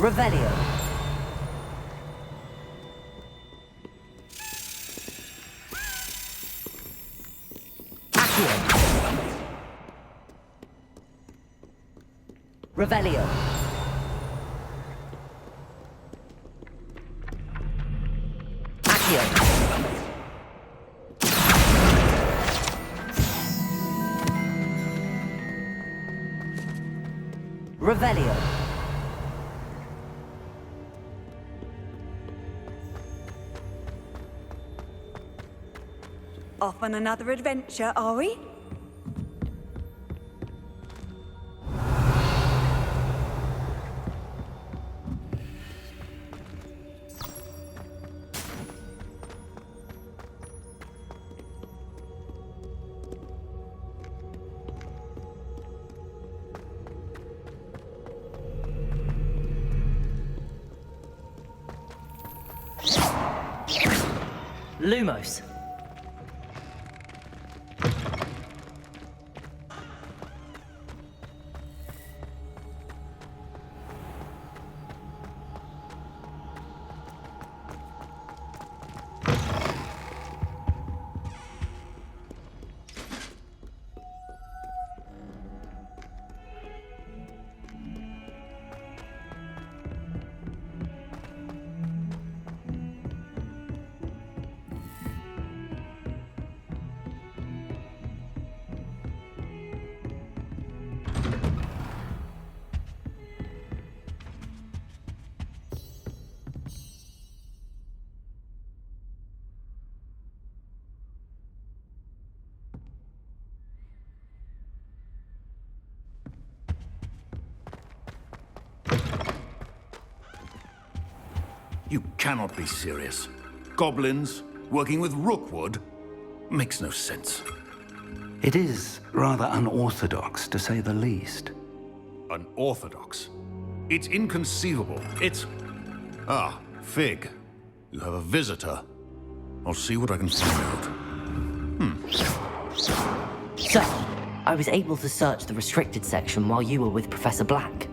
Revelio. Accio. Revelio. Accio. Revelio. Off on another adventure, are we? Lumos. You cannot be serious. Goblins working with Rookwood? Makes no sense. It is rather unorthodox, to say the least. Unorthodox? It's inconceivable. It's... Ah, Fig. You have a visitor. I'll see what I can find out. So, I was able to search the restricted section while you were with Professor Black.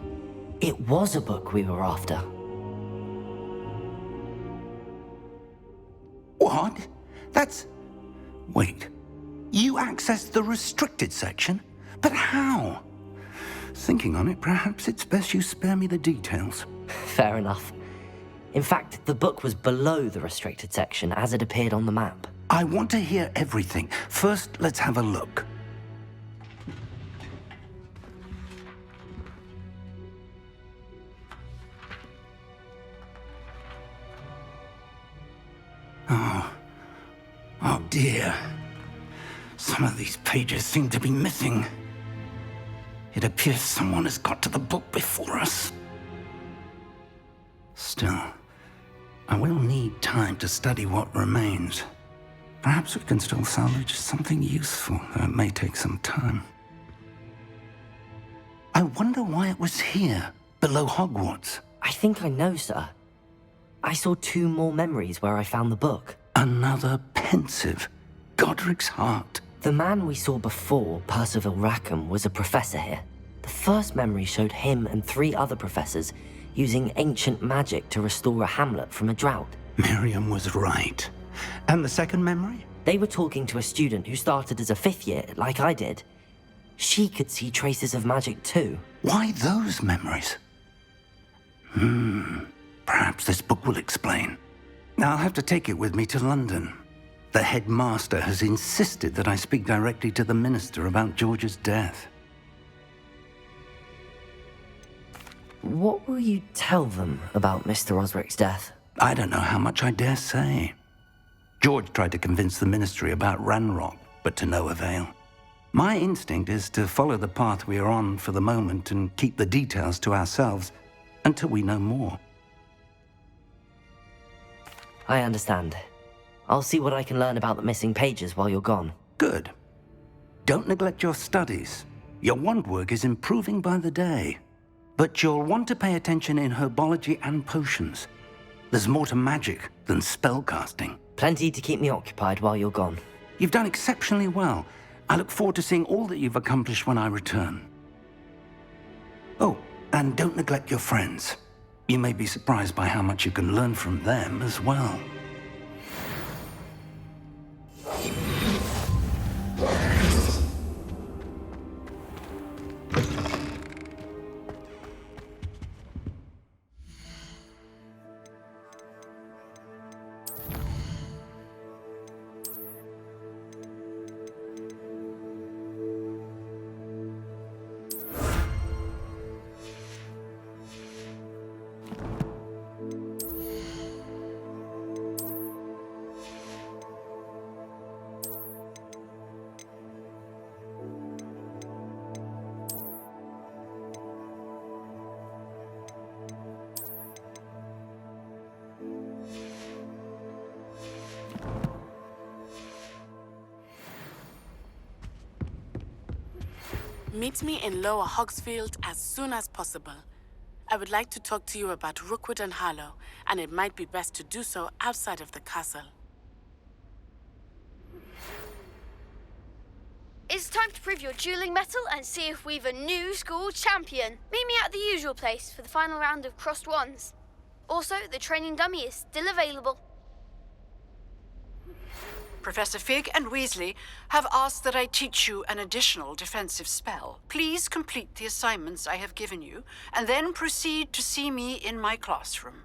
It was a book we were after. What? That's... Wait. You accessed the restricted section? But how? Thinking on it, perhaps it's best you spare me the details. Fair enough. In fact, the book was below the restricted section as it appeared on the map. I want to hear everything. First, let's have a look. Oh dear. Some of these pages seem to be missing. It appears someone has got to the book before us. Still, I will need time to study what remains. Perhaps we can still salvage something useful, though it may take some time. I wonder why it was here, below Hogwarts. I think I know, sir. I saw 2 more memories where I found the book. Another pensive. Godric's heart. The man we saw before, Percival Rackham, was a professor here. The first memory showed him and 3 other professors using ancient magic to restore a hamlet from a drought. Miriam was right. And the second memory? They were talking to a student who started as a 5th year, like I did. She could see traces of magic too. Why those memories? Perhaps this book will explain. I'll have to take it with me to London. The headmaster has insisted that I speak directly to the minister about George's death. What will you tell them about Mr. Osric's death? I don't know how much I dare say. George tried to convince the ministry about Ranrock, but to no avail. My instinct is to follow the path we are on for the moment and keep the details to ourselves until we know more. I understand. I'll see what I can learn about the missing pages while you're gone. Good. Don't neglect your studies. Your wand work is improving by the day. But you'll want to pay attention in herbology and potions. There's more to magic than spellcasting. Plenty to keep me occupied while you're gone. You've done exceptionally well. I look forward to seeing all that you've accomplished when I return. Oh, and don't neglect your friends. You may be surprised by how much you can learn from them as well. Meet me in Lower Hogsfield as soon as possible. I would like to talk to you about Rookwood and Harlow, and it might be best to do so outside of the castle. It's time to prove your dueling mettle and see if we've a new school champion. Meet me at the usual place for the final round of crossed wands. Also, the training dummy is still available. Professor Fig and Weasley have asked that I teach you an additional defensive spell. Please complete the assignments I have given you, and then proceed to see me in my classroom.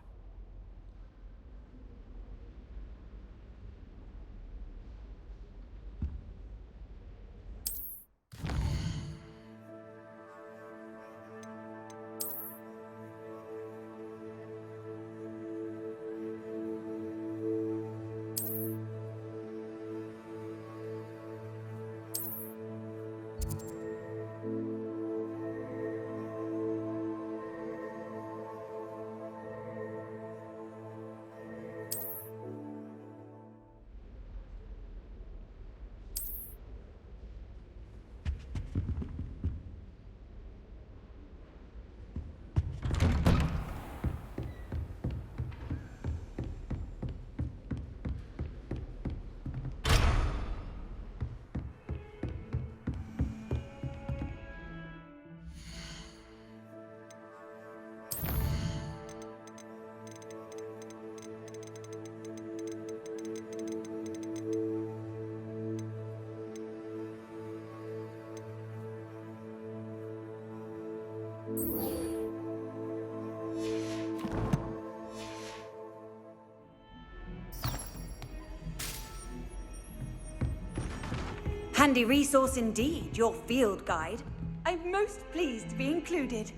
Handy resource indeed, your field guide. I'm most pleased to be included.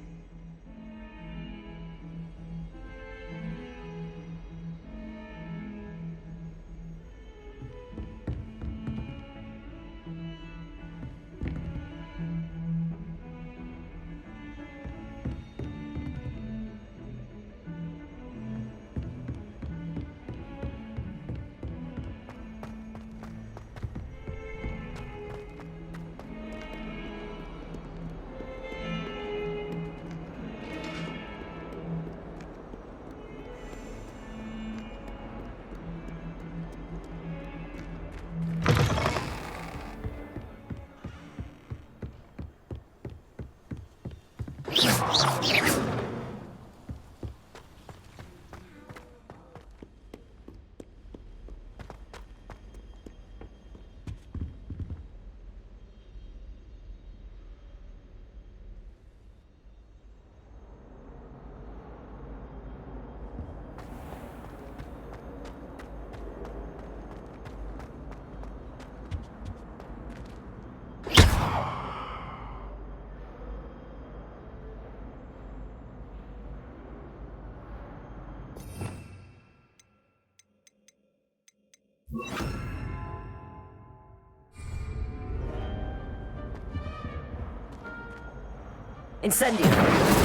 Incendio!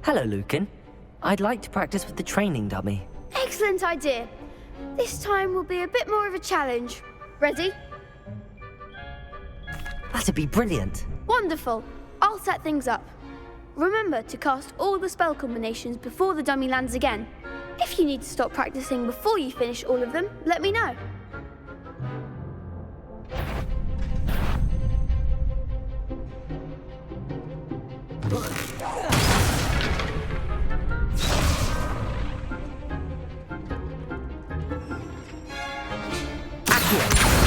Hello, Lucan. I'd like to practice with the training dummy. Excellent idea. This time will be a bit more of a challenge. Ready? That'd be brilliant. Wonderful. I'll set things up. Remember to cast all the spell combinations before the dummy lands again. If you need to stop practicing before you finish all of them, let me know.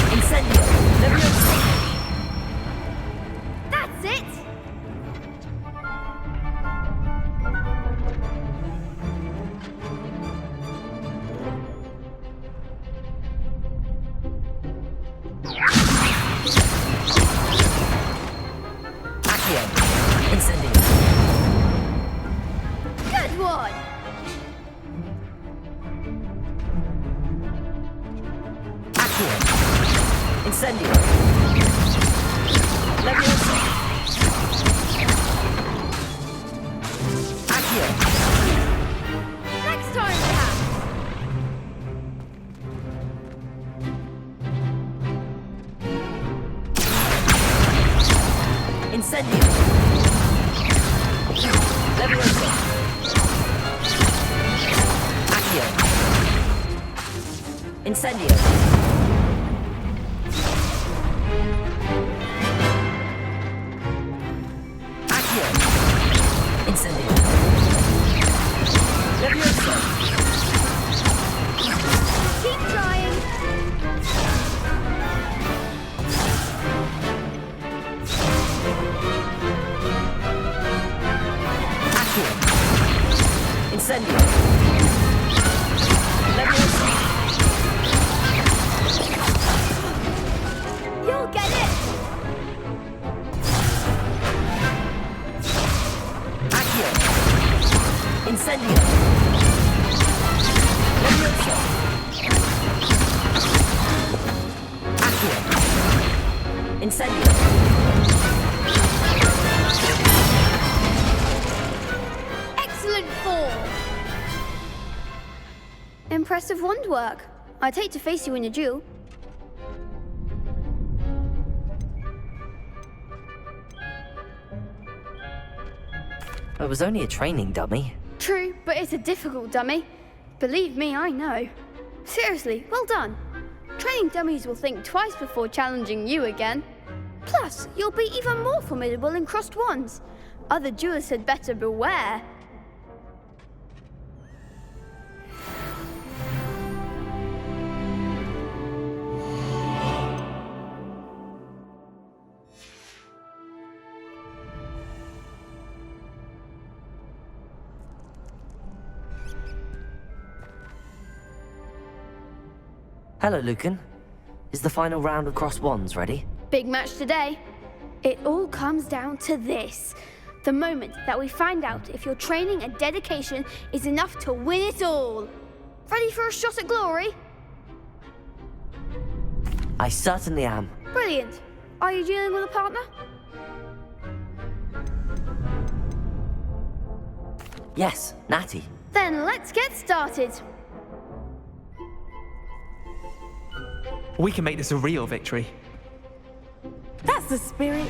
Incendio! Leviosa! That's it! Accio! Incendio! Good one! Accio! Incendio! Leviosa! Accio! Next time, perhaps! Incendio! Leviosa! Accio! Incendio! Accio! Incendio! Leviosa! Keep trying! Accio! Incendio! Leviosa! You'll get it! Accio! Incendio! Leviosa! Accio! Incendio! Excellent form! Impressive wand work. I'd hate to face you in a duel. It was only a training dummy. True, but it's a difficult dummy. Believe me, I know. Seriously, well done. Training dummies will think twice before challenging you again. Plus, you'll be even more formidable in crossed wands. Other duelists had better beware. Hello, Lucan. Is the final round of crossed wands ready? Big match today. It all comes down to this. The moment that we find out if your training and dedication is enough to win it all. Ready for a shot at glory? I certainly am. Brilliant. Are you dealing with a partner? Yes, Natty. Then let's get started. We can make this a real victory. That's the spirit.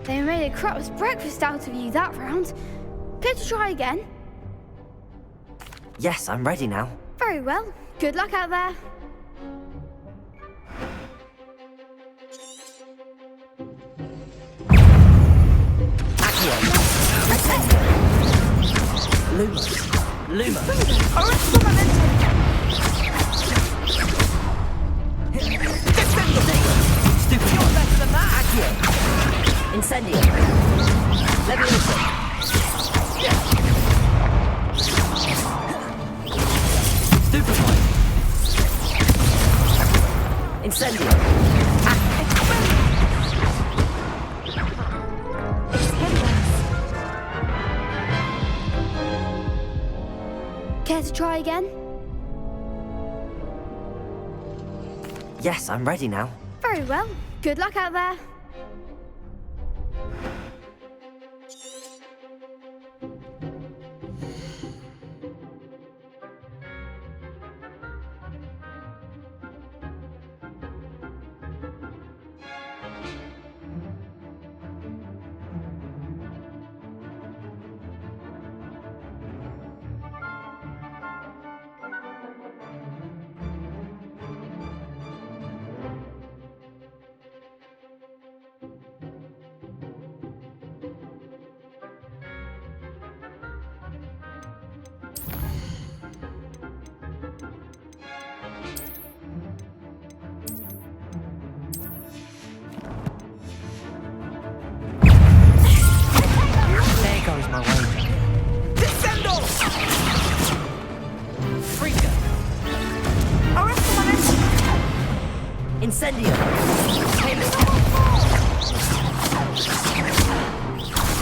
They made a crap's breakfast out of you that round. Care to try again? Yes, I'm ready now. Very well. Good luck out there. Accio. Lumos. Lumos. Stupid. You're better than that. Accio. Incendio. Leviosa. Stupefy. Incendio. Care to try again? Yes, I'm ready now. Very well. Good luck out there. There goes my wager. Descendo! Freaker! Incendio!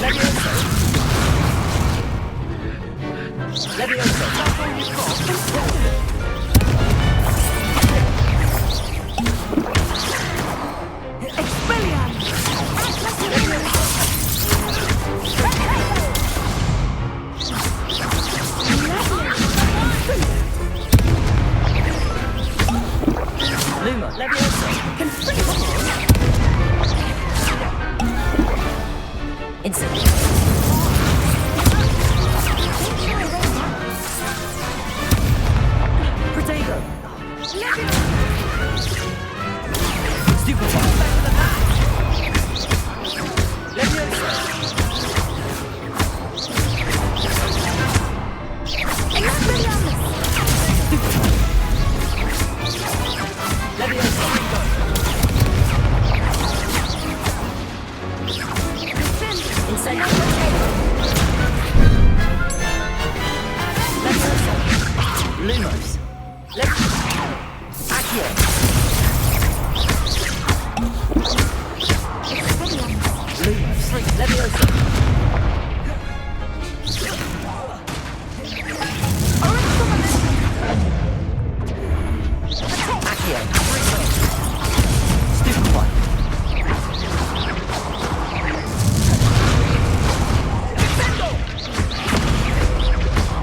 Leviosa! Leviosa! Luma! Leviosa! Incendio! Protego! Stupefy! Leviosa! Leviosa! Incendio! Leviosa! Lumos! Accio! Lumos! Leviosa! Accio! Stupefy!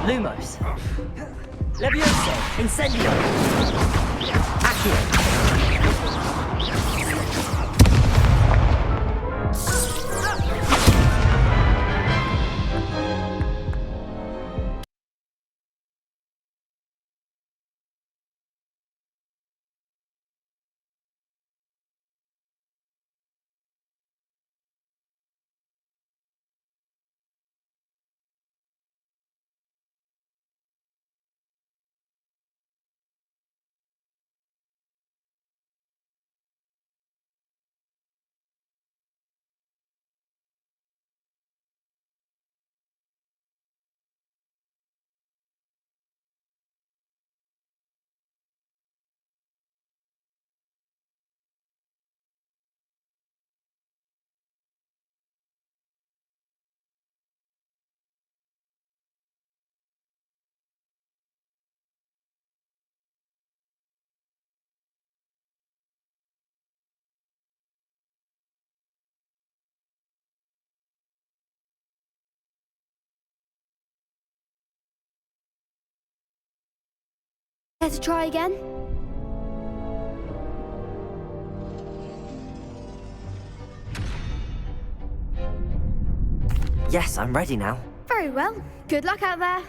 Lumos! Leviosa! Incendio! Accio! Care to try again? Yes, I'm ready now. Very well. Good luck out there.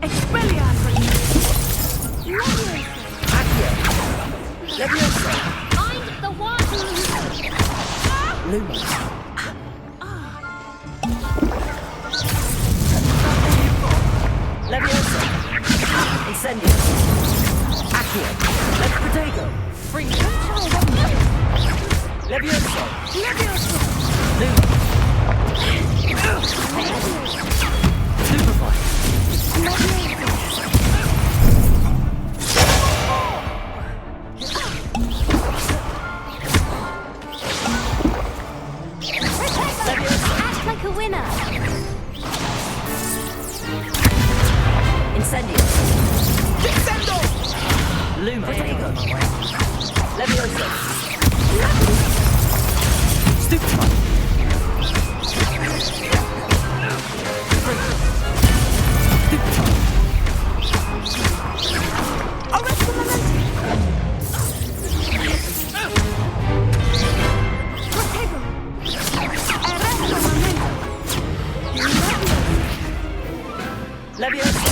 Expelliarmus! Leviosa! I'm the one! Lumos! Leviosa! Incendio! Accio! Let's Protego! Free! Leviosa! Leviosa! Lumos! Superfly! Act like a winner! Incendio! Descendo! Lumos! Protego! Leviosa! Superfly! Arresto momento! Protego! Arresto momento! Leviosa!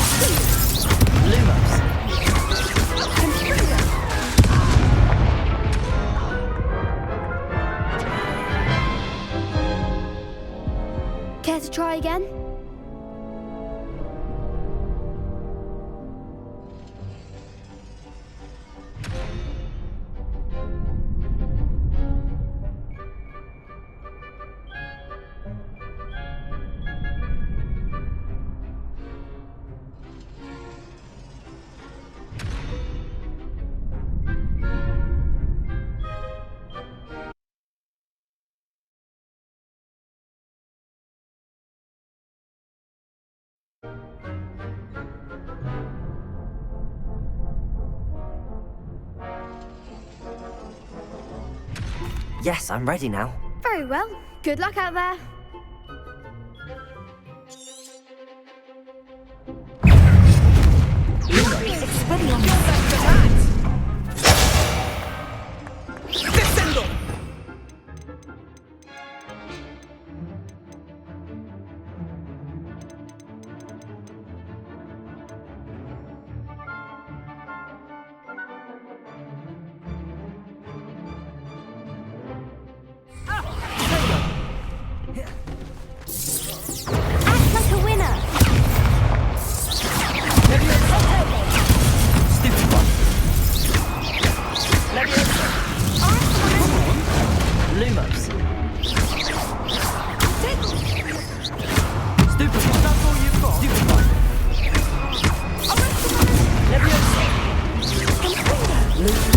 Lumos! Constrictor! Care to try again? Yes, I'm ready now. Very well. Good luck out there. Descendo! Act like a winner! Superfly! Leviosa! Lumos! Superfly! That's all you've got? Superfly! Leviosa! Lumos!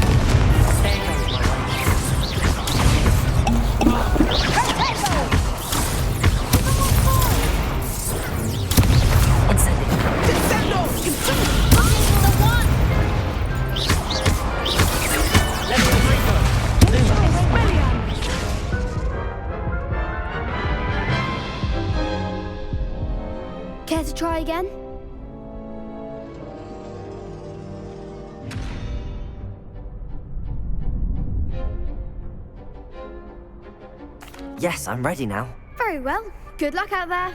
Stay out of my way. Incendio! Descendo! I'm the one! Leviosa! Lumos! Expelliarmus! Care to try again? Yes, I'm ready now. Very well. Good luck out there.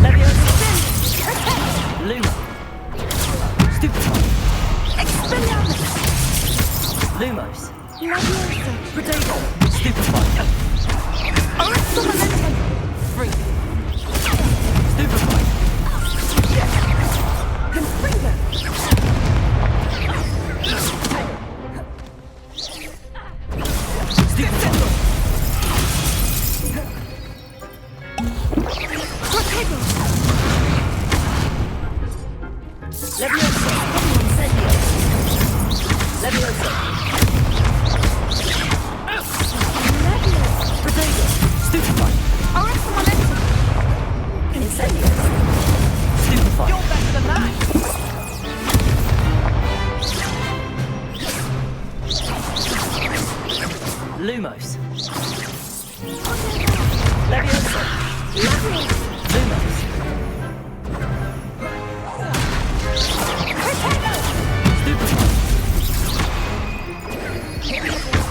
Leviosa! Lumo! Stupefy! Expelliarmus! Lumos! Leviosa! Protego! Stupefy! Arresto momentum! Free! Stupefy! Constrictor! Stupefy! Protego! Leviosa! Incendio! Leviosa! Protego! Stupefy! Arresto momentum! Incendio! Stupefy! You're better than that! Lumos! Leviosa! Lumos! Stupefy!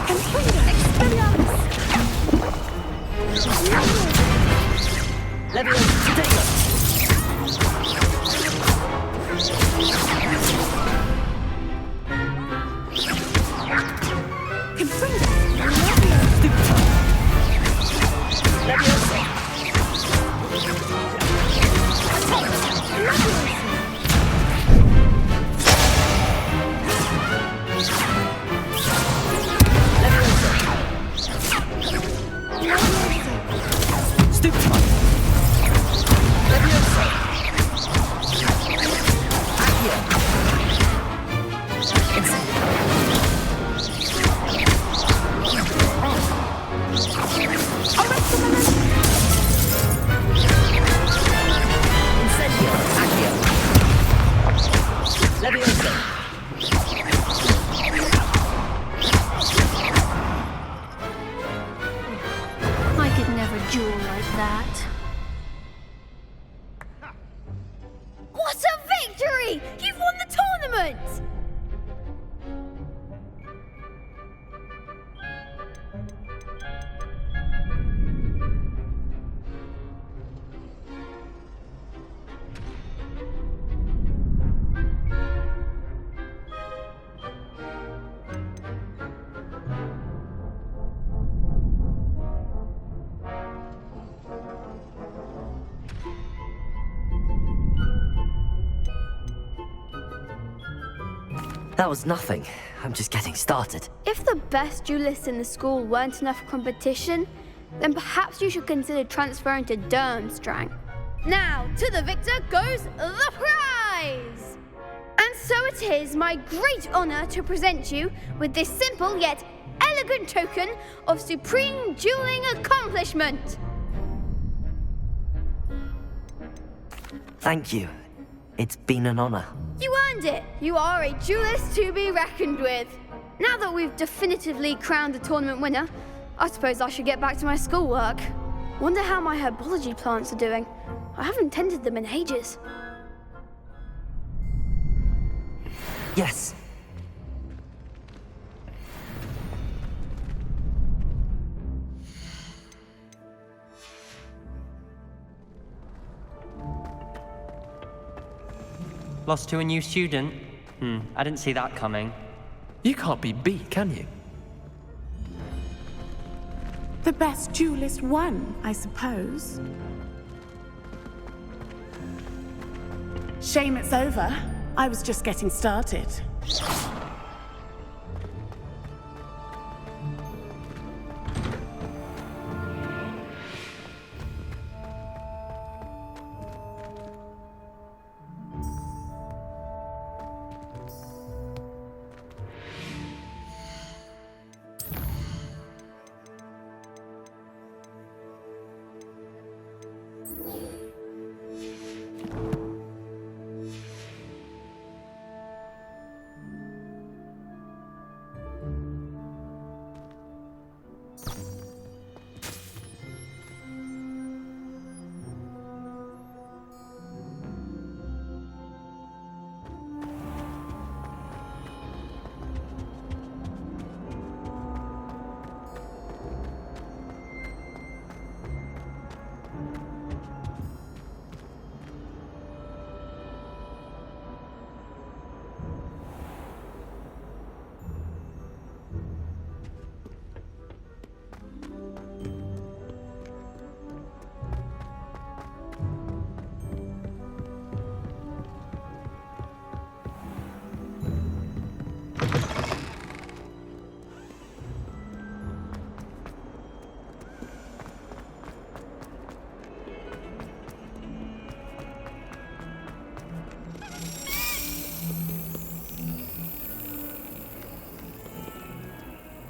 Constrictor! Expelliarmus! I could never duel like that. What a victory! You've won the tournament! That was nothing. I'm just getting started. If the best duelists in the school weren't enough for competition, then perhaps you should consider transferring to Durmstrang. Now, to the victor goes the prize! And so it is my great honor to present you with this simple yet elegant token of supreme dueling accomplishment. Thank you. It's been an honor. You earned it! You are a duelist to be reckoned with. Now that we've definitively crowned the tournament winner, I suppose I should get back to my schoolwork. Wonder how my herbology plants are doing. I haven't tended them in ages. Yes. Lost to a new student? I didn't see that coming. You can't be beat, can you? The best duelist won, I suppose. Shame it's over. I was just getting started.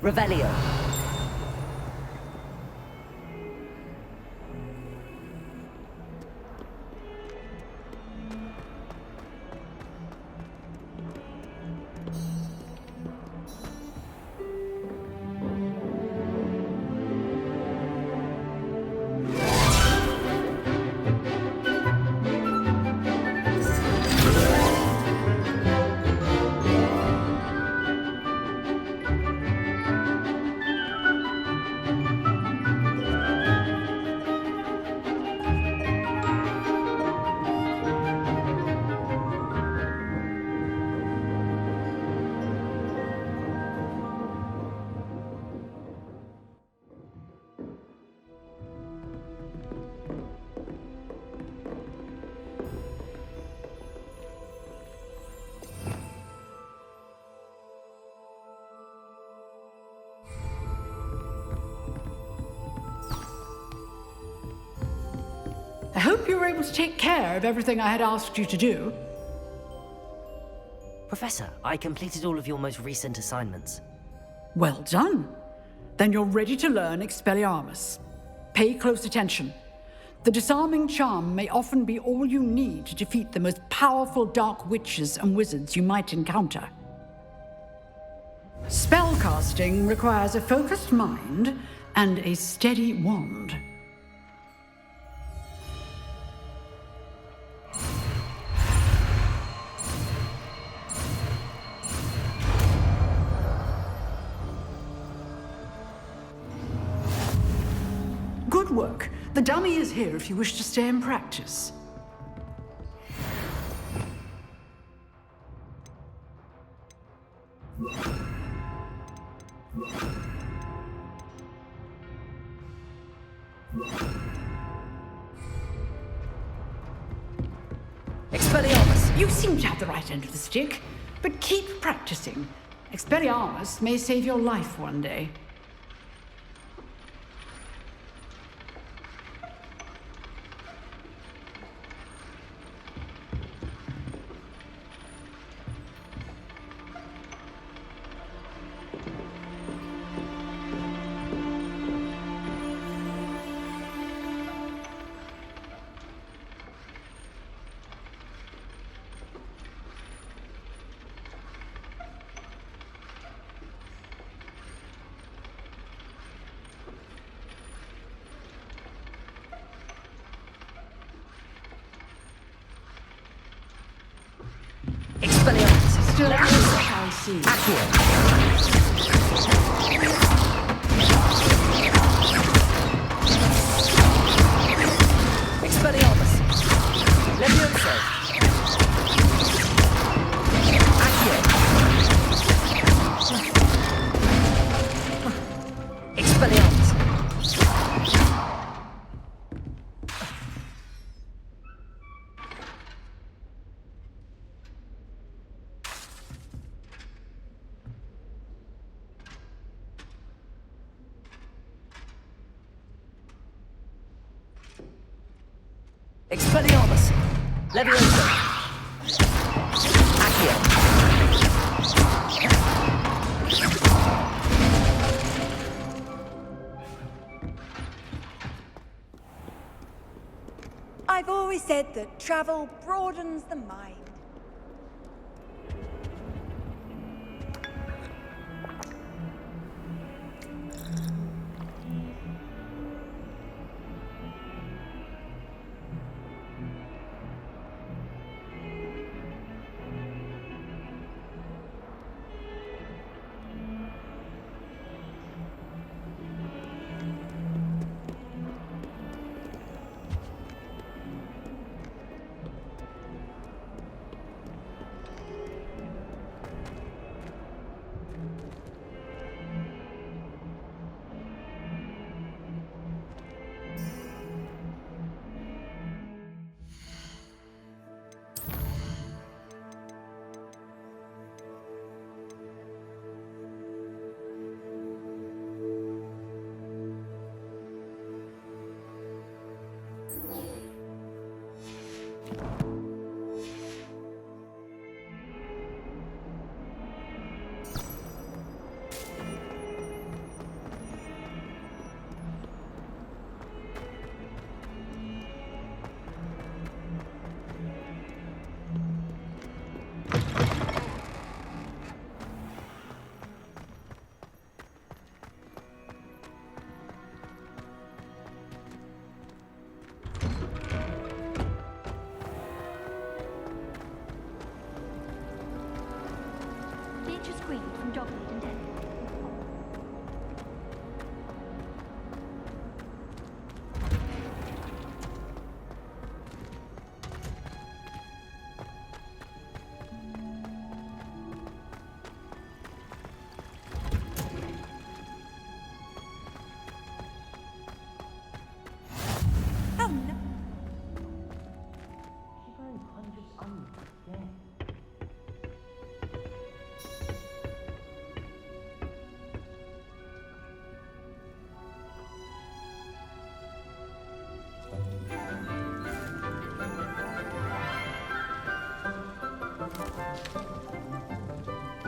Revelio. you were able to take care of everything I had asked you to do. Professor, I completed all of your most recent assignments. Well done. Then you're ready to learn Expelliarmus. Pay close attention. The disarming charm may often be all you need to defeat the most powerful dark witches and wizards you might encounter. Spellcasting requires a focused mind and a steady wand. Good work. The dummy is here if you wish to stay and practice. Expelliarmus! You seem to have the right end of the stick, but keep practicing. Expelliarmus may save your life one day. Expelliarmus! Still I see. Expelliarmus! Levioso! Accio! Expelliarmus! Expelliarmus! Levioso! Accio! I've always said that travel broadens the mind.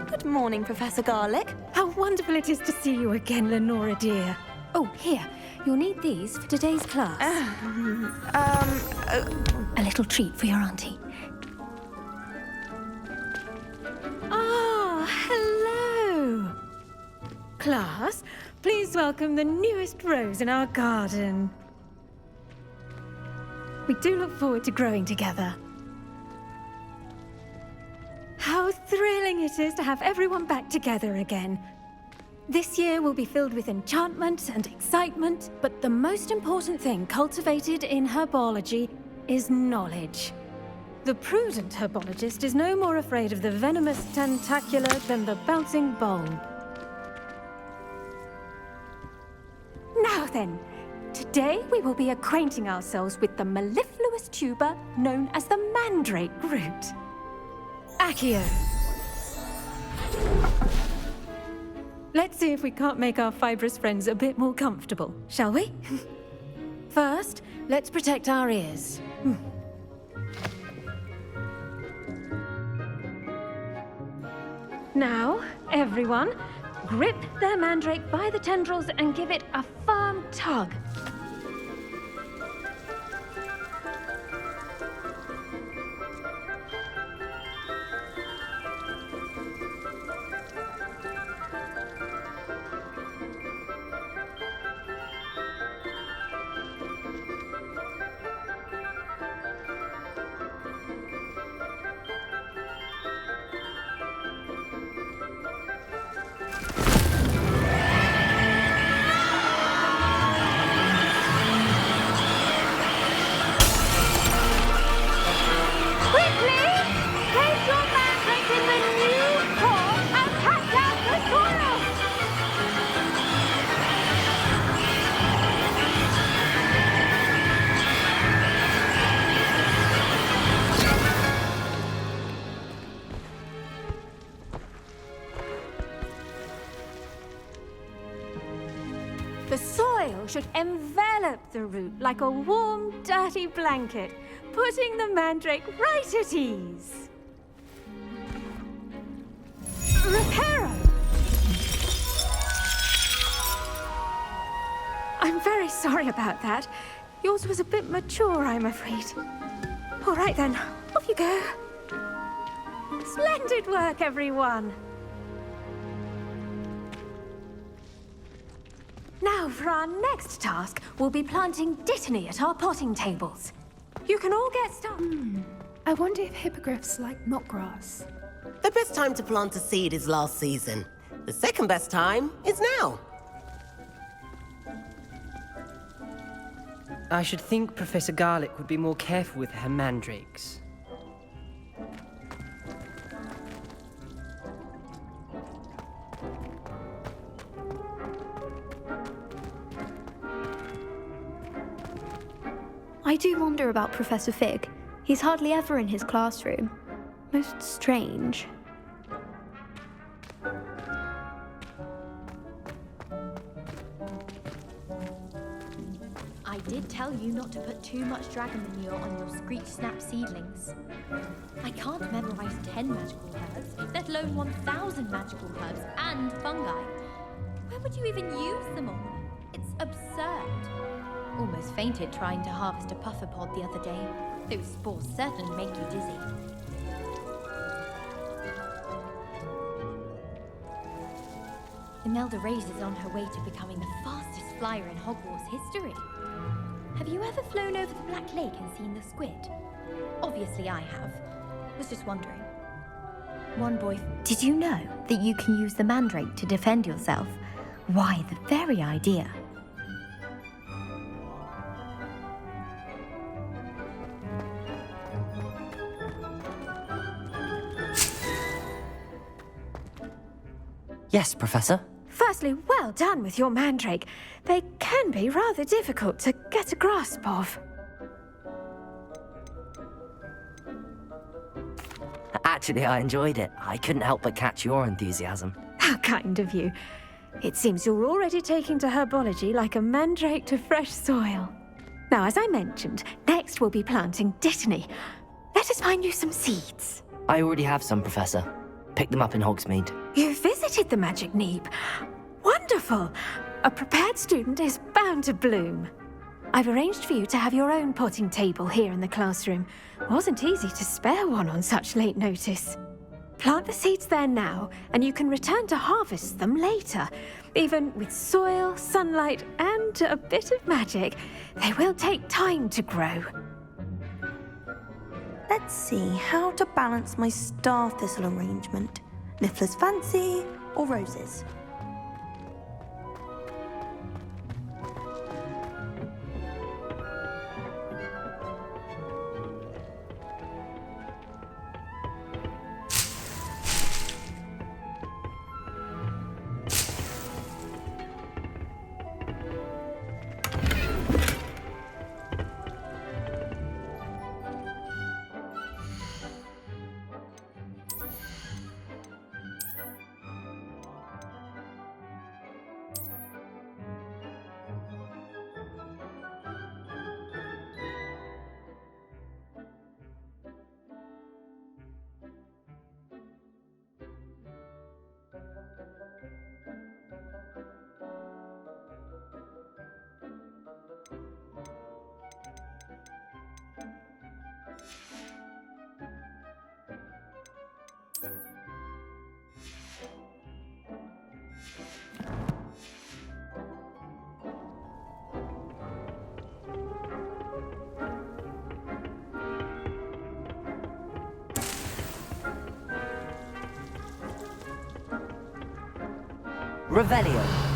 Good morning, Professor Garlic. How wonderful it is to see you again, Lenora dear. Oh, here. You'll need these for today's class. A little treat for your auntie. Ah, hello. Class, please welcome the newest rose in our garden. We do look forward to growing together. How thrilling it is to have everyone back together again. This year will be filled with enchantment and excitement, but the most important thing cultivated in herbology is knowledge. The prudent herbologist is no more afraid of the venomous tentacular than the bouncing bulb. Now then, today we will be acquainting ourselves with the mellifluous tuber known as the mandrake root. Accio. Let's see if we can't make our fibrous friends a bit more comfortable, shall we? First, let's protect our ears. Now, everyone, grip their mandrake by the tendrils and give it a firm tug. The soil should envelop the root like a warm, dirty blanket, putting the mandrake right at ease. Reparo! I'm very sorry about that. Yours was a bit mature, I'm afraid. All right then, off you go. Splendid work, everyone. Now, for our next task, we'll be planting dittany at our potting tables. You can all get started. I wonder if hippogriffs like knotgrass. The best time to plant a seed is last season. The second best time is now. I should think Professor Garlic would be more careful with her mandrakes. I do wonder about Professor Fig. He's hardly ever in his classroom. Most strange. I did tell you not to put too much dragon manure on your Screech Snap seedlings. I can't memorize 10 magical herbs, let alone 1,000 magical herbs and fungi. Where would you even use them all? It's absurd. Almost fainted trying to harvest a puffer pod the other day. Those spores certainly make you dizzy. Imelda Reyes is on her way to becoming the fastest flyer in Hogwarts history. Have you ever flown over the Black Lake and seen the squid? Obviously I have. Was just wondering. One boy... Did you know that you can use the mandrake to defend yourself? Why, the very idea. Yes, Professor? Firstly, well done with your mandrake. They can be rather difficult to get a grasp of. Actually, I enjoyed it. I couldn't help but catch your enthusiasm. How kind of you. It seems you're already taking to herbology like a mandrake to fresh soil. Now, as I mentioned, next we'll be planting dittany. Let us find you some seeds. I already have some, Professor. Pick them up in Hogsmeade. You visited the Magic Neep. Wonderful! A prepared student is bound to bloom. I've arranged for you to have your own potting table here in the classroom. Wasn't easy to spare one on such late notice. Plant the seeds there now, and you can return to harvest them later. Even with soil, sunlight, and a bit of magic, they will take time to grow. Let's see how to balance my star thistle arrangement. Niffler's fancy or roses? Revelio.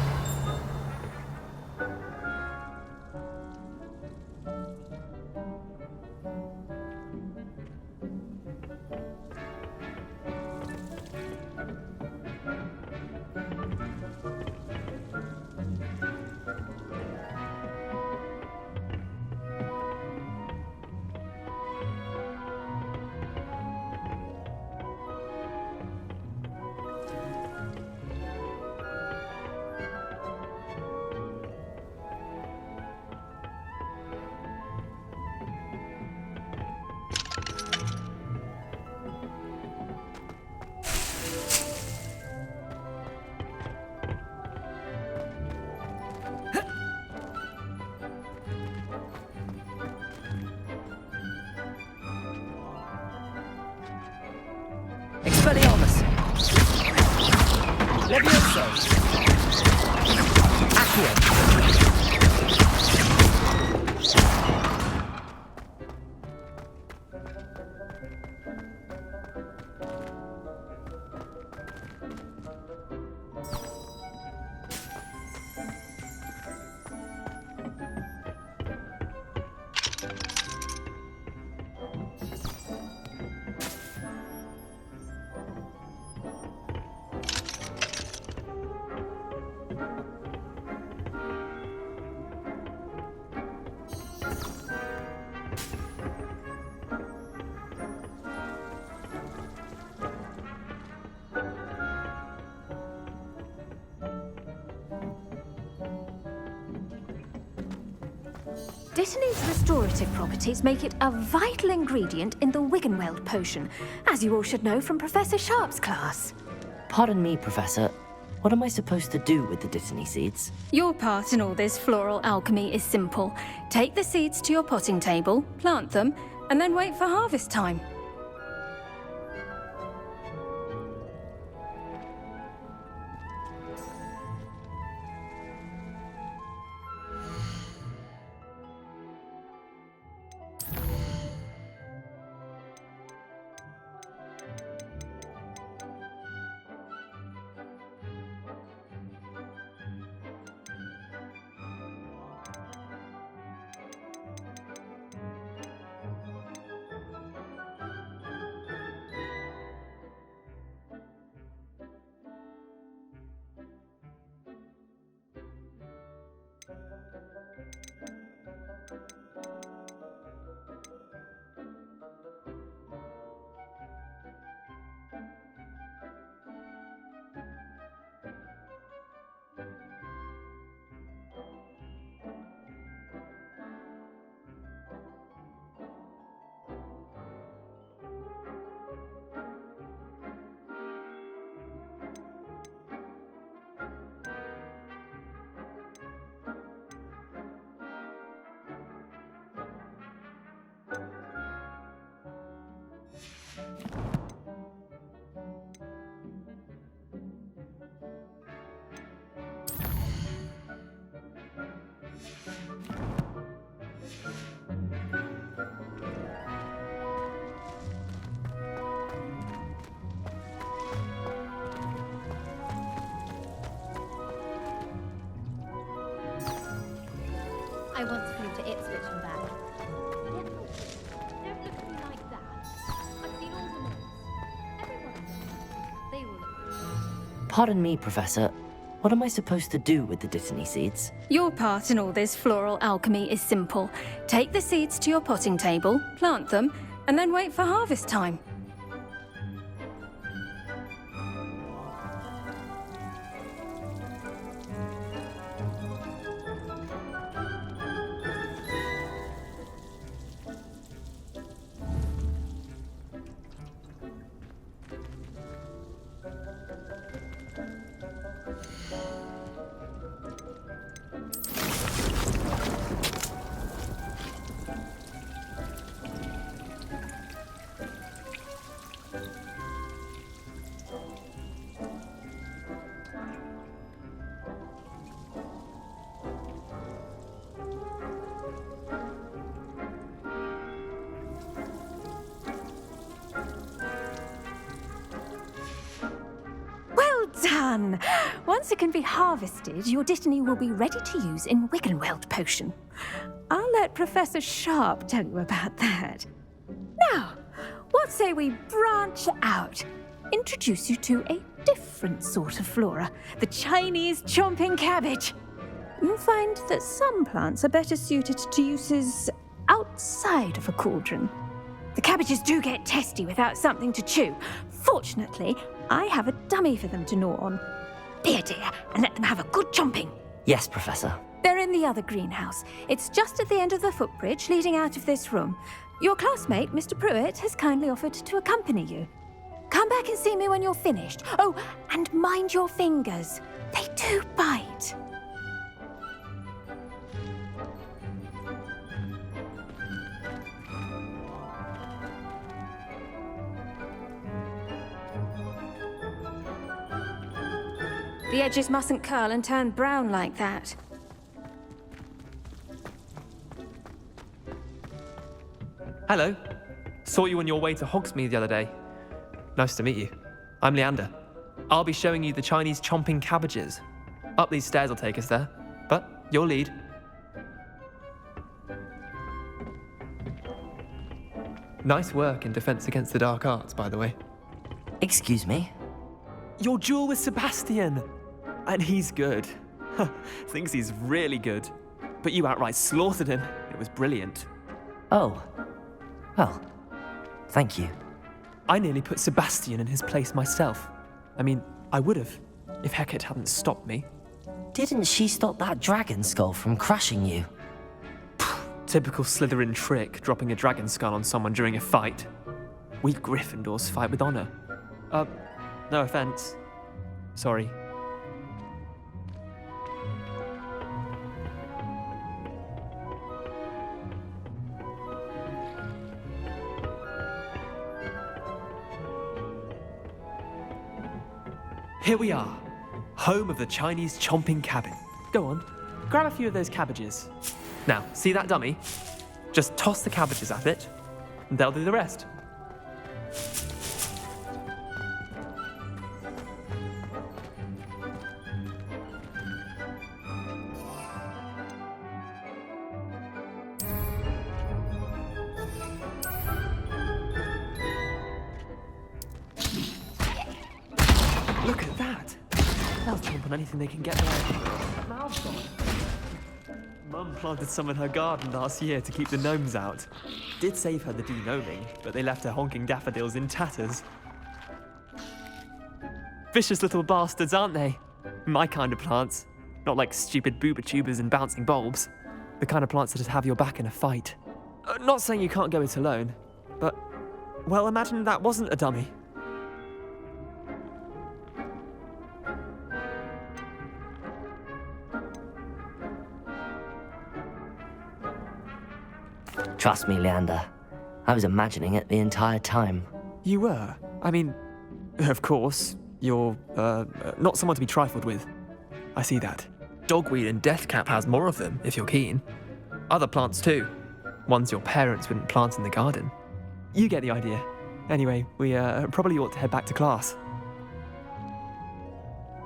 Expelliarmus! Levioso! Accio! Dittany's restorative properties make it a vital ingredient in the Wiggenweld potion, as you all should know from Professor Sharp's class. Pardon me, Professor. What am I supposed to do with the Dittany seeds? Your part in all this floral alchemy is simple. Take the seeds to your potting table, plant them, and then wait for harvest time. Ipswich and back. Don't look at me like that. I've seen all the malls. Everyone's there. They all look. Pardon me, Professor. What am I supposed to do with the Dittany seeds? Your part in all this floral alchemy is simple. Take the seeds to your potting table, plant them, and then wait for harvest time. Done! Once it can be harvested, your Dittany will be ready to use in Wiggenweld potion. I'll let Professor Sharp tell you about that. Now, what say we branch out? Introduce you to a different sort of flora, the Chinese chomping cabbage. You'll find that some plants are better suited to uses outside of a cauldron. The cabbages do get testy without something to chew. Fortunately, I have a dummy for them to gnaw on. Be a dear and let them have a good chomping. Yes, Professor. They're in the other greenhouse. It's just at the end of the footbridge leading out of this room. Your classmate, Mr. Pruitt, has kindly offered to accompany you. Come back and see me when you're finished. Oh, and mind your fingers. They do bite. The edges mustn't curl and turn brown like that. Hello. Saw you on your way to Hogsmeade the other day. Nice to meet you. I'm Leander. I'll be showing you the Chinese chomping cabbages. Up these stairs will take us there, but you'll lead. Nice work in Defense Against the Dark Arts, by the way. Excuse me? Your duel with Sebastian! And he's good. Thinks he's really good. But you outright slaughtered him. It was brilliant. Oh. Well, thank you. I nearly put Sebastian in his place myself. I mean, I would have, if Hecate hadn't stopped me. Didn't she stop that dragon skull from crushing you? Typical Slytherin trick, dropping a dragon skull on someone during a fight. We Gryffindors fight with honor. No offense. Sorry. Here we are, home of the Chinese chomping cabbage. Go on, grab a few of those cabbages. Now, see that dummy? Just toss the cabbages at it, and they'll do the rest. Look at that! They'll jump on anything they can get their mouths on. Mum planted some in her garden last year to keep the gnomes out. Did save her the de-gnoming, but they left her honking daffodils in tatters. Vicious little bastards, aren't they? My kind of plants. Not like stupid booba tubers and bouncing bulbs. The kind of plants that'd have your back in a fight. Not saying you can't go it alone, but, well, imagine that wasn't a dummy. Trust me, Leander. I was imagining it the entire time. You were? I mean, of course, you're, not someone to be trifled with. I see that. Dogweed and deathcap has more of them, if you're keen. Other plants too. Ones your parents wouldn't plant in the garden. You get the idea. Anyway, we probably ought to head back to class.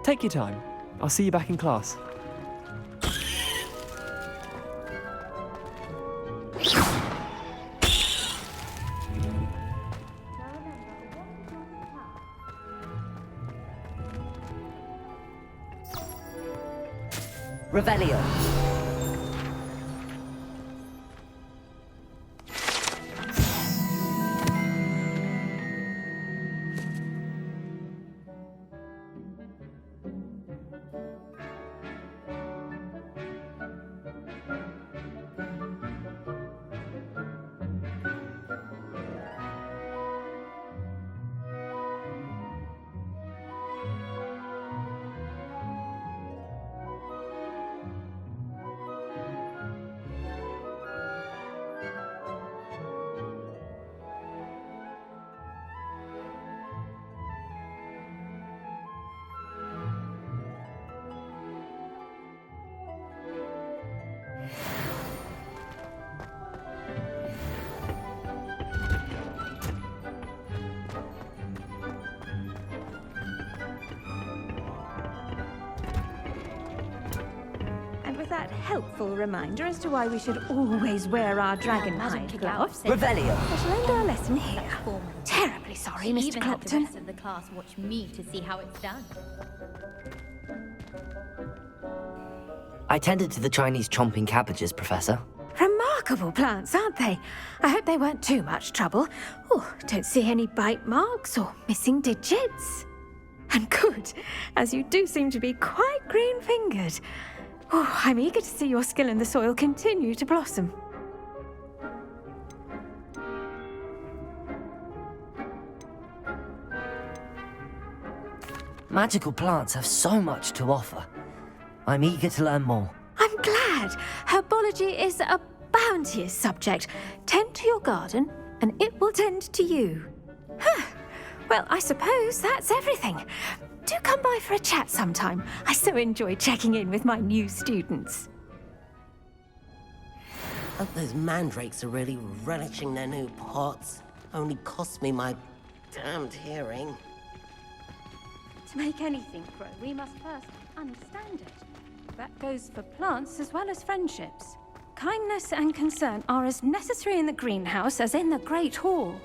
Take your time. I'll see you back in class. Revelio. That helpful reminder as to why we should always wear our dragon hide gloves. Revelio. I shall end our lesson here. Terribly sorry, Mr. Even had the Clopton. rest of the class watch me to see how it's done. I tended to the Chinese chomping cabbages, Professor. Remarkable plants, aren't they? I hope they weren't too much trouble. Oh, don't see any bite marks or missing digits. And good, as you do seem to be quite green-fingered. Oh, I'm eager to see your skill in the soil continue to blossom. Magical plants have so much to offer. I'm eager to learn more. I'm glad. Herbology is a bounteous subject. Tend to your garden, and it will tend to you. Huh. Well, I suppose that's everything. Do come by for a chat sometime. I so enjoy checking in with my new students. Hope those mandrakes are really relishing their new pots. Only cost me my damned hearing. To make anything grow, we must first understand it. That goes for plants as well as friendships. Kindness and concern are as necessary in the greenhouse as in the Great Hall.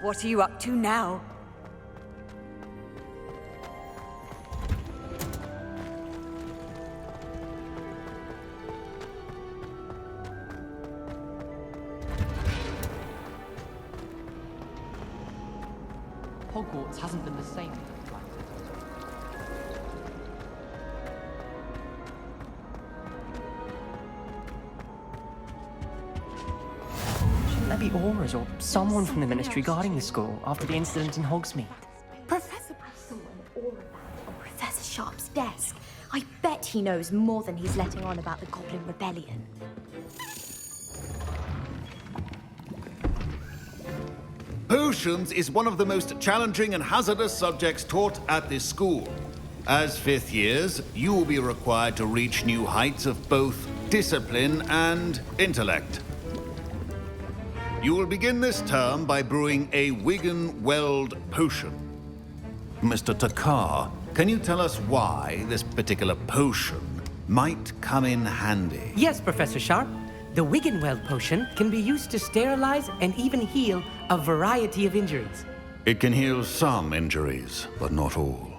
What are you up to now? Hogwarts hasn't been the same. Shouldn't there be auras or someone from the Ministry guarding the school after the incident in Hogsmeade? Professor, I saw an aura band on Professor Sharp's desk. I bet he knows more than he's letting on about the Goblin Rebellion. Potions is one of the most challenging and hazardous subjects taught at this school. As fifth years, you will be required to reach new heights of both discipline and intellect. You will begin this term by brewing a Wigan-Weld potion. Mr. Takar, can you tell us why this particular potion might come in handy? Yes, Professor Sharp. The Wigan-Weld potion can be used to sterilize and even heal a variety of injuries. It can heal some injuries, but not all.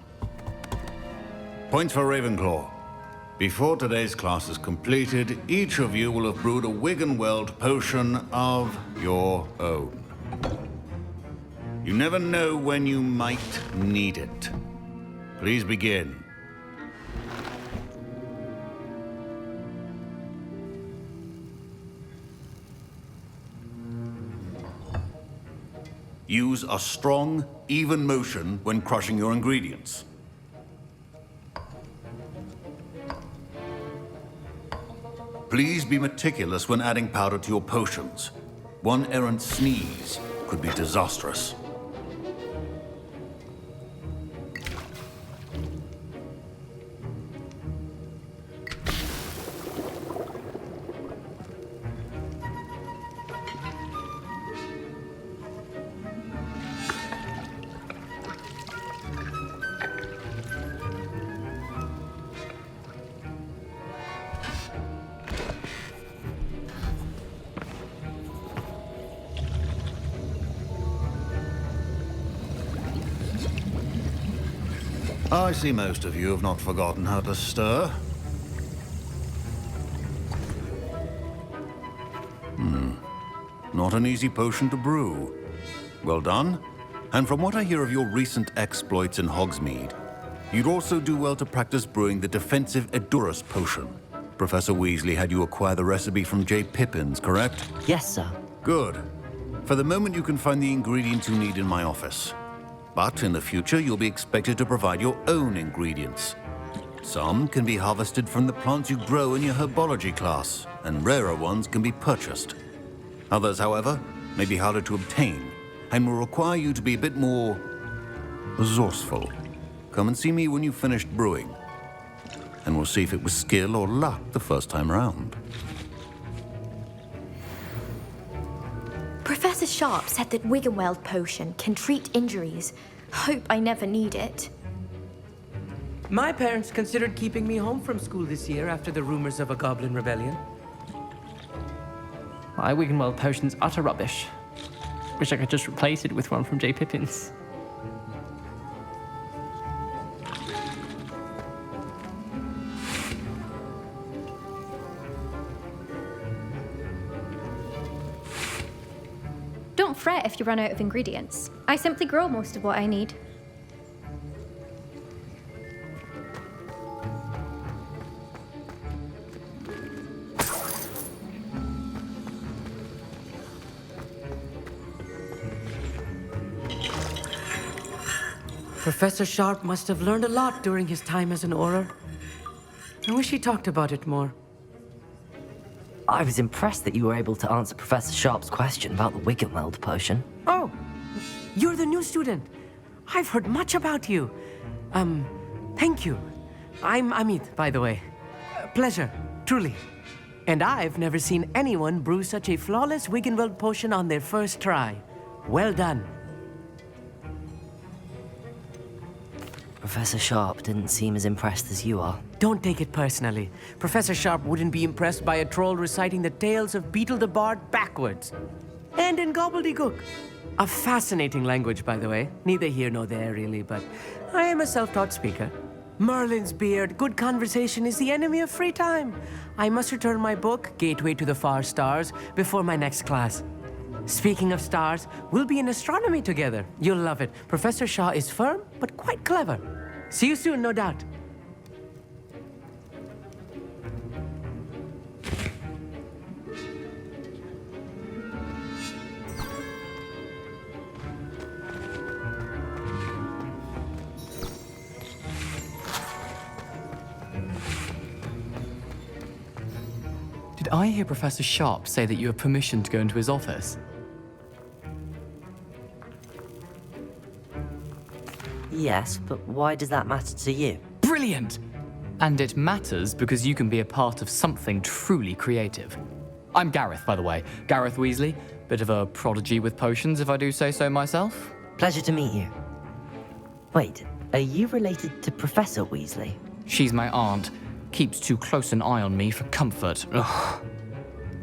Points for Ravenclaw. Before today's class is completed, each of you will have brewed a Wigan-Weld potion of your own. You never know when you might need it. Please begin. Use a strong, even motion when crushing your ingredients. Please be meticulous when adding powder to your potions. One errant sneeze could be disastrous. I see most of you have not forgotten how to stir. Not an easy potion to brew. Well done. And from what I hear of your recent exploits in Hogsmeade, you'd also do well to practice brewing the defensive Edurus potion. Professor Weasley had you acquire the recipe from J. Pippins, correct? Yes, sir. Good. For the moment, you can find the ingredients you need in my office. But in the future, you'll be expected to provide your own ingredients. Some can be harvested from the plants you grow in your herbology class, and rarer ones can be purchased. Others, however, may be harder to obtain, and will require you to be a bit more resourceful. Come and see me when you've finished brewing. and we'll see if it was skill or luck the first time round. Professor Sharp said that Wiggenweld potion can treat injuries. Hope I never need it. My parents considered keeping me home from school this year after the rumors of a goblin rebellion. My Wiggenweld potion's utter rubbish. Wish I could just replace it with one from J. Pippin's. Don't fret if you run out of ingredients. I simply grow most of what I need. Professor Sharp must have learned a lot during his time as an Auror. I wish he talked about it more. I was impressed that you were able to answer Professor Sharp's question about the Wiggenweld potion. Oh, you're the new student. I've heard much about you. Thank you. I'm Amit, by the way. Pleasure, truly. And I've never seen anyone brew such a flawless Wiggenweld potion on their first try. Well done. Professor Sharp didn't seem as impressed as you are. Don't take it personally. Professor Sharp wouldn't be impressed by a troll reciting the tales of Beetle the Bard backwards. And in gobbledygook. A fascinating language, by the way. Neither here nor there, really, but I am a self-taught speaker. Merlin's beard, good conversation is the enemy of free time. I must return my book, Gateway to the Far Stars, before my next class. Speaking of stars, we'll be in astronomy together. You'll love it. Professor Shaw is firm, but quite clever. See you soon, no doubt. Did I hear Professor Sharp say that you have permission to go into his office? Yes, but why does that matter to you? Brilliant! And it matters because you can be a part of something truly creative. I'm Gareth, by the way. Gareth Weasley. Bit of a prodigy with potions, if I do say so myself. Pleasure to meet you. Wait, are you related to Professor Weasley? She's my aunt. Keeps too close an eye on me for comfort. Ugh.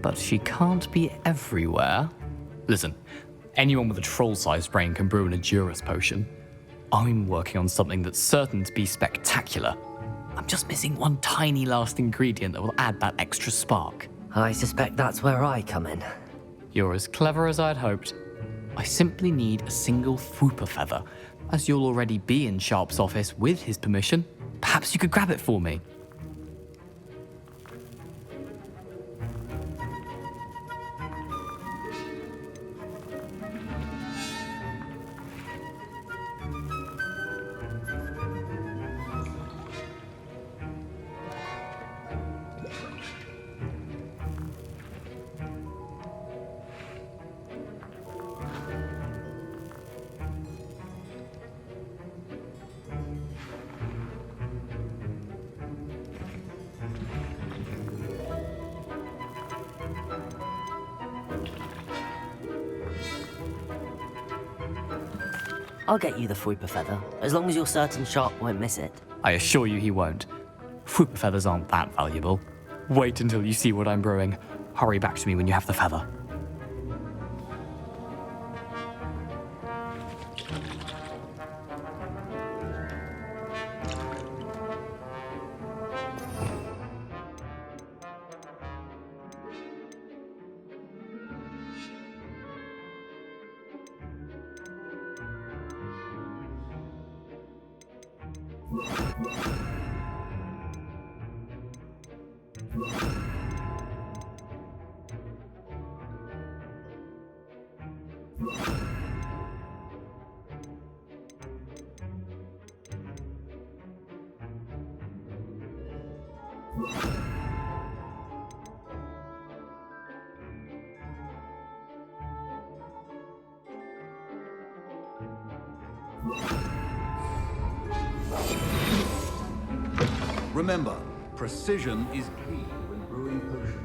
But she can't be everywhere. Listen, anyone with a troll-sized brain can brew an Edurus potion. I'm working on something that's certain to be spectacular. I'm just missing one tiny last ingredient that will add that extra spark. I suspect that's where I come in. You're as clever as I'd hoped. I simply need a single Fwooper feather. As you'll already be in Sharp's office with his permission, perhaps you could grab it for me. I'll get you the Fwooper feather, as long as you're certain Sharp won't miss it. I assure you he won't. Fwooper feathers aren't that valuable. Wait until you see what I'm brewing. Hurry back to me when you have the feather. Remember, Precision is key when brewing potions.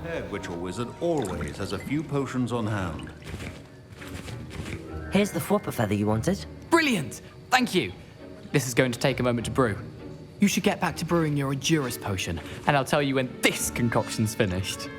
Head Witcher Wizard always has a few potions on hand. Here's the Fwopper feather you wanted. Brilliant! Thank you. This is going to take a moment to brew. You should get back to brewing your Edurus potion, and I'll tell you when this concoction's finished.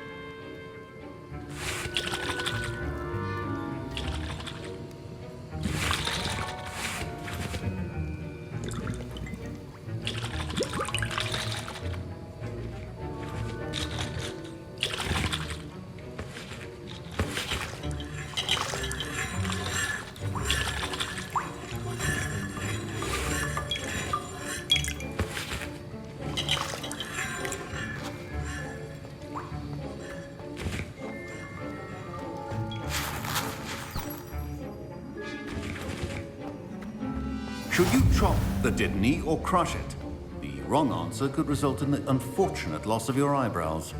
Should you chop the Didney or crush it? The wrong answer could result in the unfortunate loss of your eyebrows.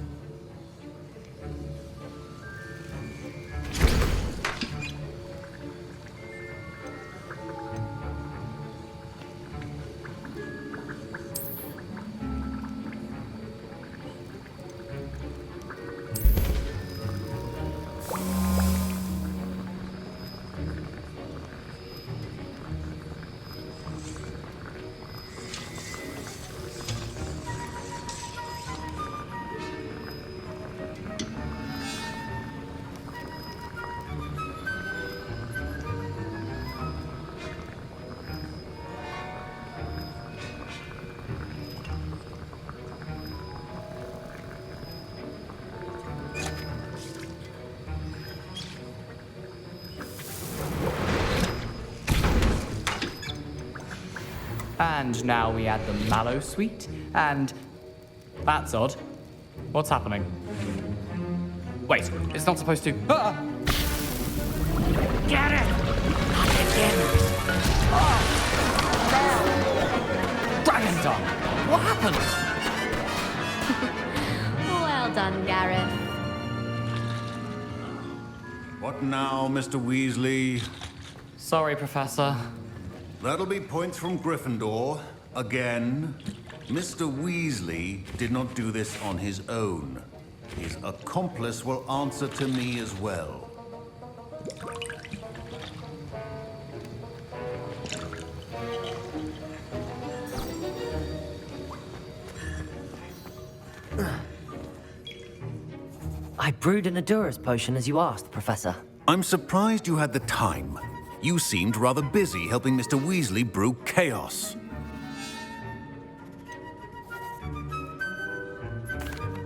And now we add the mallow sweet, and that's odd. What's happening? Wait, it's not supposed to. Ah! Get it! Dragon Tongue! What happened? Well done, Gareth. What now, Mr. Weasley? Sorry, Professor. That'll be points from Gryffindor. Again. Mr. Weasley did not do this on his own. His accomplice will answer to me as well. I brewed an Edurus potion as you asked, Professor. I'm surprised you had the time. You seemed rather busy helping Mr. Weasley brew chaos.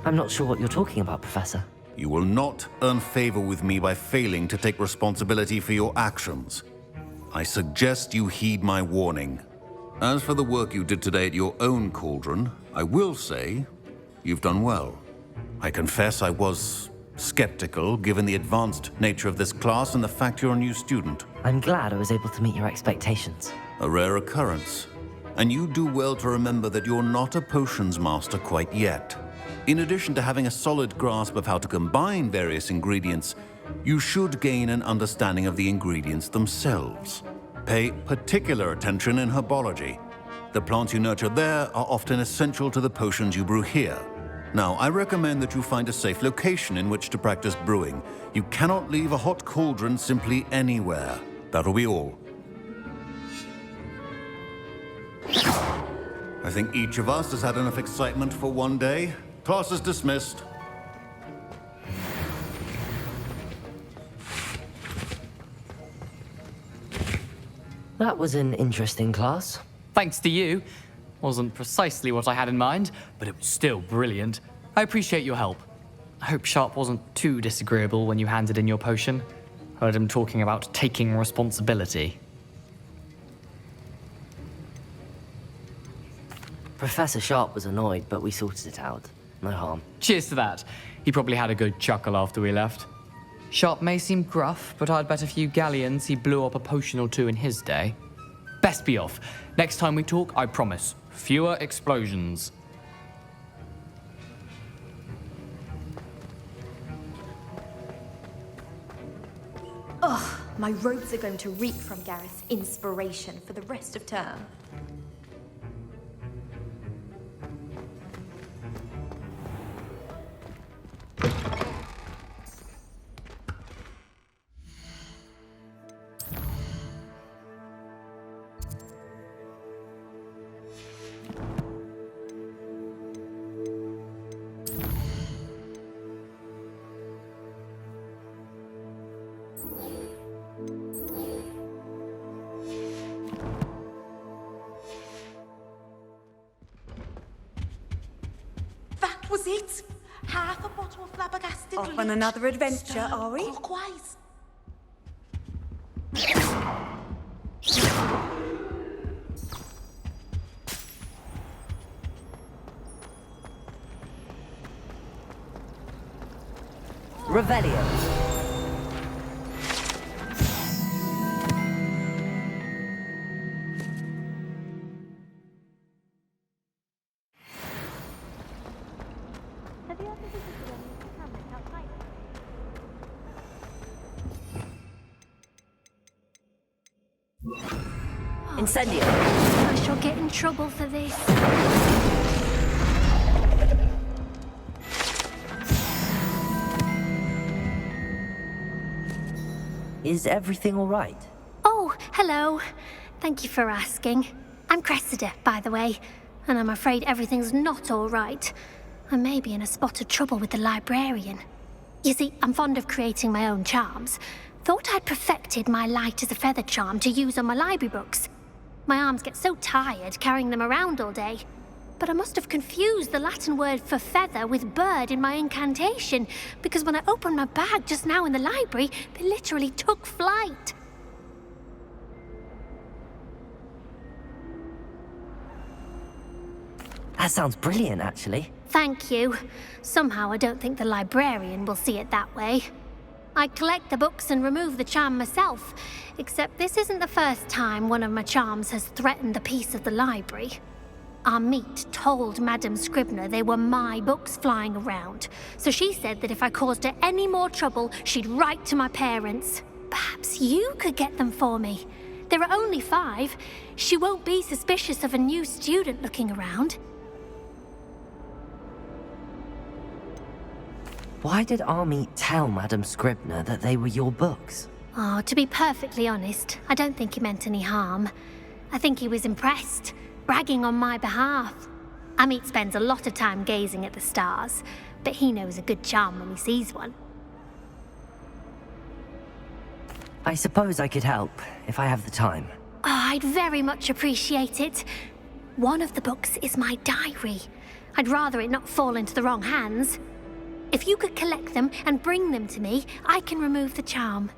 I'm not sure what you're talking about, Professor. You will not earn favor with me by failing to take responsibility for your actions. I suggest you heed my warning. As for the work you did today at your own cauldron, I will say you've done well. I confess I was skeptical given the advanced nature of this class and the fact you're a new student. I'm glad I was able to meet your expectations. A rare occurrence. And you do well to remember that you're not a potions master quite yet. In addition to having a solid grasp of how to combine various ingredients, you should gain an understanding of the ingredients themselves. Pay particular attention in herbology. The plants you nurture there are often essential to the potions you brew here. Now, I recommend that you find a safe location in which to practice brewing. You cannot leave a hot cauldron simply anywhere. That'll be all. I think each of us has had enough excitement for one day. Class is dismissed. That was an interesting class. Thanks to you. Wasn't precisely what I had in mind, but it was still brilliant. I appreciate your help. I hope Sharp wasn't too disagreeable when you handed in your potion. Heard him talking about taking responsibility. Professor Sharp was annoyed, but we sorted it out. No harm. Cheers to that. He probably had a good chuckle after we left. Sharp may seem gruff, but I'd bet a few galleons he blew up a potion or two in his day. Best be off. Next time we talk, I promise. Fewer explosions. Ugh, my robes are going to reek from Gareth's inspiration for the rest of term. That was it. Half a bottle of flabbergasted. Off on another adventure, are we? Clockwise. Revelio. Incendio. I shall get in trouble for this. Is everything all right? Oh, hello. Thank you for asking. I'm Cressida, by the way, and I'm afraid everything's not all right. I may be in a spot of trouble with the librarian. You see, I'm fond of creating my own charms. Thought I'd perfected my light as a feather charm to use on my library books. My arms get so tired carrying them around all day. But I must have confused the Latin word for feather with bird in my incantation, because when I opened my bag just now in the library, they literally took flight. That sounds brilliant, actually. Thank you. Somehow I don't think the librarian will see it that way. I collect the books and remove the charm myself, except this isn't the first time one of my charms has threatened the peace of the library. Our meet told Madame Scribner they were my books flying around, so she said that if I caused her any more trouble, she'd write to my parents. Perhaps you could get them for me. There are only 5. She won't be suspicious of a new student looking around. Why did Army tell Madame Scribner that they were your books? Oh, to be perfectly honest, I don't think he meant any harm. I think he was impressed, bragging on my behalf. Amit spends a lot of time gazing at the stars, but he knows a good charm when he sees one. I suppose I could help, if I have the time. Oh, I'd very much appreciate it. One of the books is my diary. I'd rather it not fall into the wrong hands. If you could collect them and bring them to me, I can remove the charm.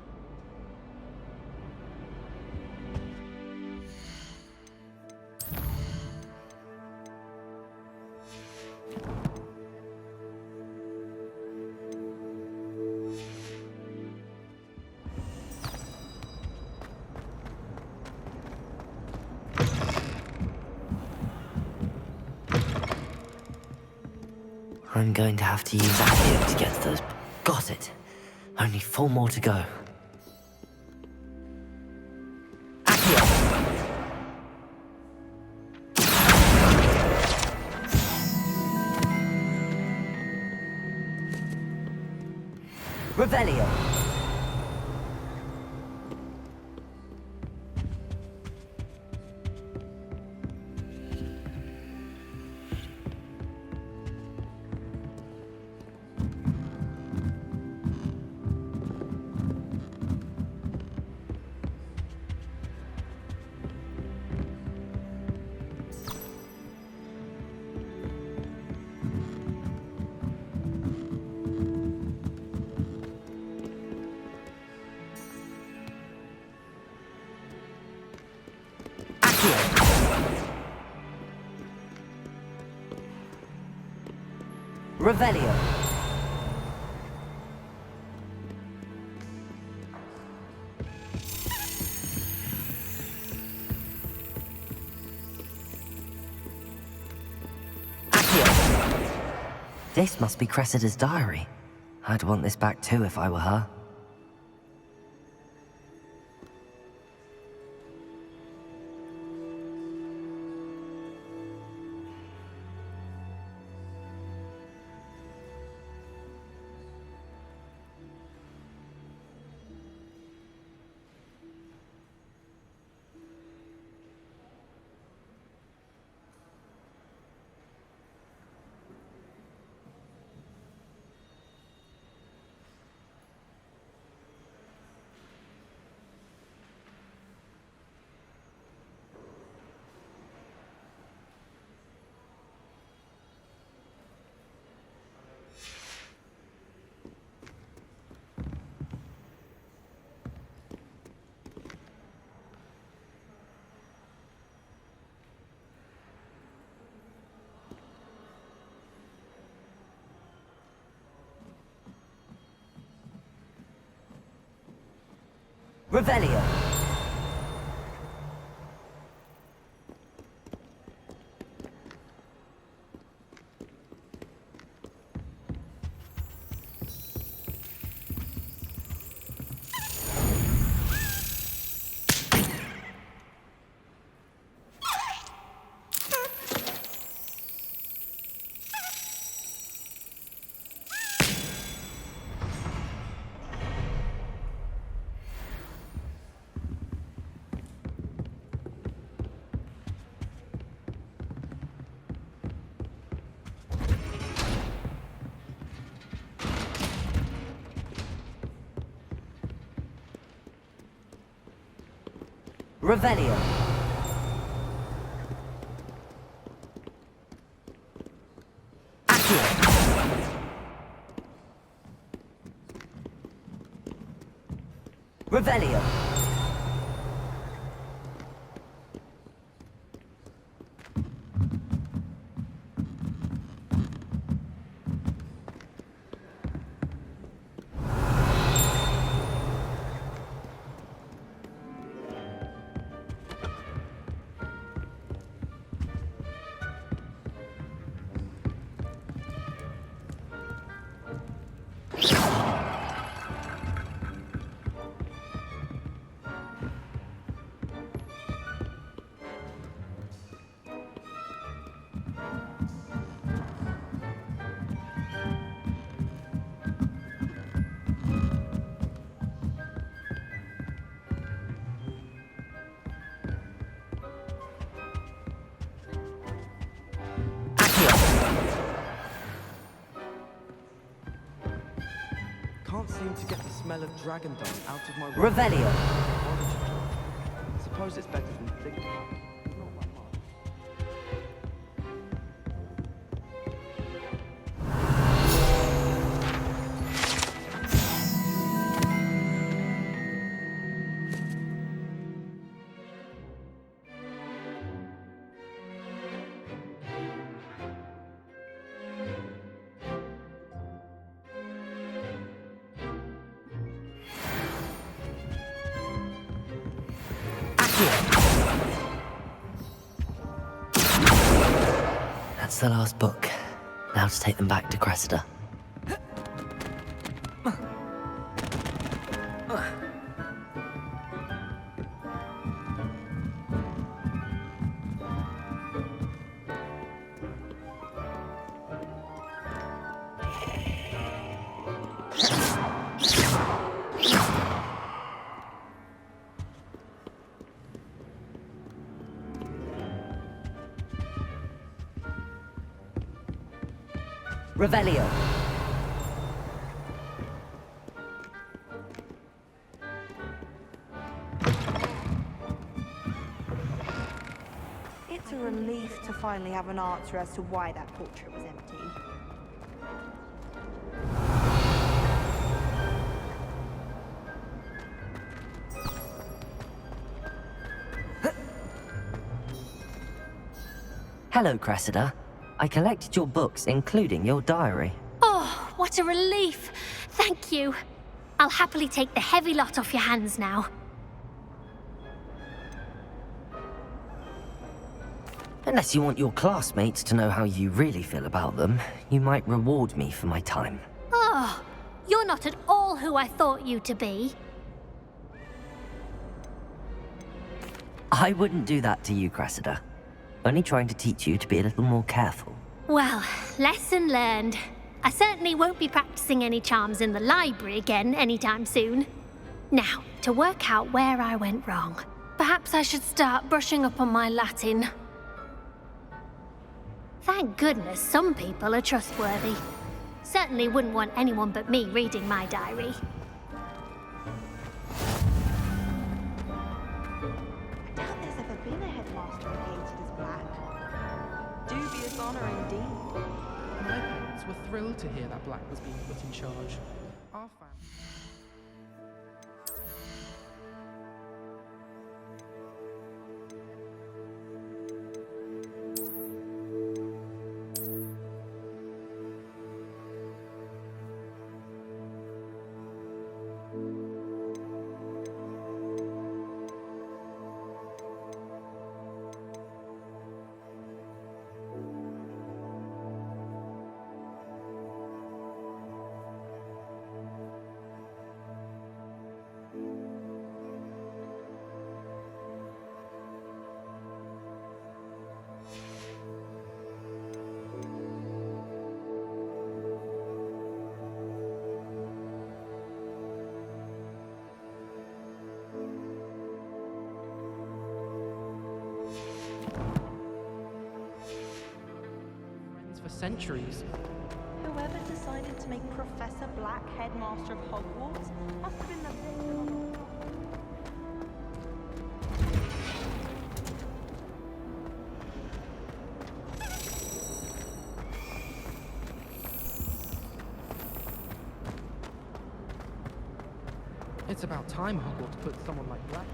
I'm going to have to use Accio to get to those. Got it. Only 4 more to go. Revelio. Revelio. Accio. This must be Cressida's diary. I'd want this back too if I were her. Revelio. Revelio. Accio. Revelio. Can't seem to get the smell of dragon dung out of my Revelio. Suppose it's better than thinking. That's the last book. Now to take them back to Cressida. Revelio. It's a relief to finally have an answer as to why that portrait was empty. Hello, Cressida. I collected your books, including your diary. Oh, what a relief. Thank you. I'll happily take the heavy lot off your hands now. Unless you want your classmates to know how you really feel about them, you might reward me for my time. Oh, you're not at all who I thought you to be. I wouldn't do that to you, Cressida. Only trying to teach you to be a little more careful. Well, lesson learned. I certainly won't be practicing any charms in the library again anytime soon. Now, to work out where I went wrong. Perhaps I should start brushing up on my Latin. Thank goodness some people are trustworthy. Certainly wouldn't want anyone but me reading my diary. I doubt there's ever been a headmaster engaged as Black. Dubious honor indeed. My parents were thrilled to hear that Black was being put in charge. Our family... for centuries. Whoever decided to make Professor Black headmaster of Hogwarts must have been the... It's about time Hogwarts put someone like Black.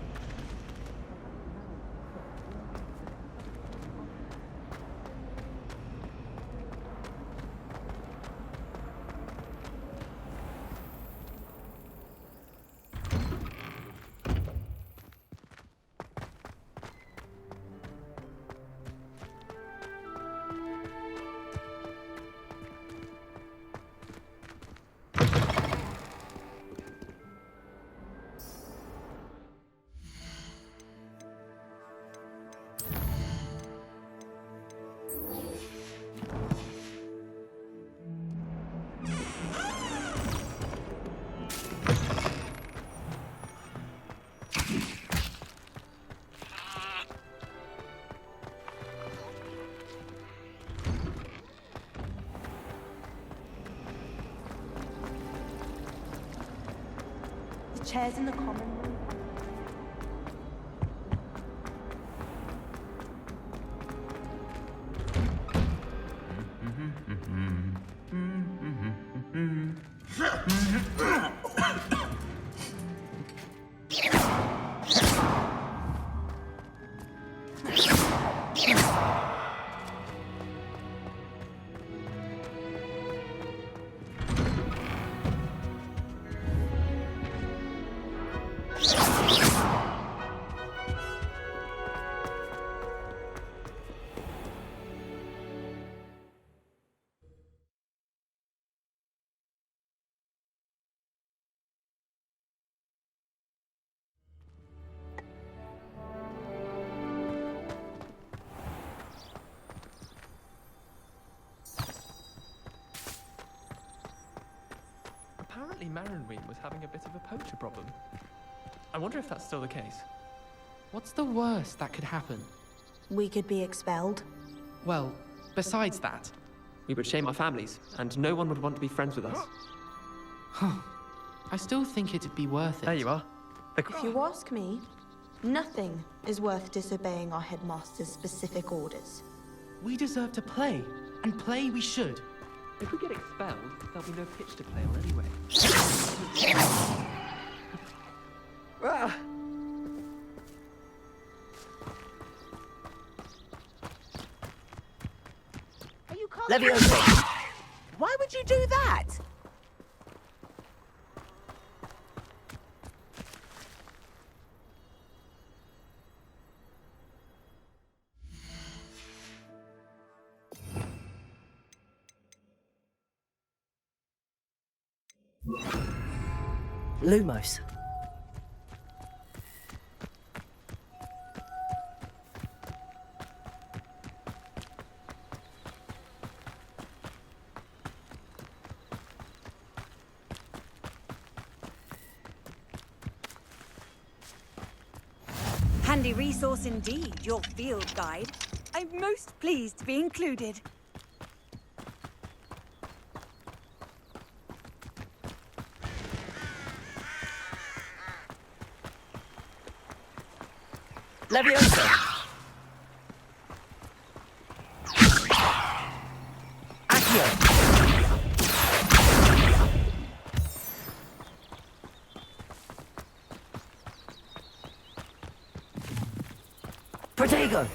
The chairs in the common room. Ironwing was having a bit of a poacher problem. I wonder if that's still the case. What's the worst that could happen? We could be expelled. Well, besides that. We would shame our families, and no one would want to be friends with us. I still think it'd be worth it. There you are. If you ask me, nothing is worth disobeying our headmaster's specific orders. We deserve to play, and play we should. If we get expelled, there'll be no pitch to play on anyway. Are you calling Leviosa! Why would you do that? Lumos. Handy resource indeed, your field guide. I'm most pleased to be included. Leviosa! Accio! Protego!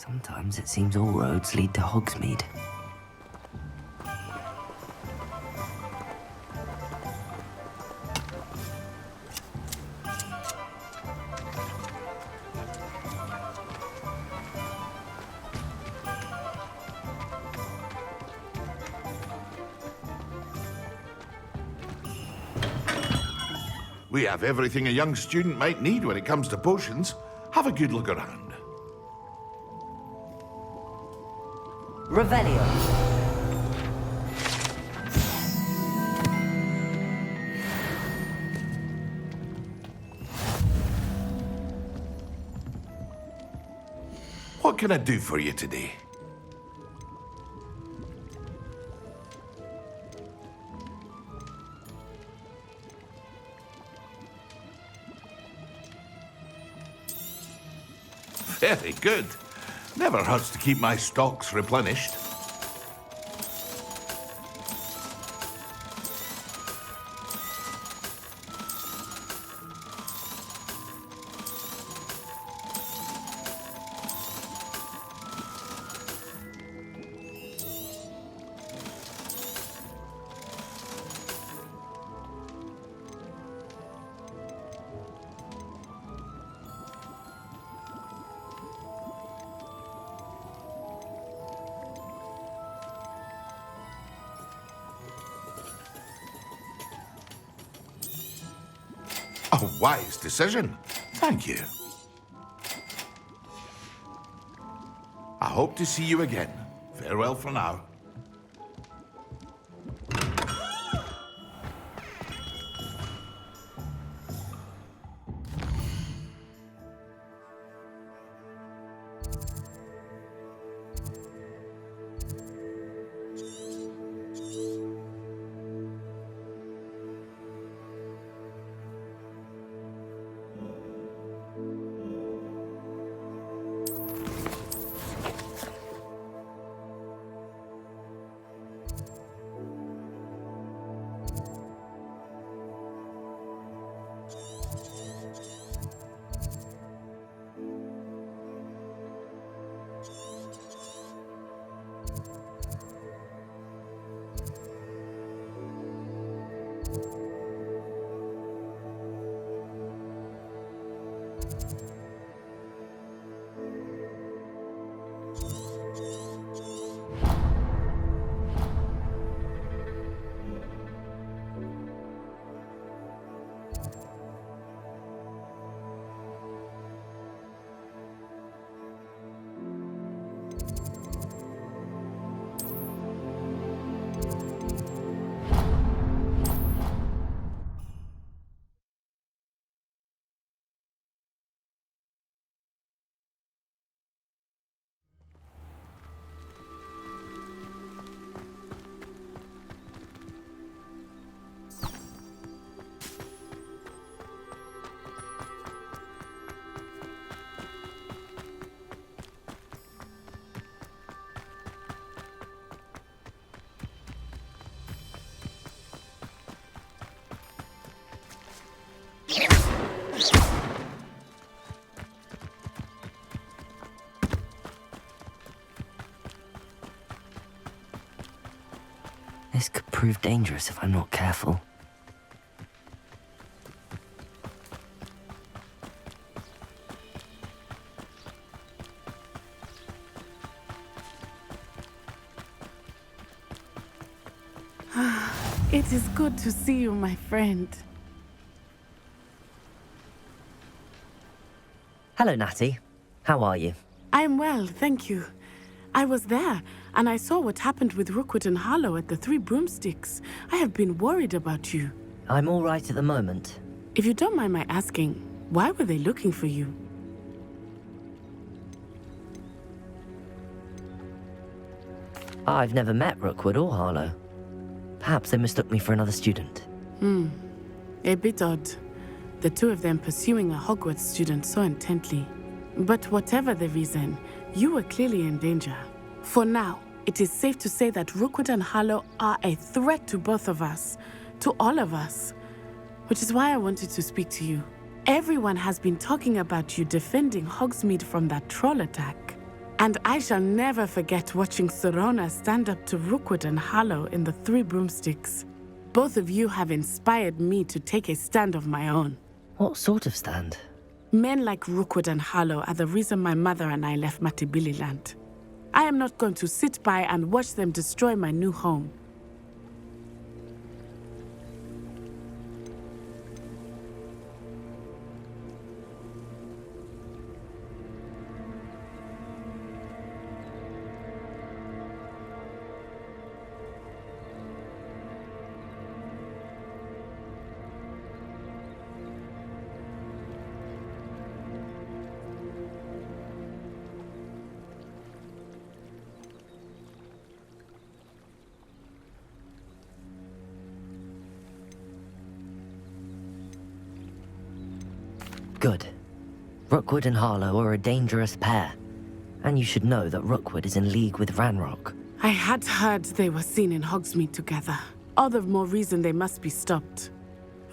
Sometimes it seems all roads lead to Hogsmeade. We have everything a young student might need when it comes to potions. Have a good look around. Revelio. What can I do for you today? Very good. Never hurts to keep my stocks replenished. A wise decision. Thank you. I hope to see you again. Farewell for now. This could prove dangerous if I'm not careful. It is good to see you, my friend. Hello, Natty. How are you? I'm well, thank you. I was there, and I saw what happened with Rookwood and Harlow at the Three Broomsticks. I have been worried about you. I'm all right at the moment. If you don't mind my asking, why were they looking for you? I've never met Rookwood or Harlow. Perhaps they mistook me for another student. A bit odd. The two of them pursuing a Hogwarts student so intently. But whatever the reason, you were clearly in danger. For now, it is safe to say that Rookwood and Harlow are a threat to both of us, to all of us. Which is why I wanted to speak to you. Everyone has been talking about you defending Hogsmeade from that troll attack. And I shall never forget watching Serona stand up to Rookwood and Harlow in the Three Broomsticks. Both of you have inspired me to take a stand of my own. What sort of stand? Men like Rookwood and Harlow are the reason my mother and I left Matibili land. I am not going to sit by and watch them destroy my new home. Good. Rookwood and Harlow are a dangerous pair. And you should know that Rookwood is in league with Ranrock. I had heard they were seen in Hogsmeade together. All the more reason they must be stopped.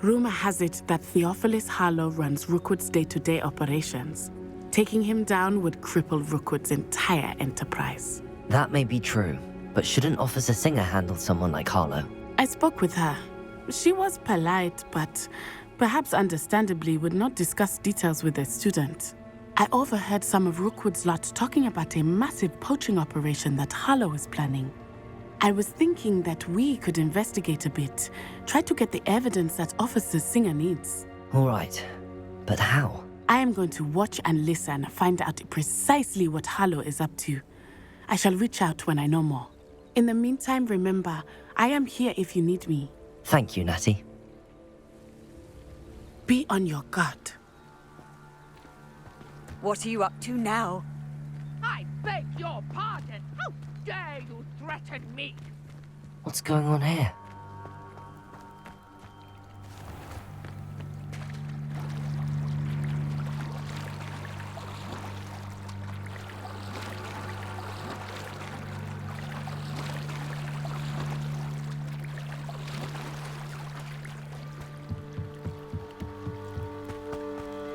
Rumor has it that Theophilus Harlow runs Rookwood's day-to-day operations. Taking him down would cripple Rookwood's entire enterprise. That may be true, but shouldn't Officer Singer handle someone like Harlow? I spoke with her. She was polite, but perhaps understandably would not discuss details with a student. I overheard some of Rookwood's lot talking about a massive poaching operation that Harlow is planning. I was thinking that we could investigate a bit, try to get the evidence that Officer Singer needs. All right, but how? I am going to watch and listen, find out precisely what Harlow is up to. I shall reach out when I know more. In the meantime, remember, I am here if you need me. Thank you, Natty. Be on your guard. What are you up to now? I beg your pardon. How dare you threaten me? What's going on here?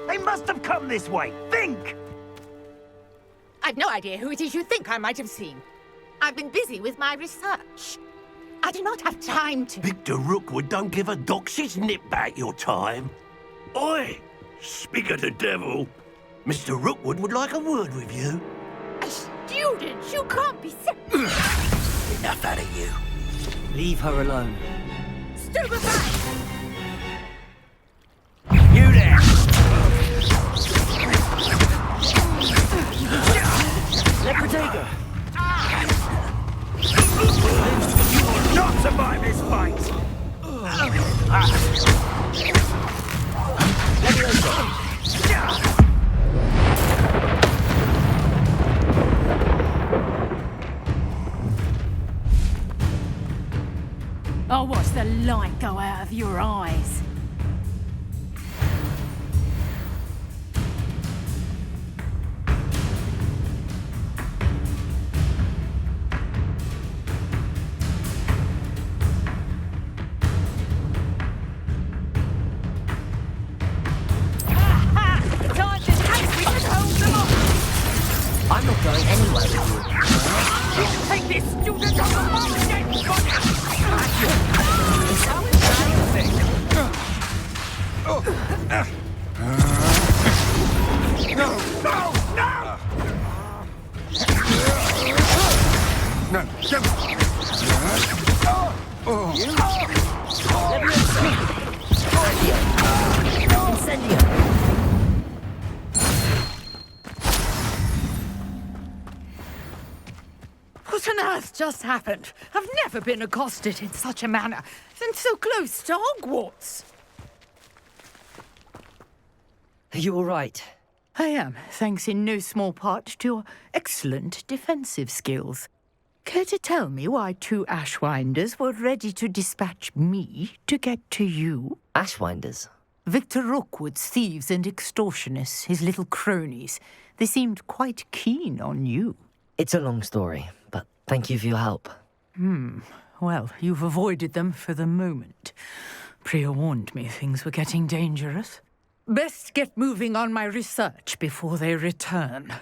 They must have come this way. Think! I've no idea who it is you think I might have seen. I've been busy with my research. I do not have time to... Victor Rookwood don't give a doxy's nip back your time. Oi! Speak of the devil. Mr. Rookwood would like a word with you. A student? You can't be... Enough out of you. Leave her alone. Stupefy! You there! Let Protego! You will not survive this fight! I'll watch the light go out of your eyes. I'm not going anywhere with you. Take this student off of my dead body! How embarrassing! No! No! No! No! Incendio! What on earth just happened? I've never been accosted in such a manner, and so close to Hogwarts. Are you all right? I am, thanks in no small part to your excellent defensive skills. Care to tell me why two Ashwinders were ready to dispatch me to get to you? Ashwinders? Victor Rookwood's thieves and extortionists, his little cronies. They seemed quite keen on you. It's a long story, but thank you for your help. Well, you've avoided them for the moment. Priya warned me things were getting dangerous. Best get moving on my research before they return.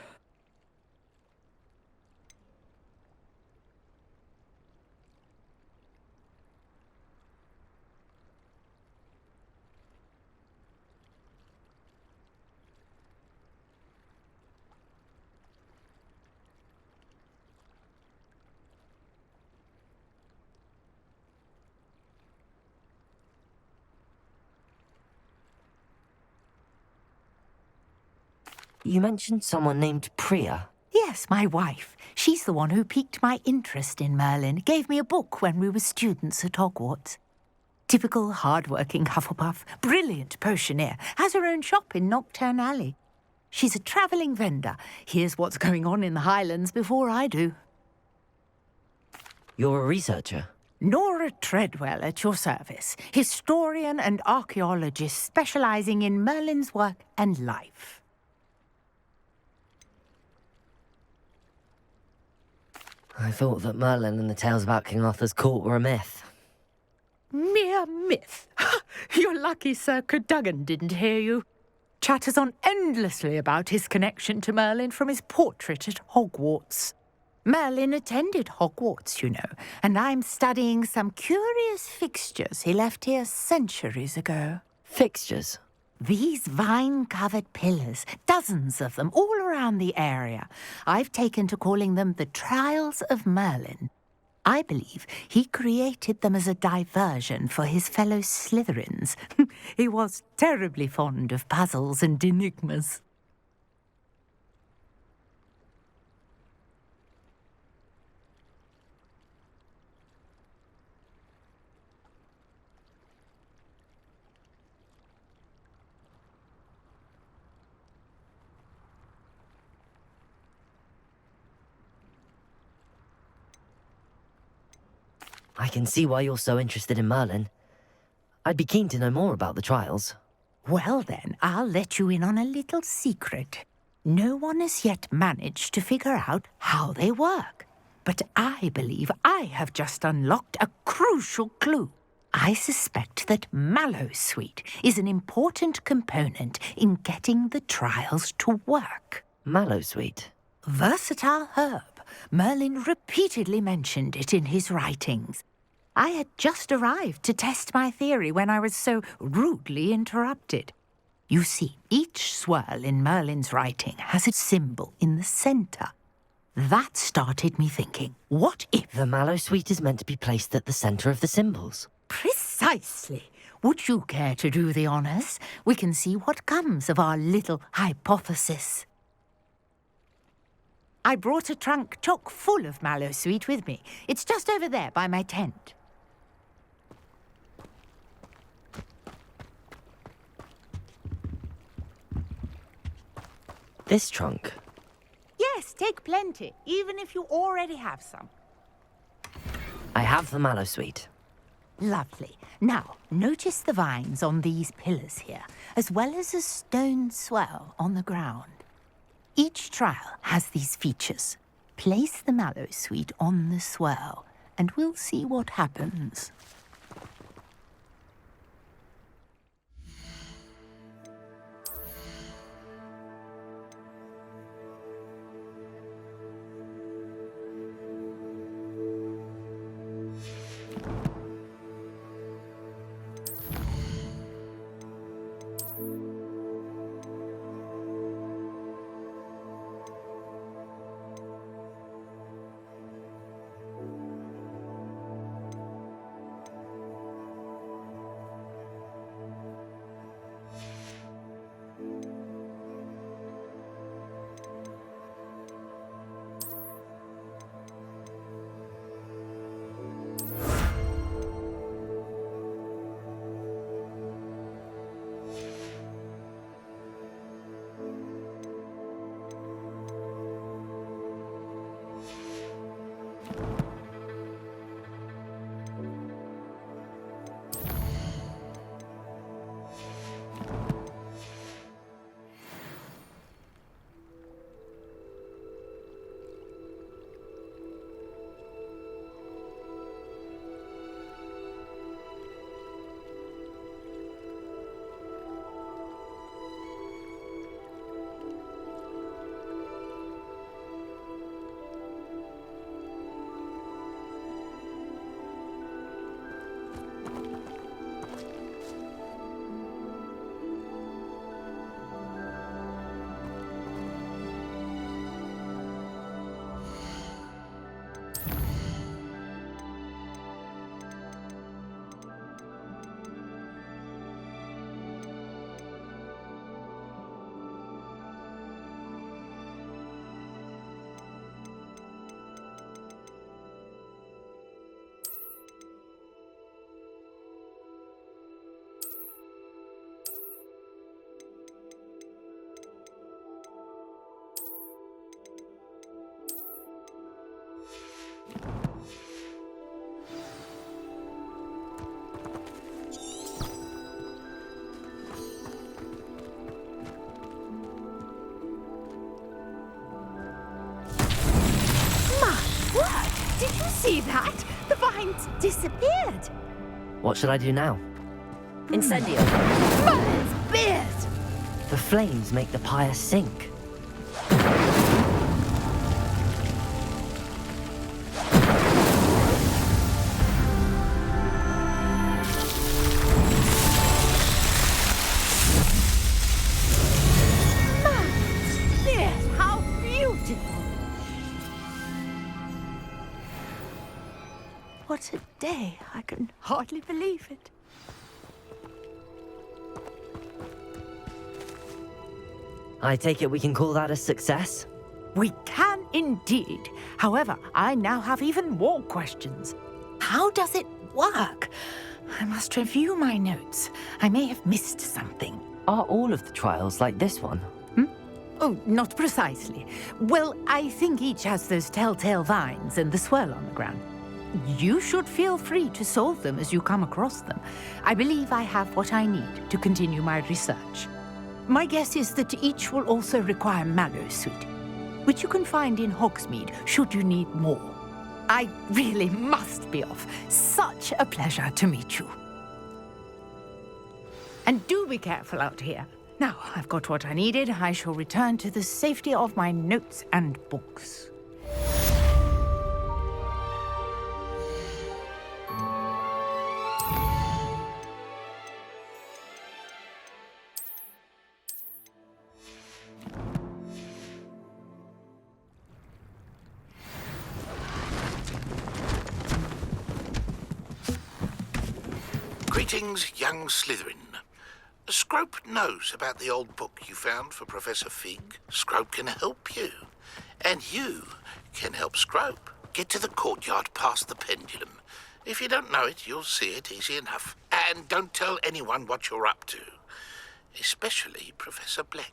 You mentioned someone named Priya. Yes, my wife. She's the one who piqued my interest in Merlin. Gave me a book when we were students at Hogwarts. Typical hard-working Hufflepuff, brilliant potioneer, has her own shop in Nocturne Alley. She's a travelling vendor. Hears what's going on in the Highlands before I do. You're a researcher? Nora Treadwell at your service, historian and archaeologist specialising in Merlin's work and life. I thought that Merlin and the tales about King Arthur's court were a myth. Mere myth. You're lucky Sir Cadogan didn't hear you. Chatters on endlessly about his connection to Merlin from his portrait at Hogwarts. Merlin attended Hogwarts, you know, and I'm studying some curious fixtures he left here centuries ago. Fixtures? These vine-covered pillars, dozens of them, all around the area. I've taken to calling them the Trials of Merlin. I believe he created them as a diversion for his fellow Slytherins. He was terribly fond of puzzles and enigmas. I can see why you're so interested in Merlin. I'd be keen to know more about the trials. Well then, I'll let you in on a little secret. No one has yet managed to figure out how they work. But I believe I have just unlocked a crucial clue. I suspect that Mallowsweet is an important component in getting the trials to work. Mallowsweet? Versatile herb. Merlin repeatedly mentioned it in his writings. I had just arrived to test my theory when I was so rudely interrupted. You see, each swirl in Merlin's writing has a symbol in the centre. That started me thinking, what if... The Mallowsweet is meant to be placed at the centre of the symbols. Precisely. Would you care to do the honours? We can see what comes of our little hypothesis. I brought a trunk chock full of Mallowsweet with me. It's just over there by my tent. This trunk? Yes, take plenty, even if you already have some. I have the Mallowsweet. Lovely. Now, notice the vines on these pillars here, as well as a stone swell on the ground. Each trial has these features. Place the Mallowsweet on the swirl, and we'll see what happens. See that? The vines disappeared. What should I do now? Incendio. Merlin's beard! The flames make the pyre sink. Yes, how beautiful! What a day. I can hardly believe it. I take it we can call that a success? We can indeed. However, I now have even more questions. How does it work? I must review my notes. I may have missed something. Are all of the trials like this one? Oh, not precisely. Well, I think each has those telltale vines and the swirl on the ground. You should feel free to solve them as you come across them. I believe I have what I need to continue my research. My guess is that each will also require mallow sweet, which you can find in Hogsmeade should you need more. I really must be off. Such a pleasure to meet you. And do be careful out here. Now, I've got what I needed. I shall return to the safety of my notes and books. Greetings, young Slytherin. Scrope knows about the old book you found for Professor Fig. Scrope can help you. And you can help Scrope. Get to the courtyard past the pendulum. If you don't know it, you'll see it easy enough. And don't tell anyone what you're up to. Especially Professor Black.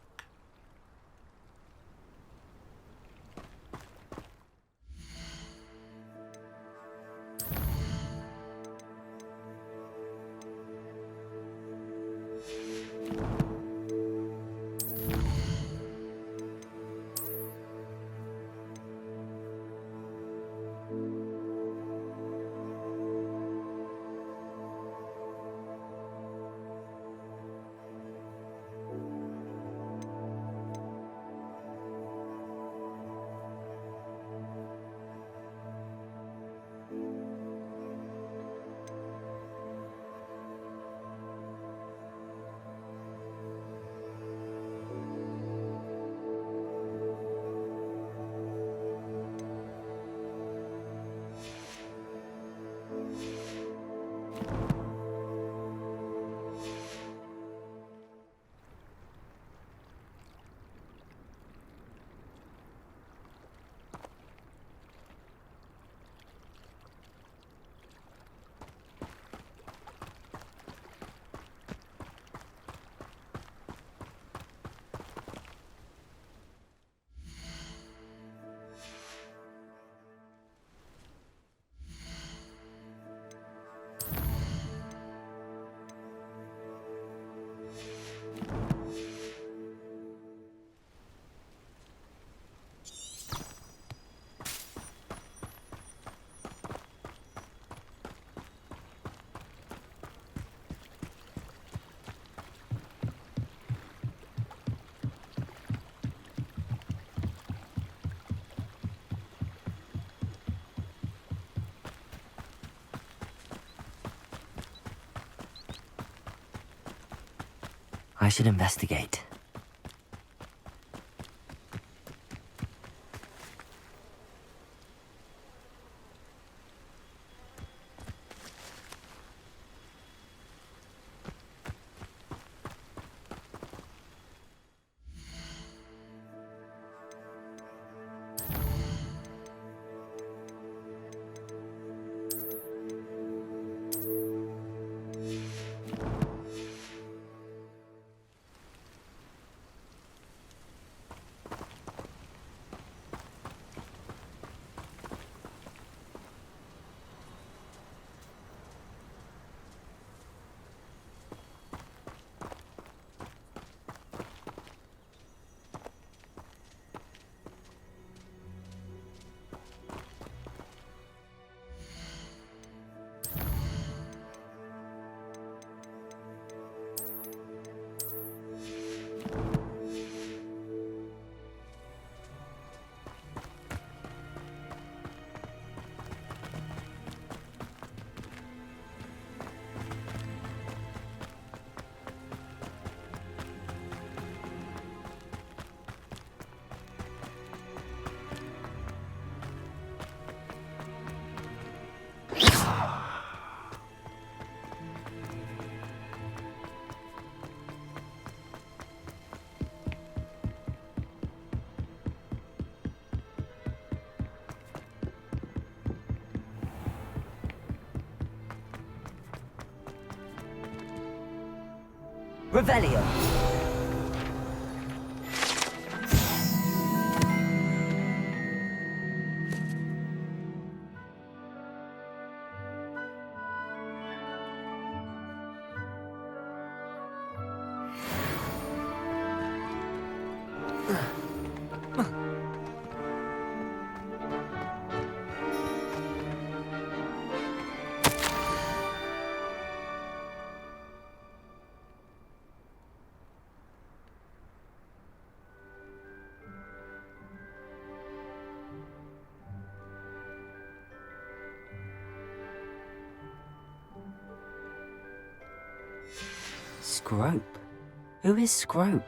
I should investigate. Revelio. Scrope? Who is Scrope?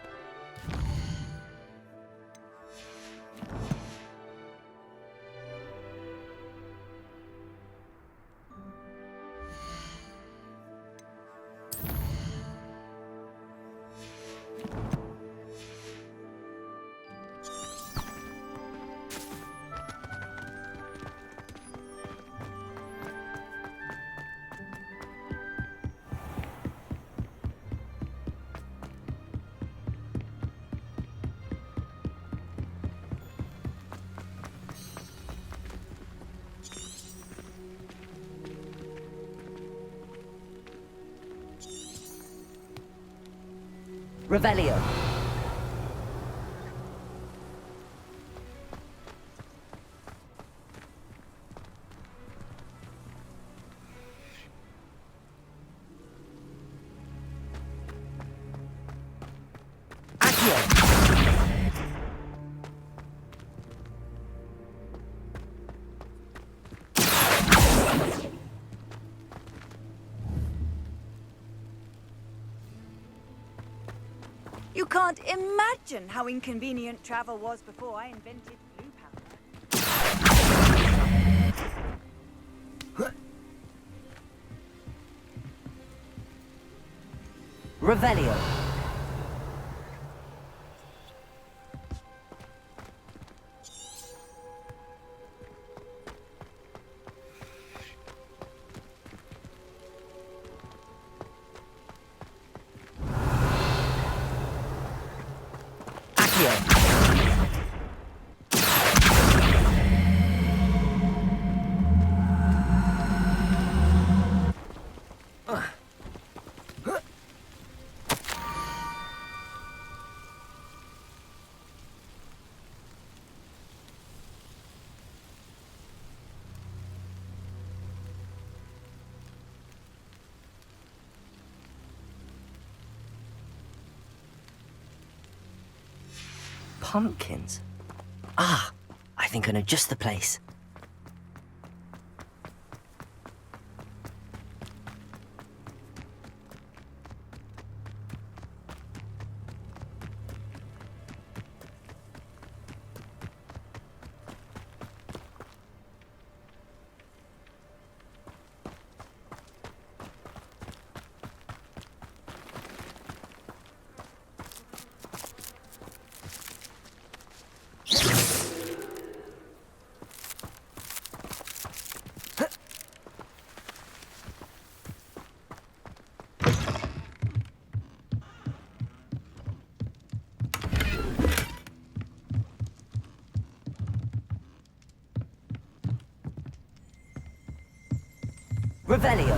Revelio. You can't imagine how inconvenient travel was before I invented blue powder. Revelio. Pumpkins? Ah, I think I know just the place. Revelio.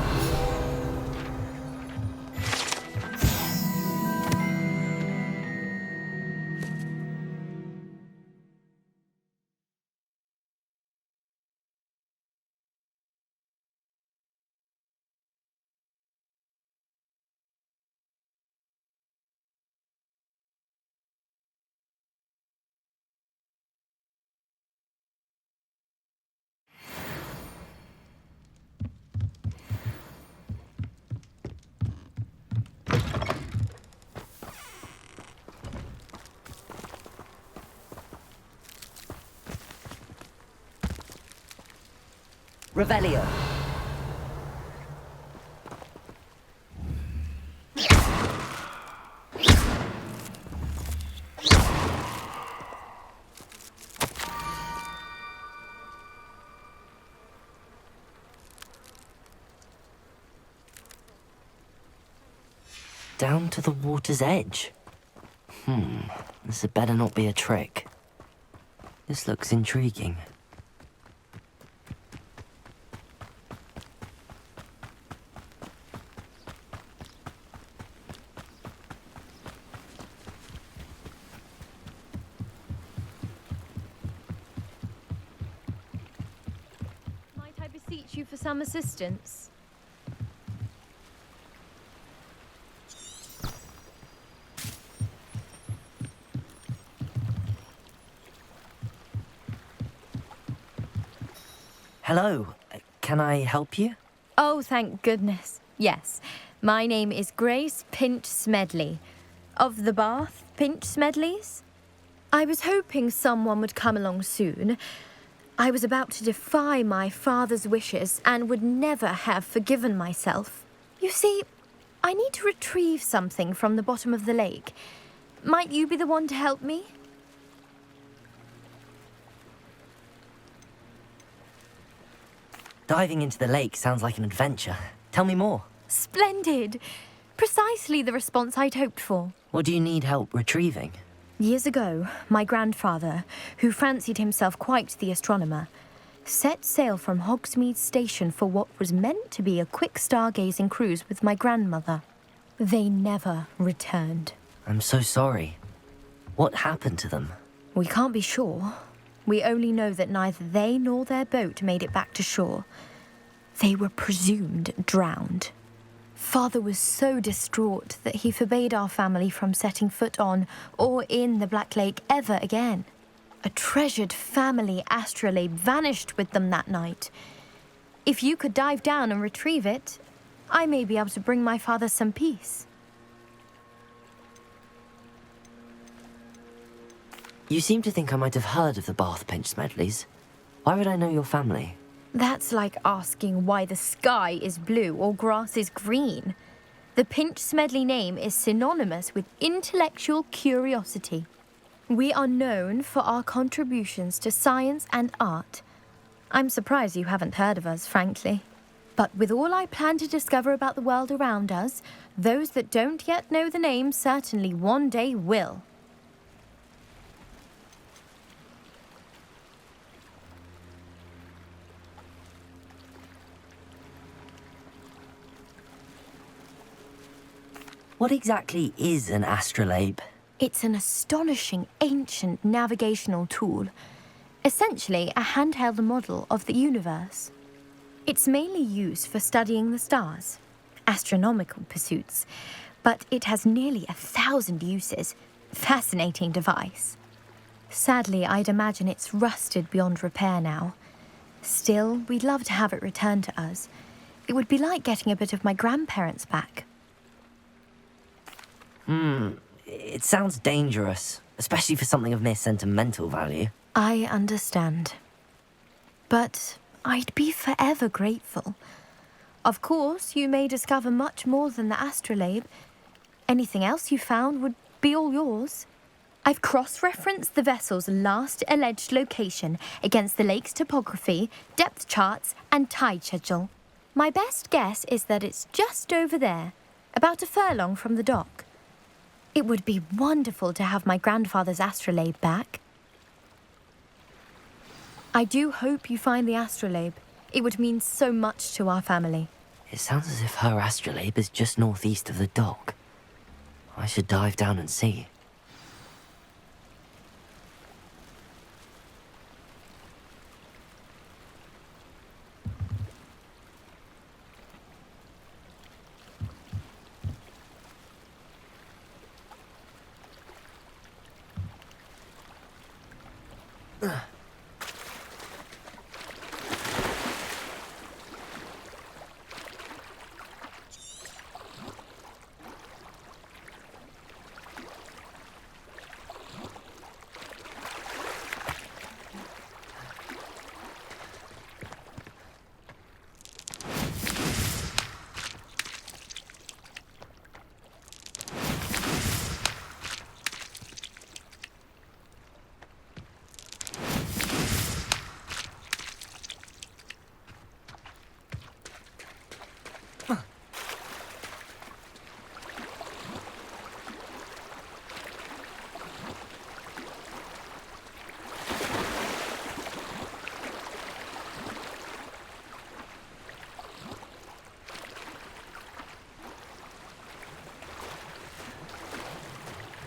Revelio. Down to the water's edge. This had better not be a trick. This looks intriguing. Might I beseech you for some assistance? Hello, can I help you? Oh, thank goodness. Yes. My name is Grace Pinch Smedley. Of the Bath Pinch Smedleys? I was hoping someone would come along soon. I was about to defy my father's wishes and would never have forgiven myself. You see, I need to retrieve something from the bottom of the lake. Might you be the one to help me? Diving into the lake sounds like an adventure. Tell me more. Splendid! Precisely the response I'd hoped for. What do you need help retrieving? Years ago, my grandfather, who fancied himself quite the astronomer, set sail from Hogsmeade Station for what was meant to be a quick stargazing cruise with my grandmother. They never returned. I'm so sorry. What happened to them? We can't be sure. We only know that neither they nor their boat made it back to shore. They were presumed drowned. Father was so distraught that he forbade our family from setting foot on or in the Black Lake ever again. A treasured family astrolabe vanished with them that night. If you could dive down and retrieve it, I may be able to bring my father some peace. You seem to think I might have heard of the Bath Pinch Smedleys. Why would I know your family? That's like asking why the sky is blue or grass is green. The Pinch Smedley name is synonymous with intellectual curiosity. We are known for our contributions to science and art. I'm surprised you haven't heard of us, frankly. But with all I plan to discover about the world around us, those that don't yet know the name certainly one day will. What exactly is an astrolabe? It's an astonishing ancient navigational tool. Essentially, a handheld model of the universe. It's mainly used for studying the stars, astronomical pursuits, but it has nearly 1,000 uses. Fascinating device. Sadly, I'd imagine it's rusted beyond repair now. Still, we'd love to have it returned to us. It would be like getting a bit of my grandparents back. It sounds dangerous, especially for something of mere sentimental value. I understand. But I'd be forever grateful. Of course, you may discover much more than the astrolabe. Anything else you found would be all yours. I've cross-referenced the vessel's last alleged location against the lake's topography, depth charts, and tide schedule. My best guess is that it's just over there, about a furlong from the dock. It would be wonderful to have my grandfather's astrolabe back. I do hope you find the astrolabe. It would mean so much to our family. It sounds as if her astrolabe is just northeast of the dock. I should dive down and see.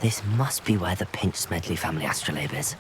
This must be where the Pinch Smedley family astrolabe is.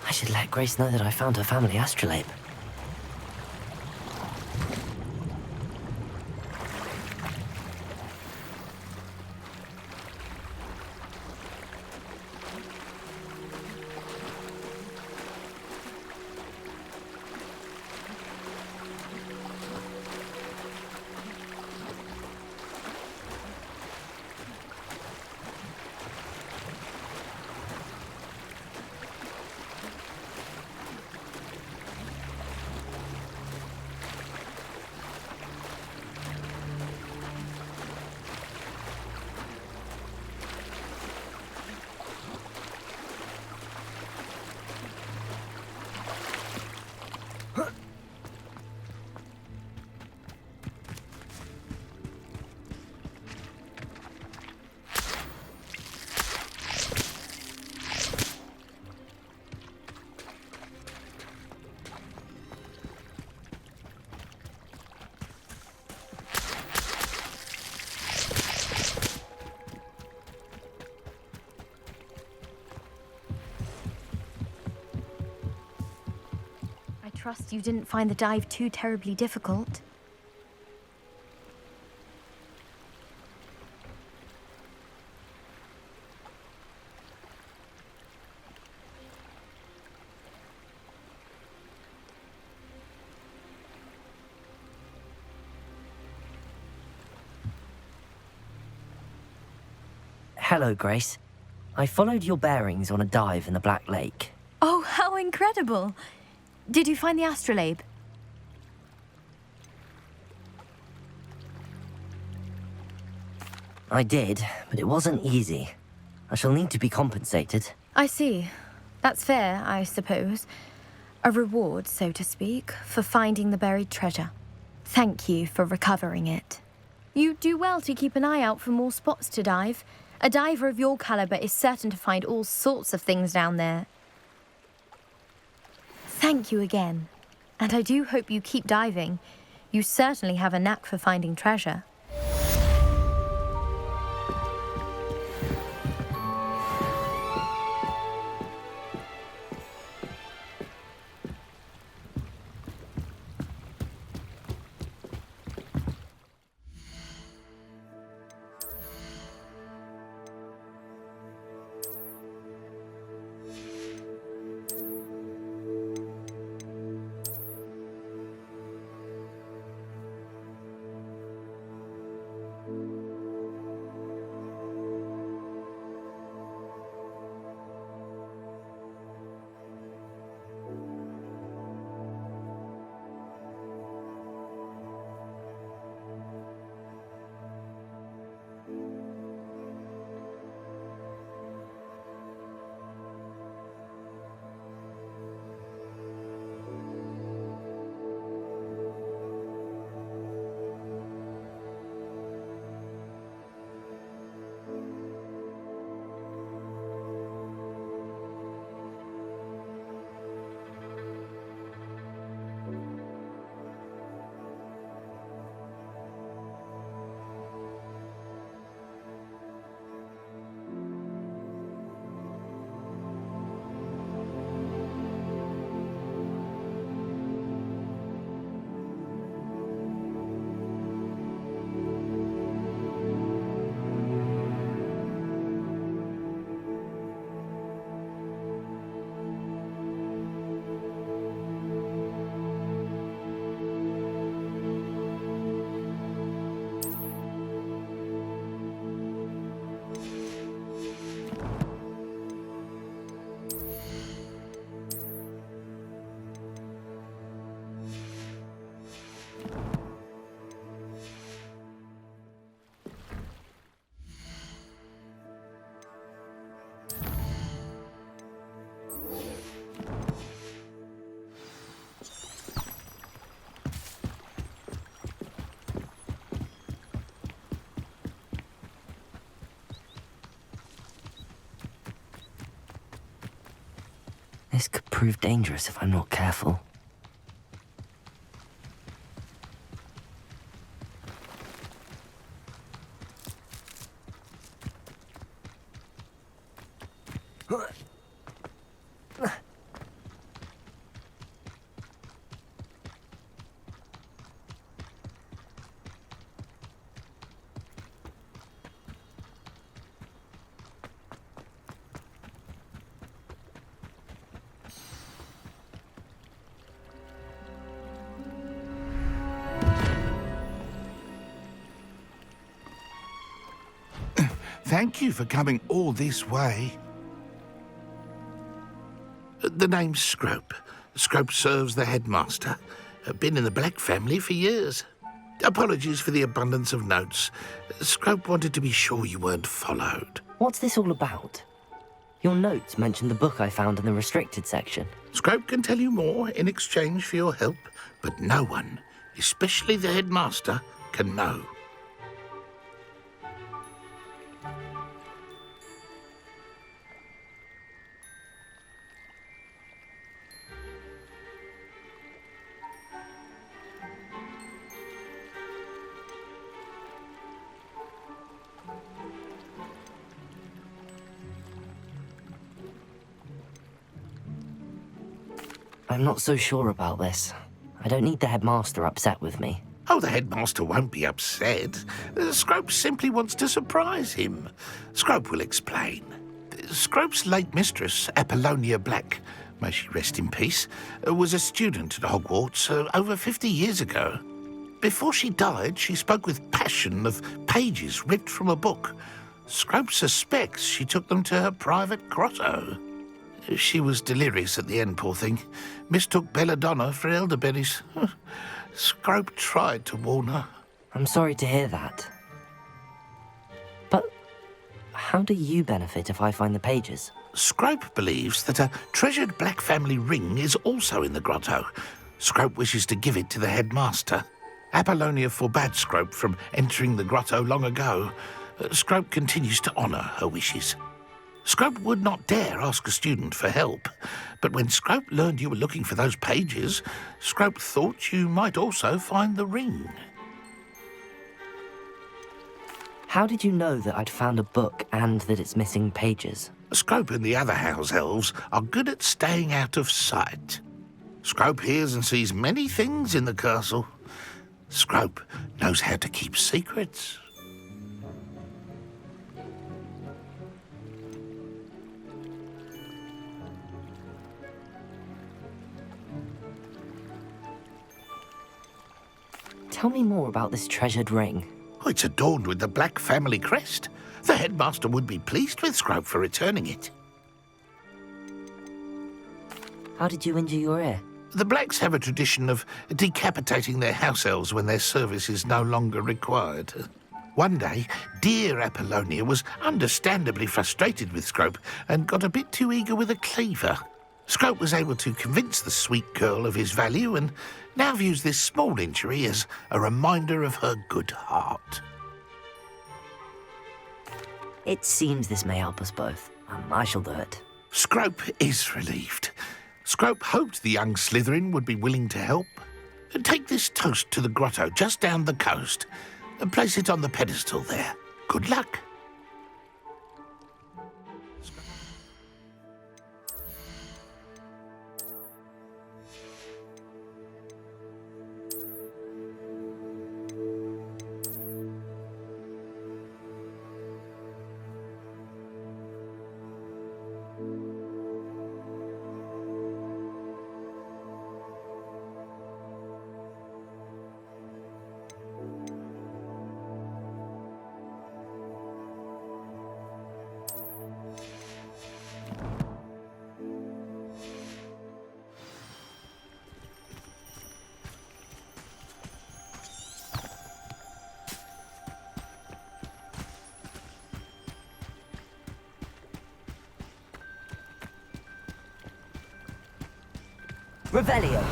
I should let Grace know that I found her family astrolabe. I trust you didn't find the dive too terribly difficult. Hello, Grace. I followed your bearings on a dive in the Black Lake. Oh, how incredible! Did you find the astrolabe? I did, but it wasn't easy. I shall need to be compensated. I see. That's fair, I suppose. A reward, so to speak, for finding the buried treasure. Thank you for recovering it. You do well to keep an eye out for more spots to dive. A diver of your caliber is certain to find all sorts of things down there. Thank you again. And I do hope you keep diving. You certainly have a knack for finding treasure. This could prove dangerous if I'm not careful. Thank you for coming all this way. The name's Scrope. Scrope serves the headmaster. Been in the Black family for years. Apologies for the abundance of notes. Scrope wanted to be sure you weren't followed. What's this all about? Your notes mentioned the book I found in the restricted section. Scrope can tell you more in exchange for your help, but no one, especially the headmaster, can know. I'm not so sure about this. I don't need the headmaster upset with me. Oh, the headmaster won't be upset. Scrope simply wants to surprise him. Scrope will explain. Scrope's late mistress, Apollonia Black, may she rest in peace, was a student at Hogwarts over 50 years ago. Before she died, she spoke with passion of pages ripped from a book. Scrope suspects she took them to her private grotto. She was delirious at the end, poor thing. Mistook belladonna for elderberries. Scrope tried to warn her. I'm sorry to hear that. But how do you benefit if I find the pages? Scrope believes that a treasured Black family ring is also in the grotto. Scrope wishes to give it to the headmaster. Apollonia forbade Scrope from entering the grotto long ago. Scrope continues to honour her wishes. Scrope would not dare ask a student for help, but when Scrope learned you were looking for those pages, Scrope thought you might also find the ring. How did you know that I'd found a book and that it's missing pages? Scrope and the other house elves are good at staying out of sight. Scrope hears and sees many things in the castle. Scrope knows how to keep secrets. Tell me more about this treasured ring. Oh, it's adorned with the Black family crest. The headmaster would be pleased with Scrope for returning it. How did you injure your ear? The Blacks have a tradition of decapitating their house elves when their service is no longer required. One day, dear Apollonia was understandably frustrated with Scrope and got a bit too eager with a cleaver. Scrope was able to convince the sweet girl of his value and now views this small injury as a reminder of her good heart. It seems this may help us both. I shall do it. Scrope is relieved. Scrope hoped the young Slytherin would be willing to help. Take this toast to the grotto just down the coast and place it on the pedestal there. Good luck. Revelio.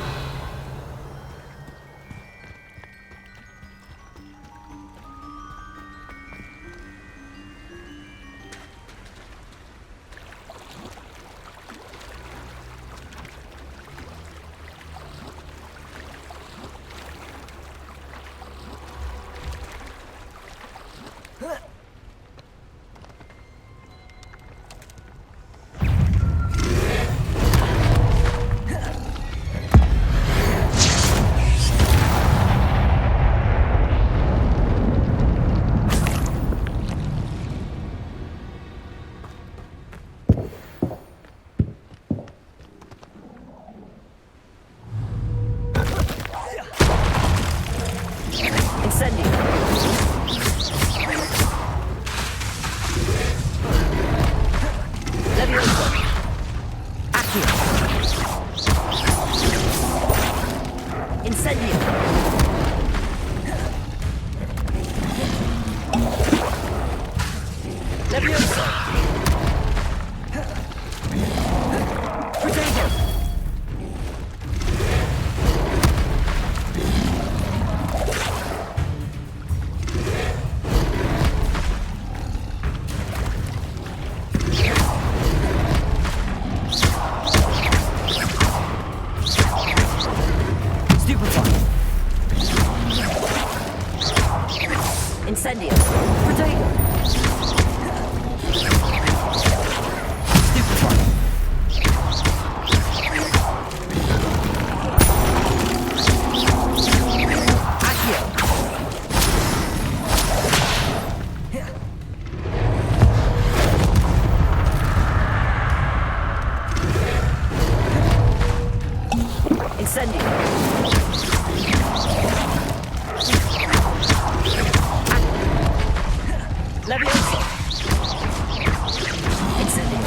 Accio. Incendio. Leviosa. Protego. Incendio. Protego. Stupefy. Accio. Incendio. Leviosa. Incendio.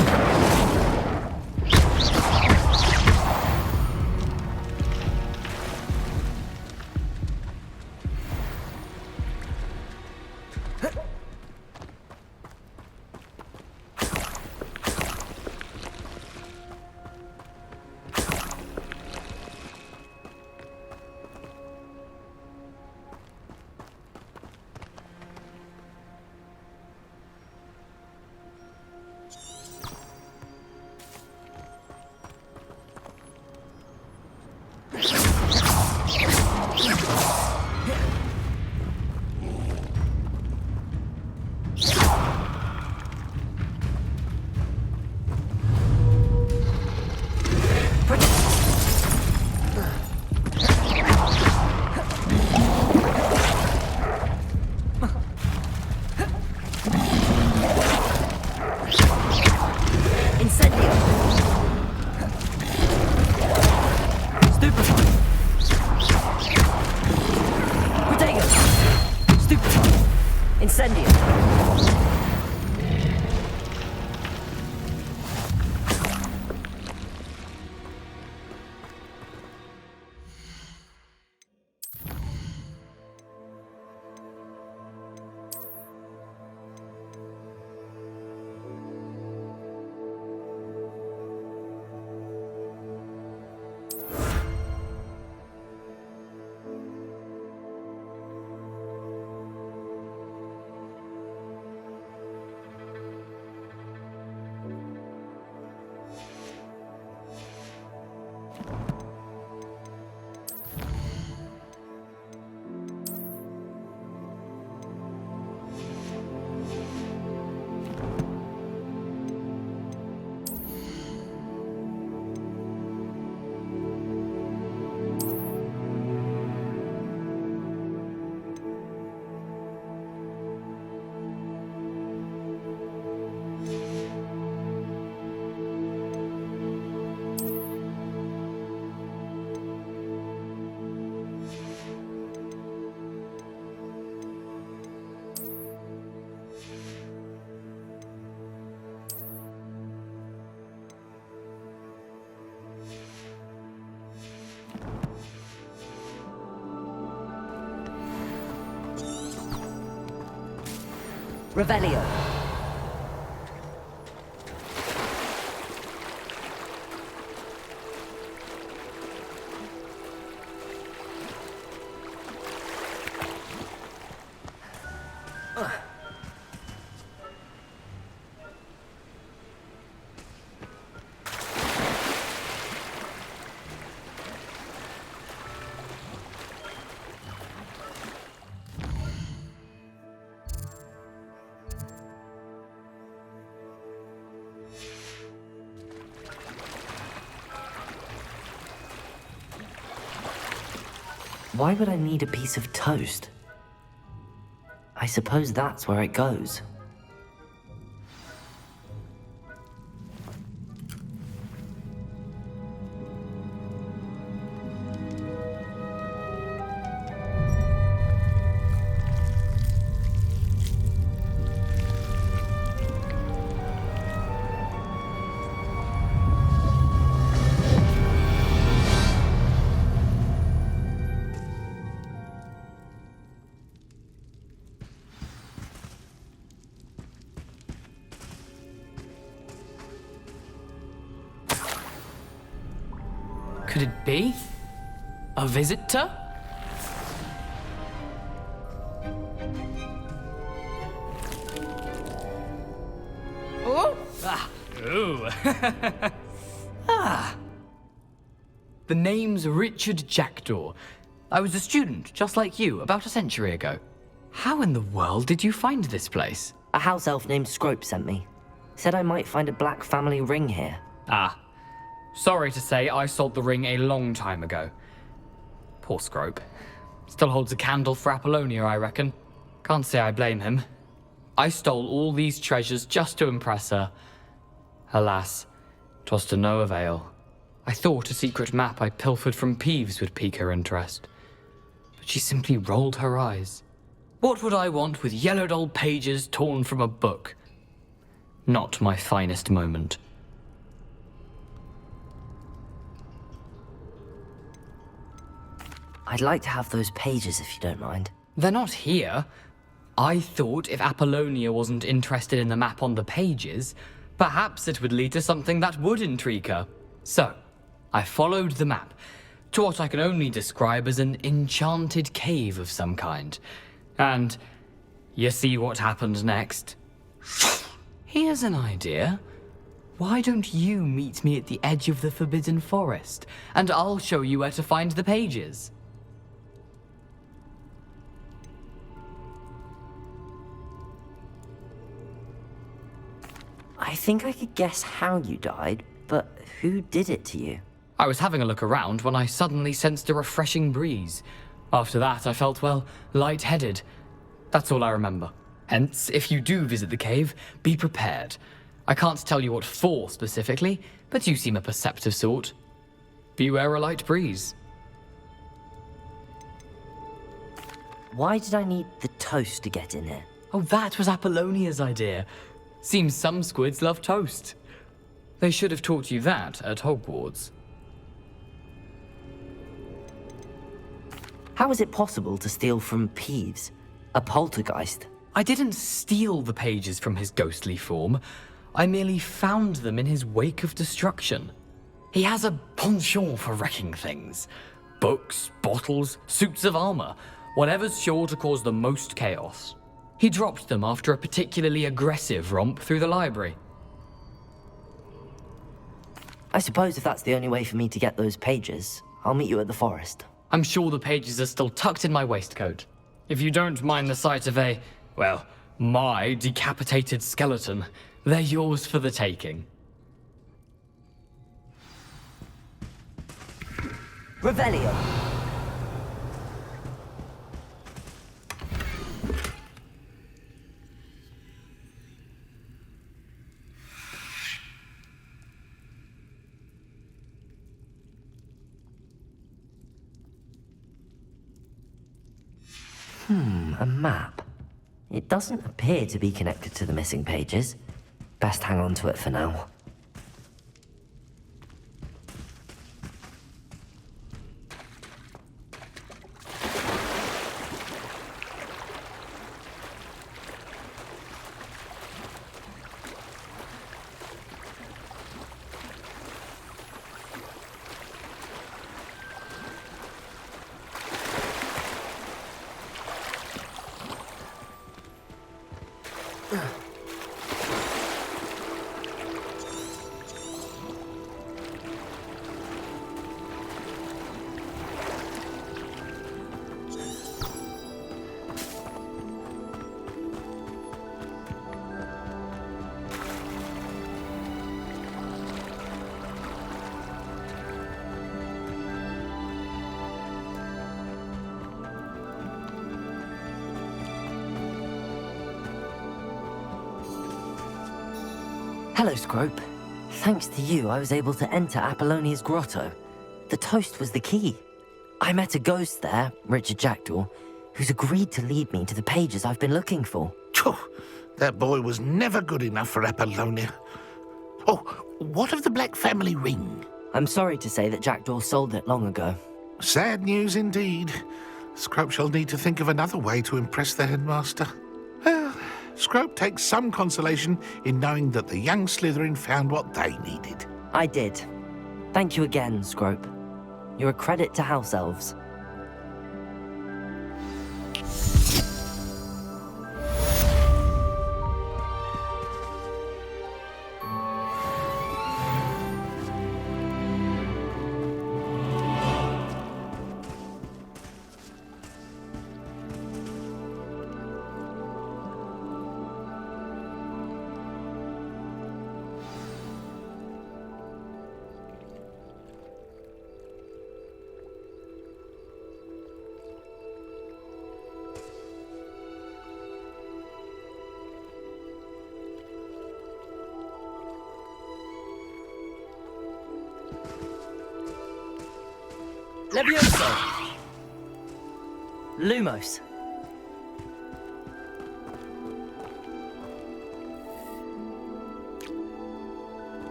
Incendio. Stupefy. Protego. Stupefy. Incendio. Revelio. Why would I need a piece of toast? I suppose that's where it goes. Could it be? A visitor? Oh! Ah. Ooh. Ah. The name's Richard Jackdaw. I was a student, just like you, about a century ago. How in the world did you find this place? A house elf named Scrope sent me. Said I might find a black family ring here. Ah. Sorry to say, I sold the ring a long time ago. Poor Scrope. Still holds a candle for Apollonia, I reckon. Can't say I blame him. I stole all these treasures just to impress her. Alas, 'twas to no avail. I thought a secret map I pilfered from Peeves would pique her interest. But she simply rolled her eyes. What would I want with yellowed old pages torn from a book? Not my finest moment. I'd like to have those pages if you don't mind. They're not here. I thought if Apollonia wasn't interested in the map on the pages, perhaps it would lead to something that would intrigue her. So, I followed the map to what I can only describe as an enchanted cave of some kind. And you see what happened next? Here's an idea. Why don't you meet me at the edge of the Forbidden Forest, and I'll show you where to find the pages. I think I could guess how you died, but who did it to you? I was having a look around when I suddenly sensed a refreshing breeze. After that, I felt, well, lightheaded. That's all I remember. Hence, if you do visit the cave, be prepared. I can't tell you what for specifically, but you seem a perceptive sort. Beware a light breeze. Why did I need the toast to get in here? Oh, that was Apollonia's idea. Seems some squids love toast. They should have taught you that at Hogwarts. How is it possible to steal from Peeves? A poltergeist? I didn't steal the pages from his ghostly form. I merely found them in his wake of destruction. He has a penchant for wrecking things. Books, bottles, suits of armor, whatever's sure to cause the most chaos. He dropped them after a particularly aggressive romp through the library. I suppose if that's the only way for me to get those pages, I'll meet you at the forest. I'm sure the pages are still tucked in my waistcoat. If you don't mind the sight of a, well, my decapitated skeleton, they're yours for the taking. Revelio! A map. It doesn't appear to be connected to the missing pages. Best hang on to it for now. Hello, Scrope. Thanks to you, I was able to enter Apollonia's grotto. The toast was the key. I met a ghost there, Richard Jackdaw, who's agreed to lead me to the pages I've been looking for. That boy was never good enough for Apollonia. Oh, what of the Black family ring? I'm sorry to say that Jackdaw sold it long ago. Sad news indeed. Scrope shall need to think of another way to impress the headmaster. Well, Scrope takes some consolation in knowing that the young Slytherin found what they needed. I did. Thank you again, Scrope. You're a credit to house elves. Levioso! Lumos.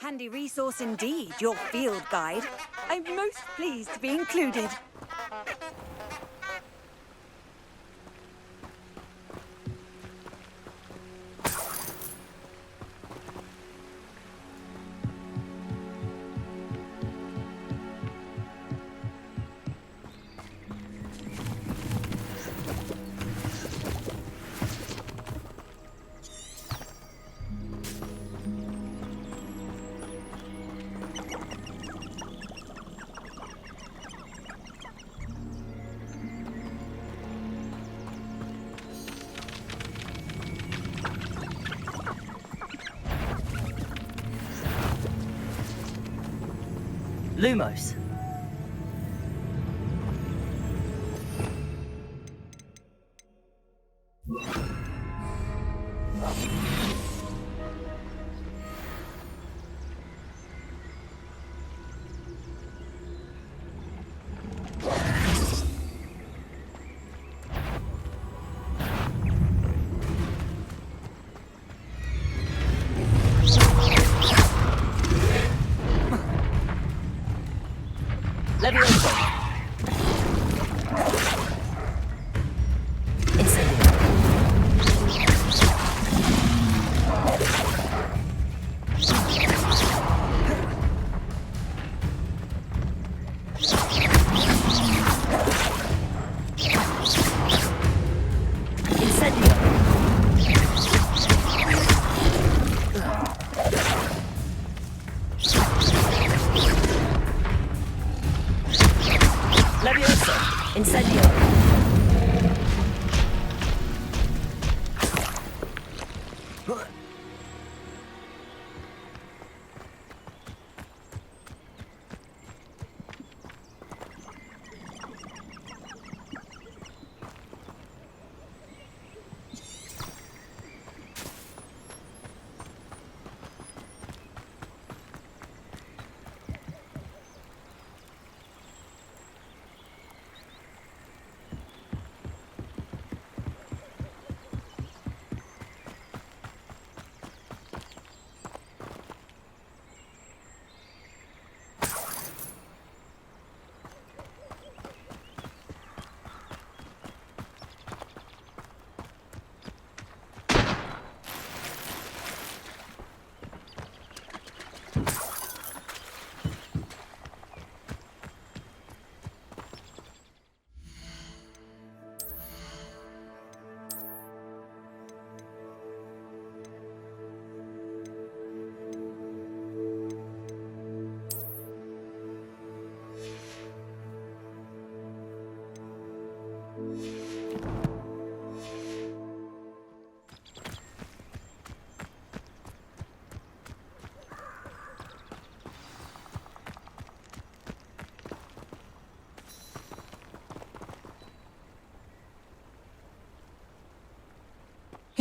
Handy resource indeed, your field guide. I'm most pleased to be included. Lumos.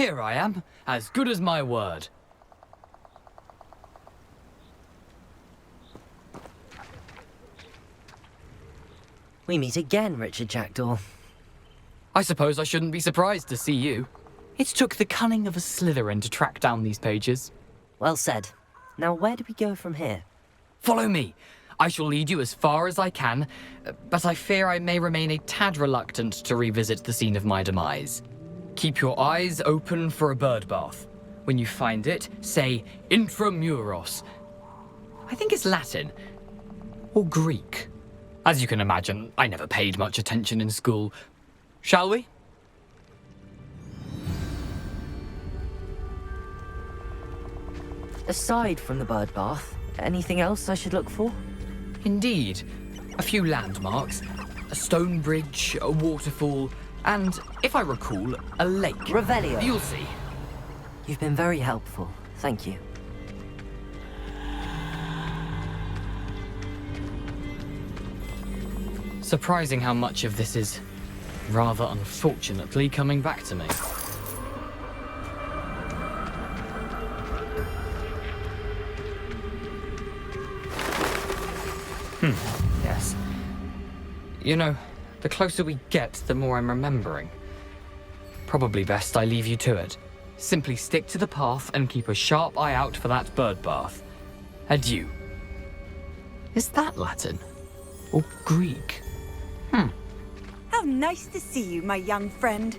Here I am, as good as my word. We meet again, Richard Jackdaw. I suppose I shouldn't be surprised to see you. It took the cunning of a Slytherin to track down these pages. Well said. Now where do we go from here? Follow me. I shall lead you as far as I can, but I fear I may remain a tad reluctant to revisit the scene of my demise. Keep your eyes open for a bird bath. When you find it, say intramuros. I think it's Latin. Or Greek. As you can imagine, I never paid much attention in school. Shall we? Aside from the bird bath, anything else I should look for? Indeed. A few landmarks, a stone bridge, a waterfall, and, if I recall, a lake. Revelio. You'll see. You've been very helpful. Thank you. Surprising how much of this is, rather unfortunately, coming back to me. Yes. You know, the closer we get, the more I'm remembering. Probably best I leave you to it. Simply stick to the path and keep a sharp eye out for that bird bath. Adieu. Is that Latin? Or Greek? How nice to see you, my young friend.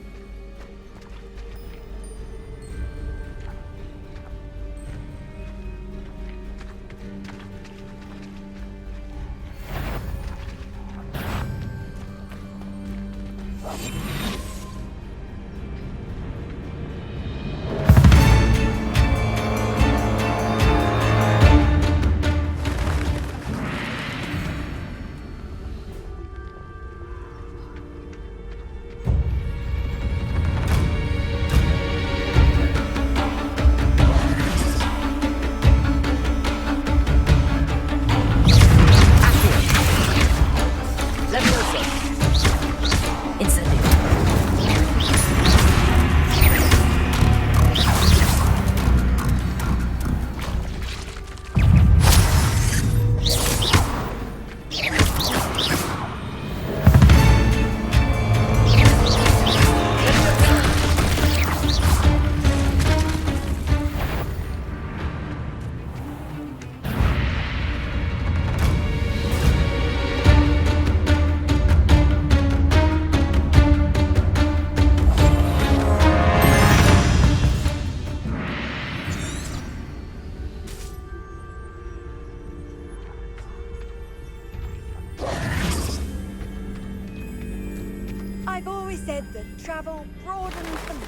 I've always said that travel broadens the mind.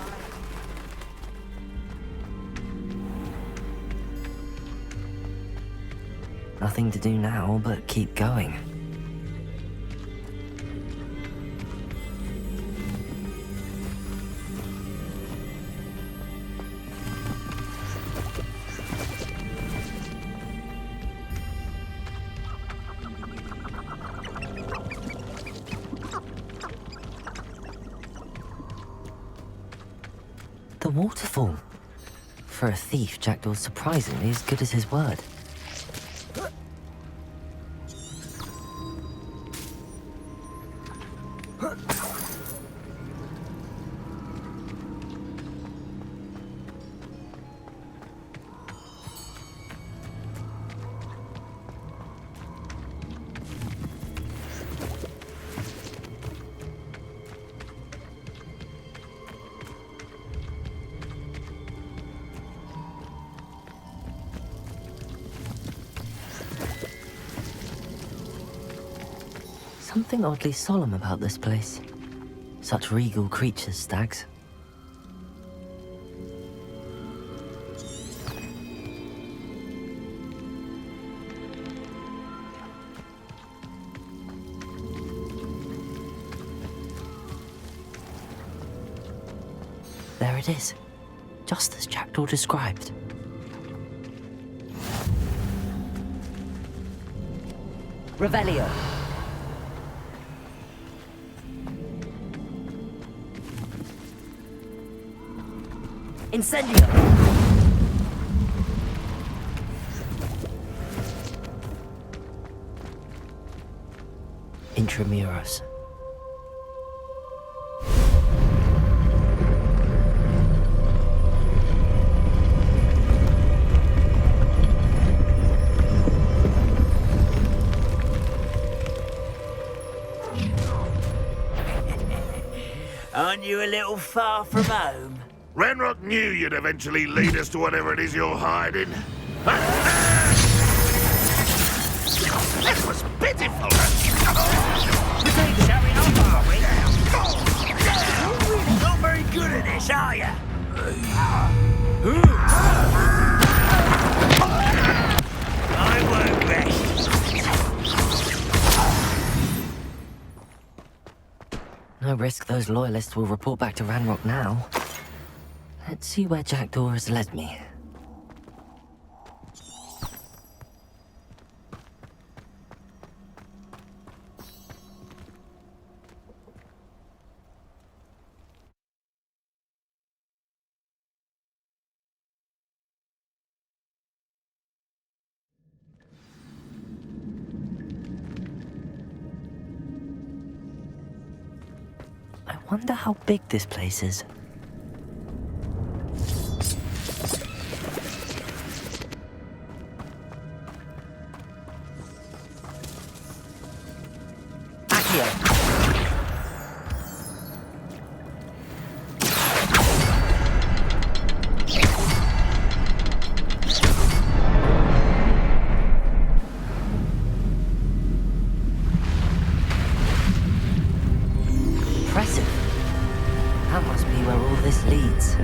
Nothing to do now but keep going. The waterfall. For a thief, Jackdaw's surprisingly as good as his word. Something oddly solemn about this place. Such regal creatures, stags. There it is, just as Jackdaw described. Revelio. Incendio! Intramuros. Aren't you a little far from home? Ranrock knew you'd eventually lead us to whatever it is you're hiding. That was pitiful. We ain't showing off, are we? You're really not very good at this, are you? I won't rest. No risk those loyalists will report back to Ranrock now. Let's see where Jackdaw has led me. I wonder how big this place is. Impressive. That must be where all this leads.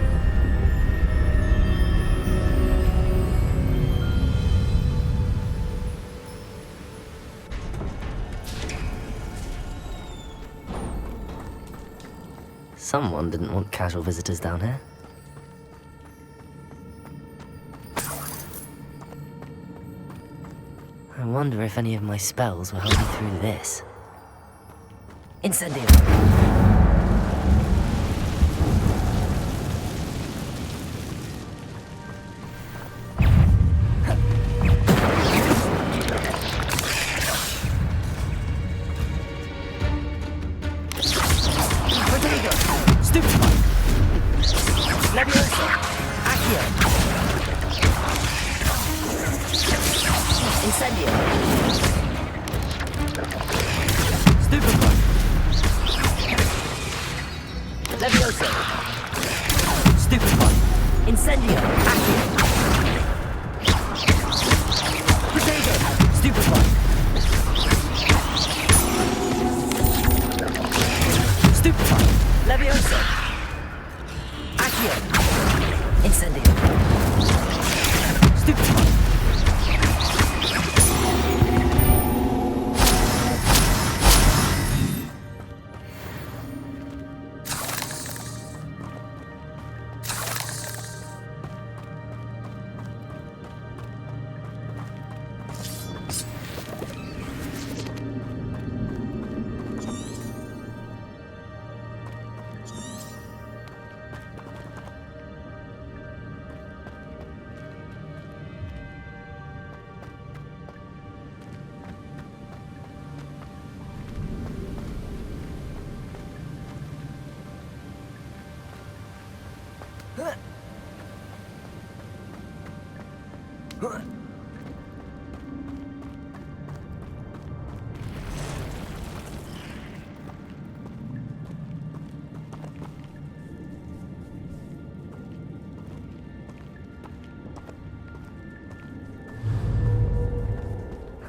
Someone didn't want casual visitors down here. I wonder if any of my spells will help me through this. Incendio!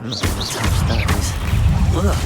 I'm not gonna touch those. Ugh.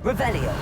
Revelio.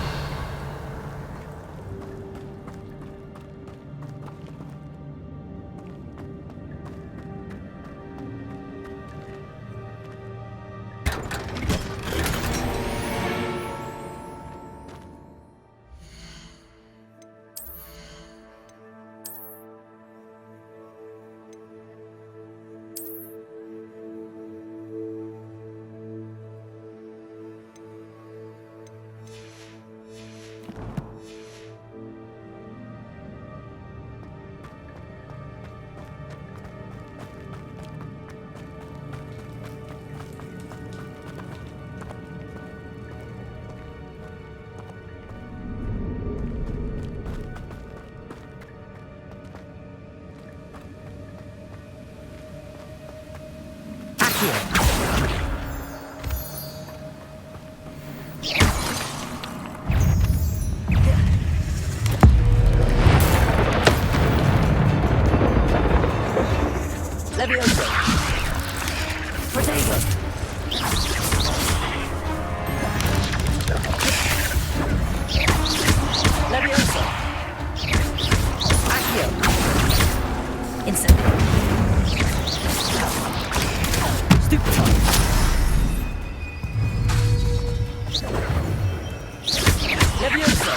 Levioso. Protego. Levioso. Accio. Incendio. Stupefy. Levioso.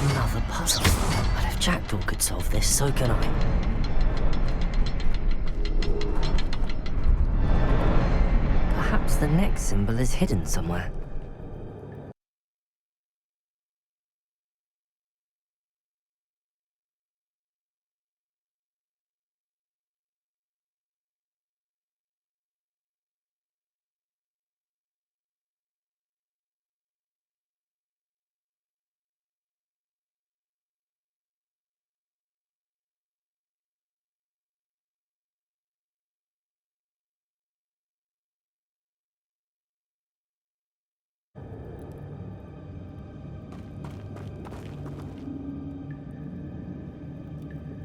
Another puzzle. But if Jackdaw could solve this, so can I. Perhaps the next symbol is hidden somewhere.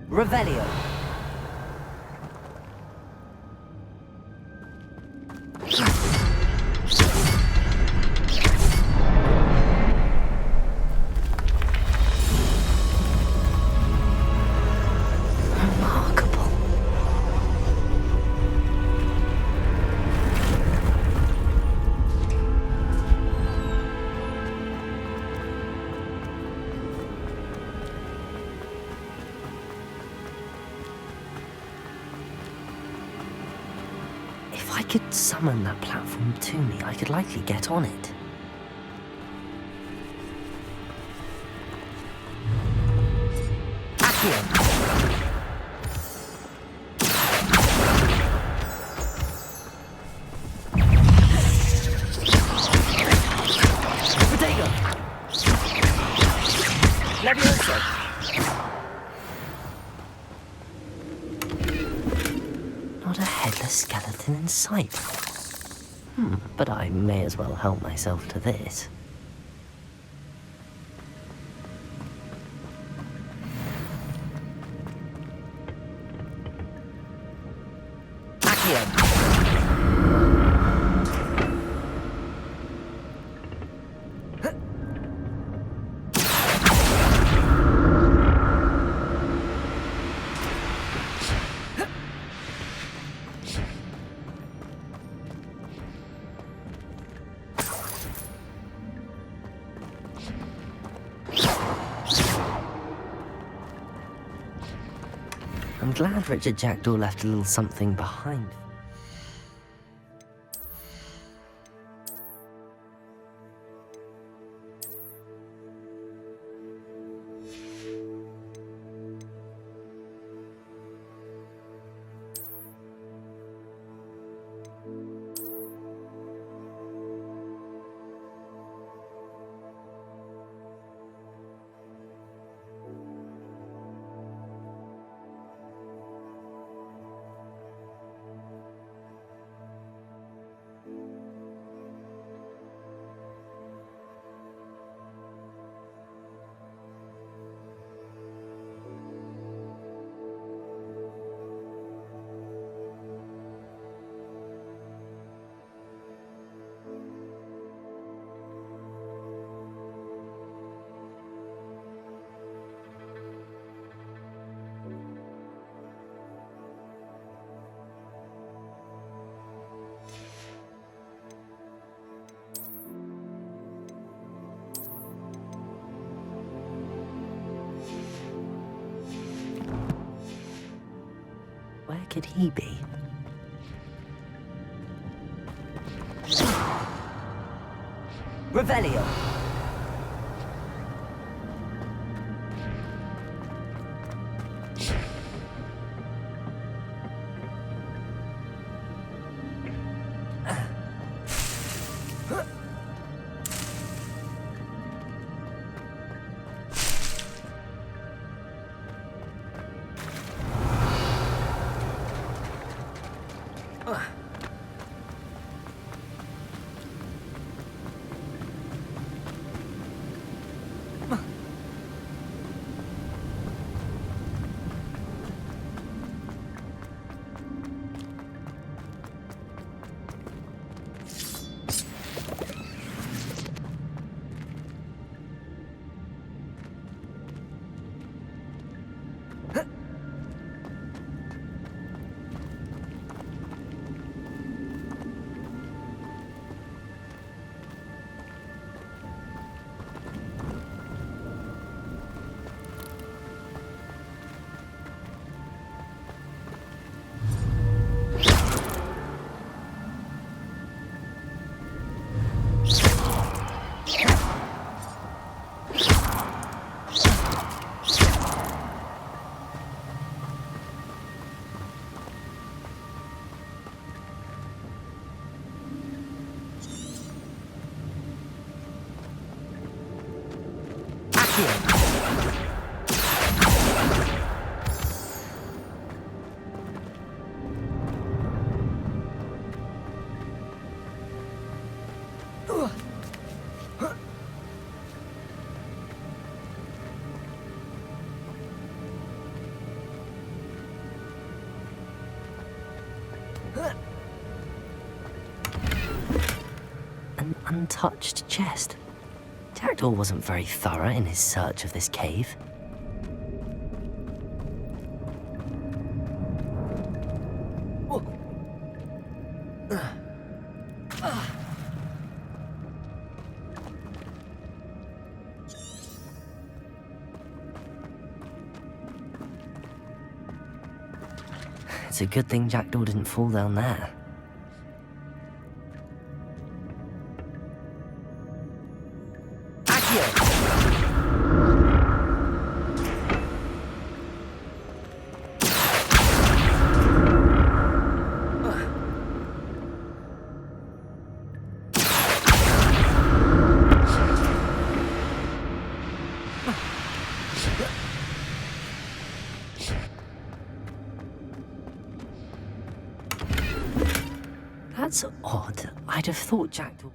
Revelio. could summon that platform to me, I could likely get on it. Accio! Not a headless skeleton in sight. But I may as well help myself to this. Accio! I'm glad Richard Jackdaw left a little something behind. Where could he be? Revelio! An untouched chest. Jackdaw wasn't very thorough in his search of this cave. It's a good thing Jackdaw didn't fall down there. That's odd. I'd have thought Jackdaw...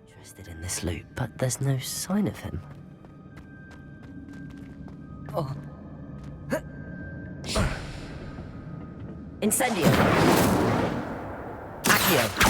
interested in this loot, but there's no sign of him. Oh. Incendio. Accio.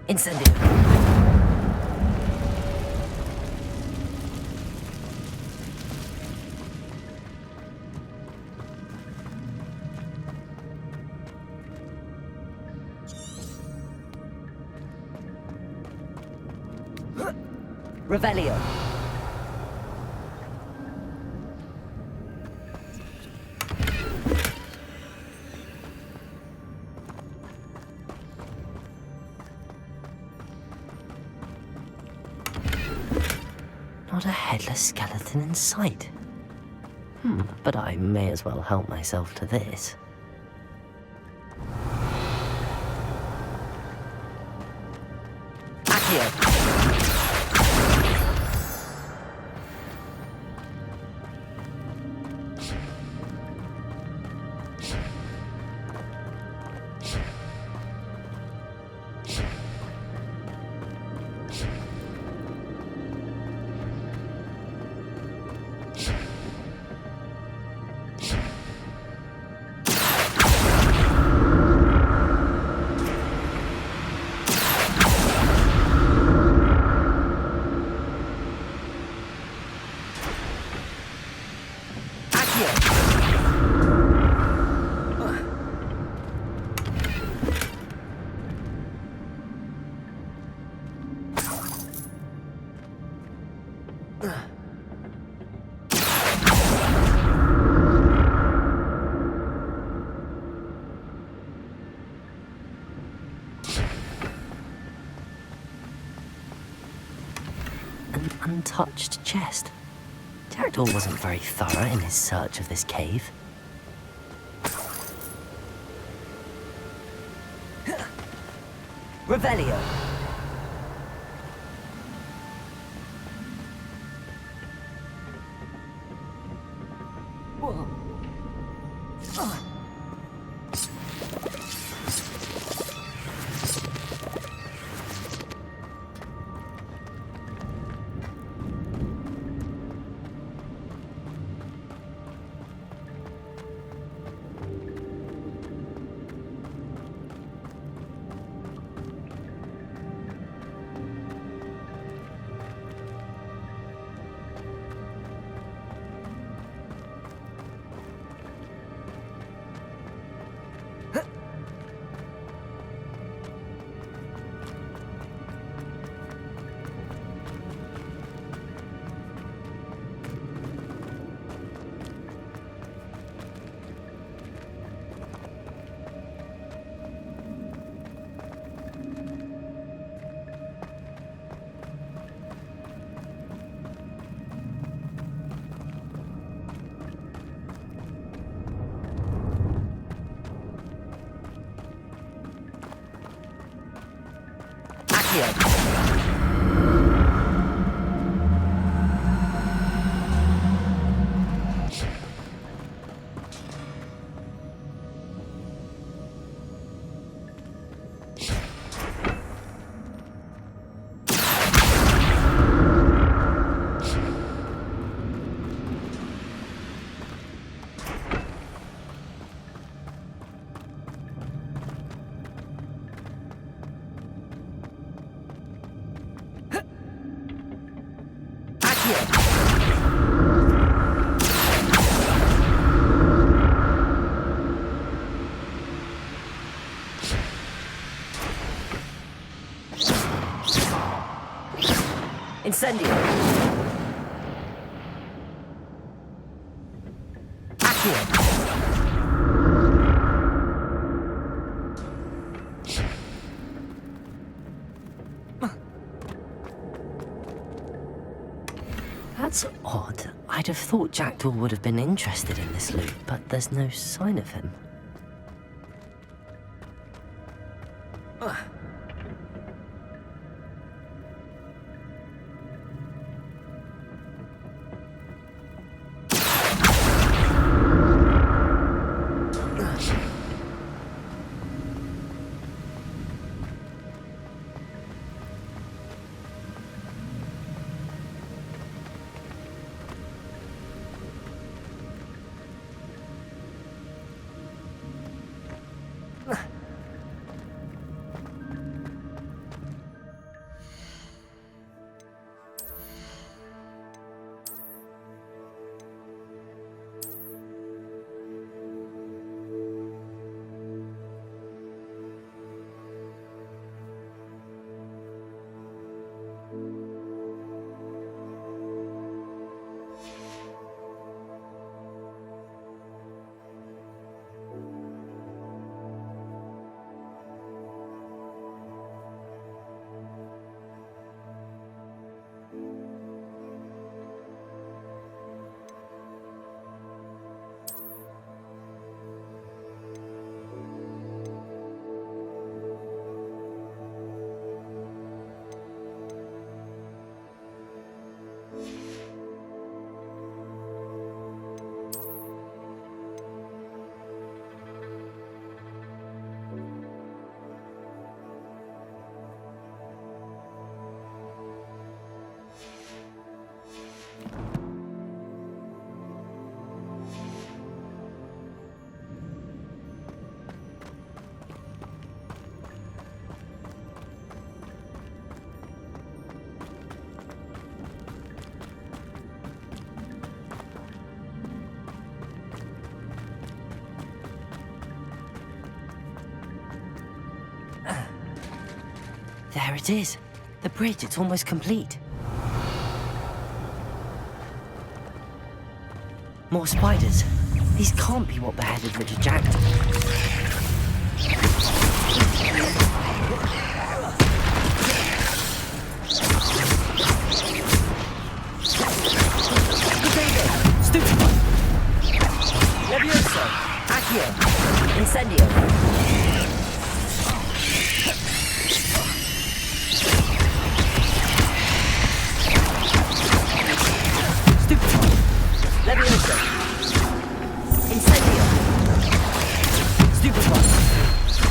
Incendio. Revelio. Not a headless skeleton in sight. But I may as well help myself to this. Accio. An untouched chest. Jackdaw wasn't very thorough in his search of this cave. Revelio. Incendio. Accio. That's odd. I'd have thought Jackdaw would have been interested in this loot, but there's no sign of him. There it is. The bridge, it's almost complete. More spiders. These can't be what beheaded Richard Jackdaw. Stupefy. Levioso. Accio. Incendio. Levioso. Incendio. Stupefy.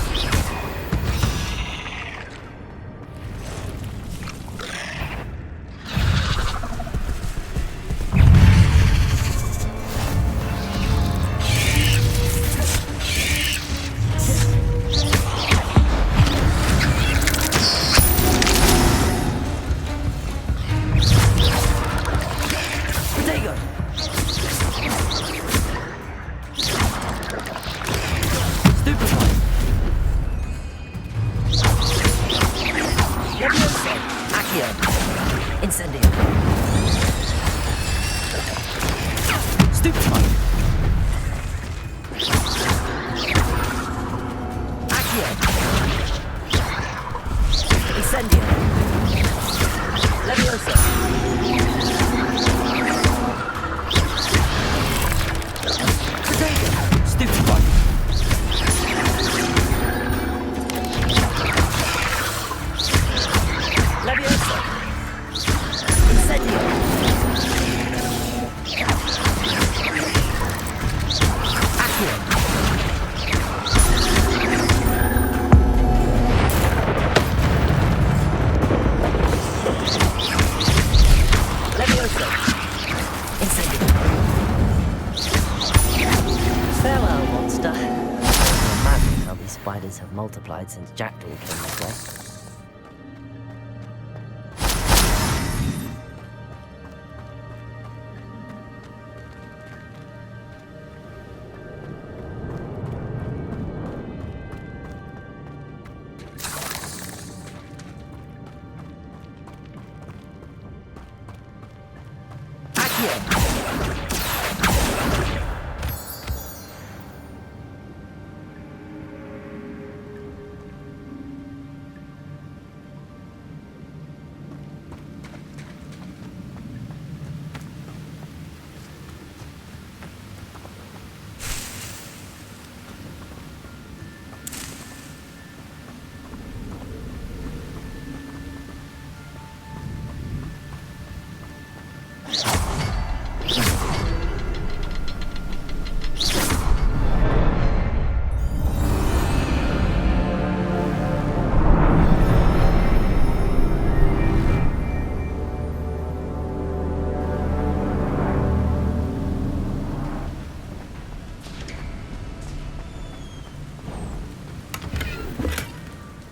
numbers have multiplied since Jackdaw came this way.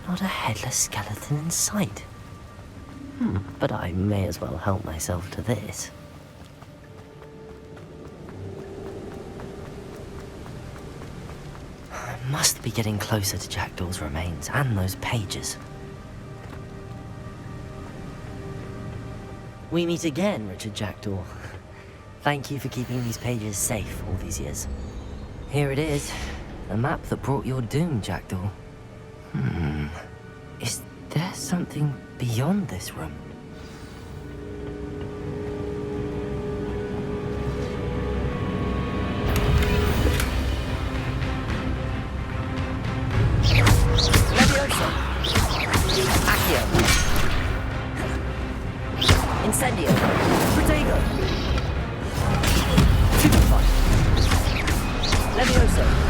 Not a headless skeleton in sight. But I may as well help myself to this. I must be getting closer to Jackdaw's remains and those pages. We meet again, Richard Jackdaw. Thank you for keeping these pages safe all these years. Here it is, the map that brought your doom, Jackdaw. Is there something beyond this room? Leviosa! Accio! Incendio! Protego! Stupefy! Leviosa!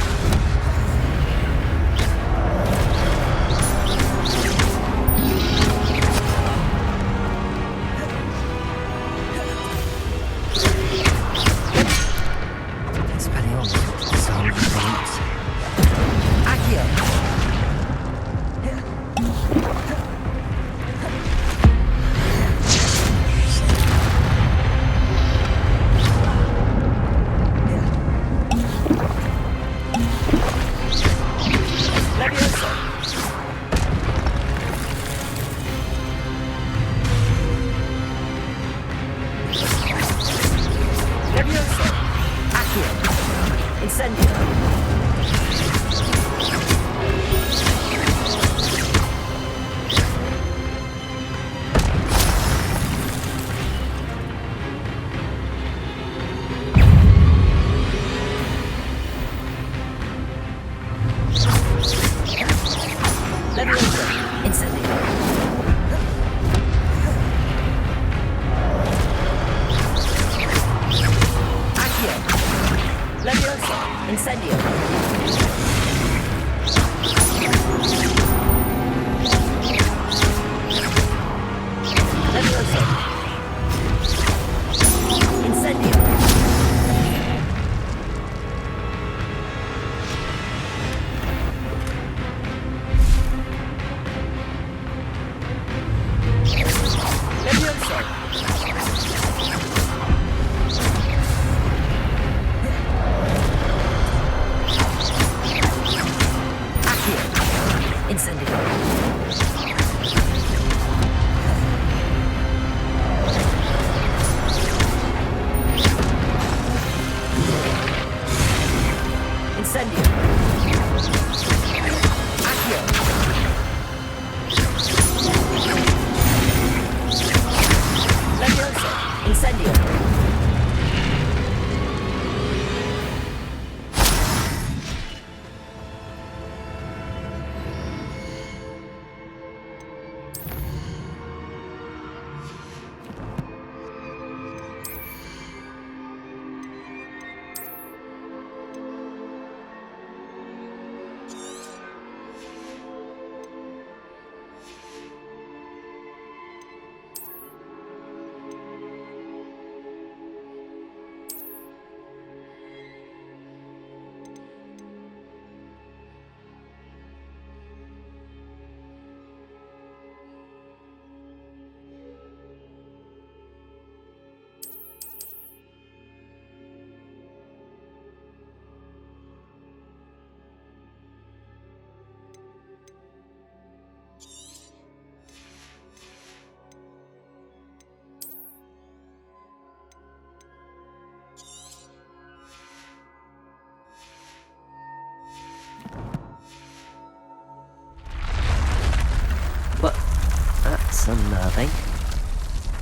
That's unnerving.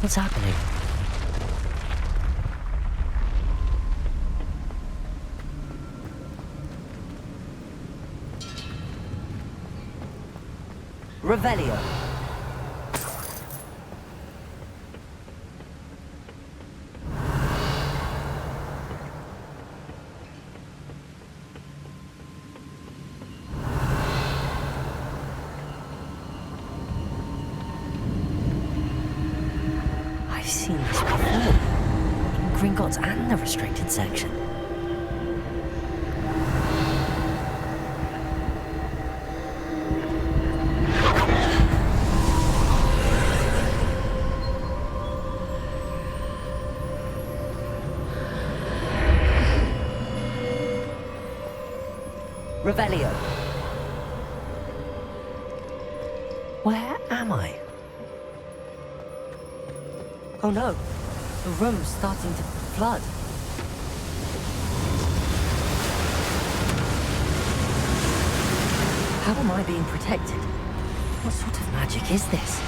What's happening? Revelio. I've seen this before. In Gringotts and the restricted section. Revelio. Where am I? Oh no, the room's starting to flood. How am I being protected? What sort of magic is this?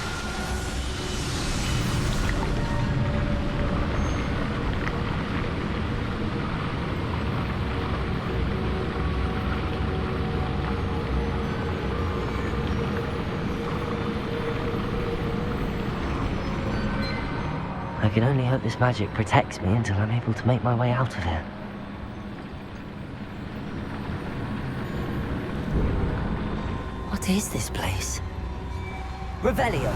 I can only hope this magic protects me until I'm able to make my way out of here. What is this place? Revelio!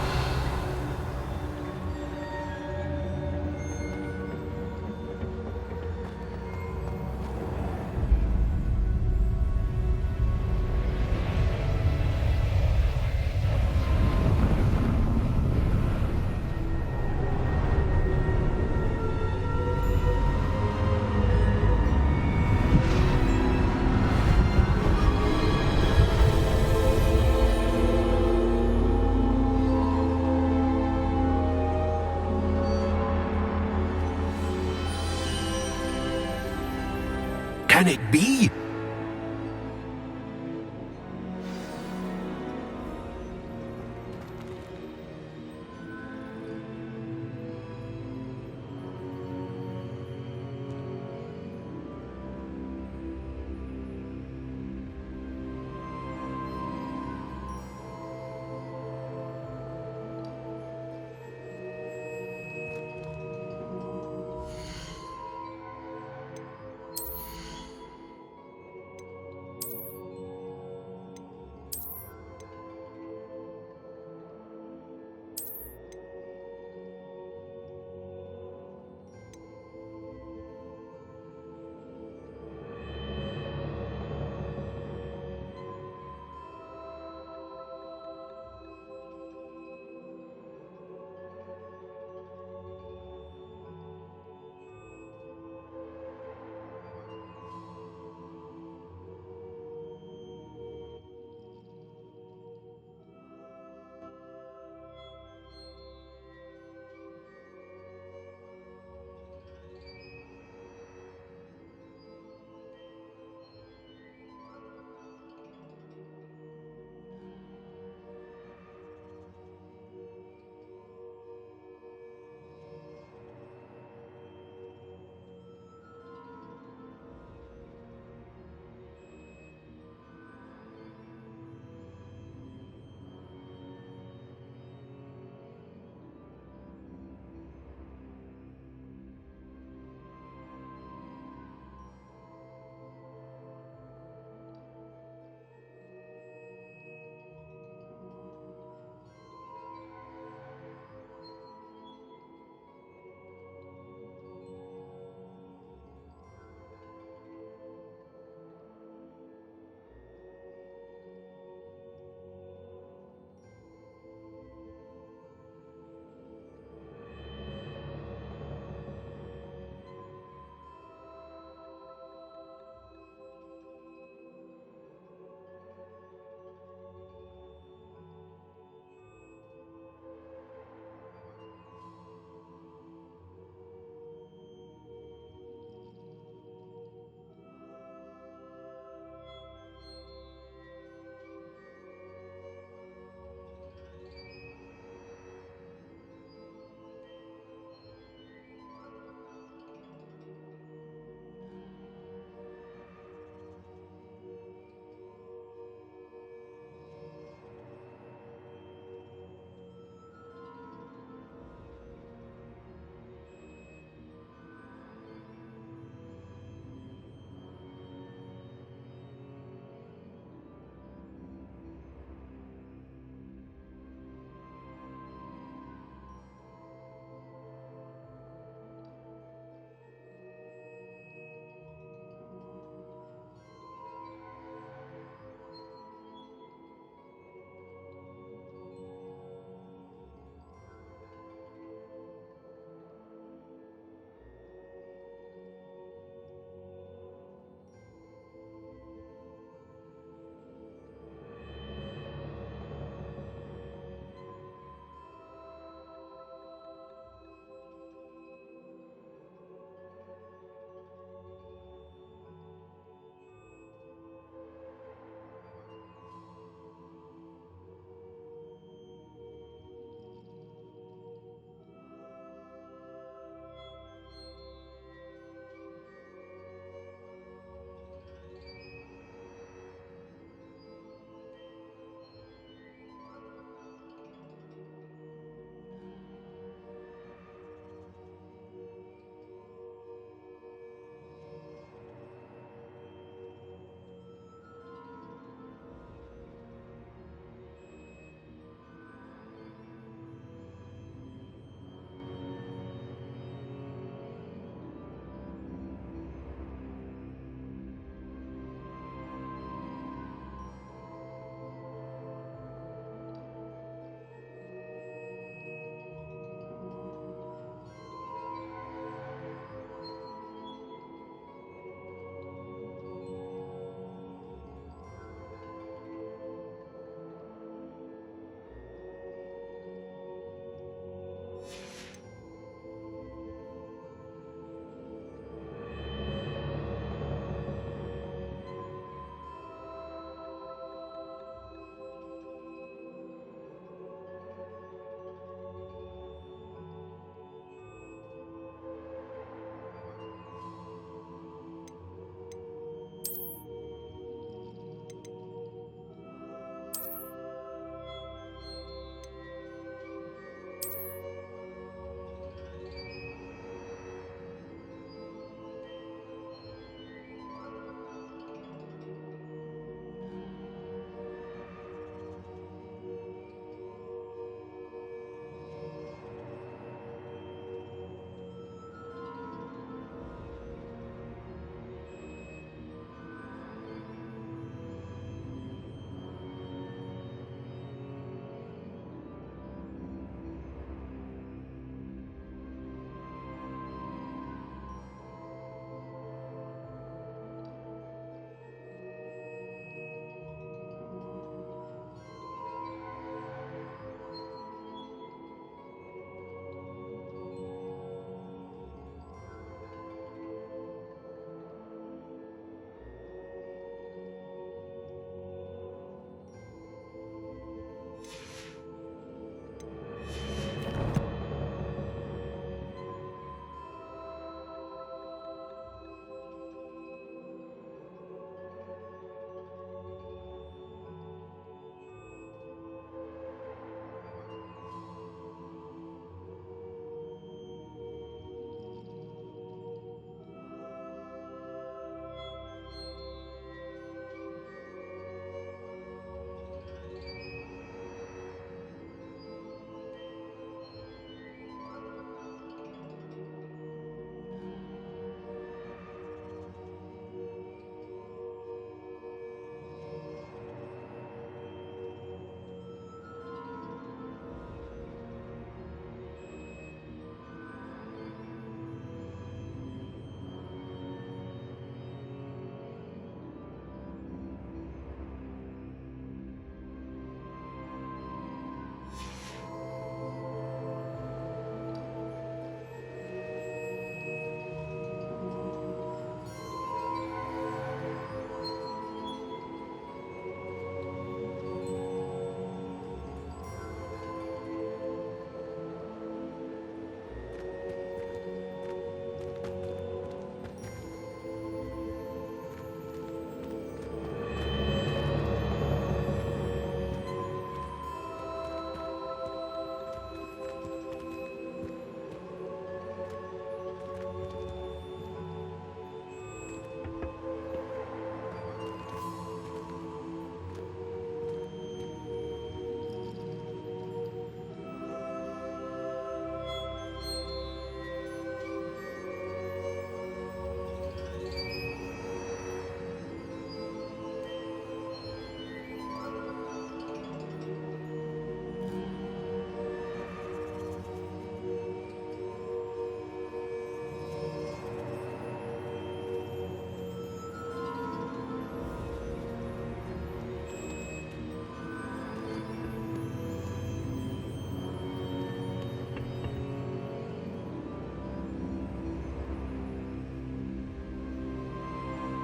Can it be?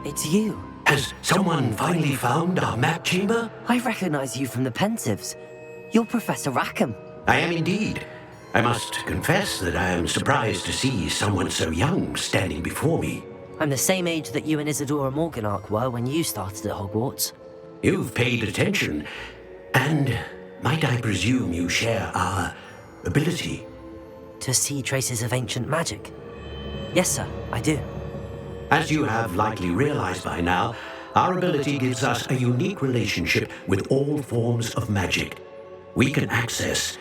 It's you. Has someone finally found our map chamber? I recognize you from the Pensives. You're Professor Rackham. I am indeed. I must confess that I am surprised to see someone so young standing before me. I'm the same age that you and Isadora Morganach were when you started at Hogwarts. You've paid attention, and might I presume you share our ability? To see traces of ancient magic? Yes, sir, I do. As you have likely realized by now, our ability gives us a unique relationship with all forms of magic. We can access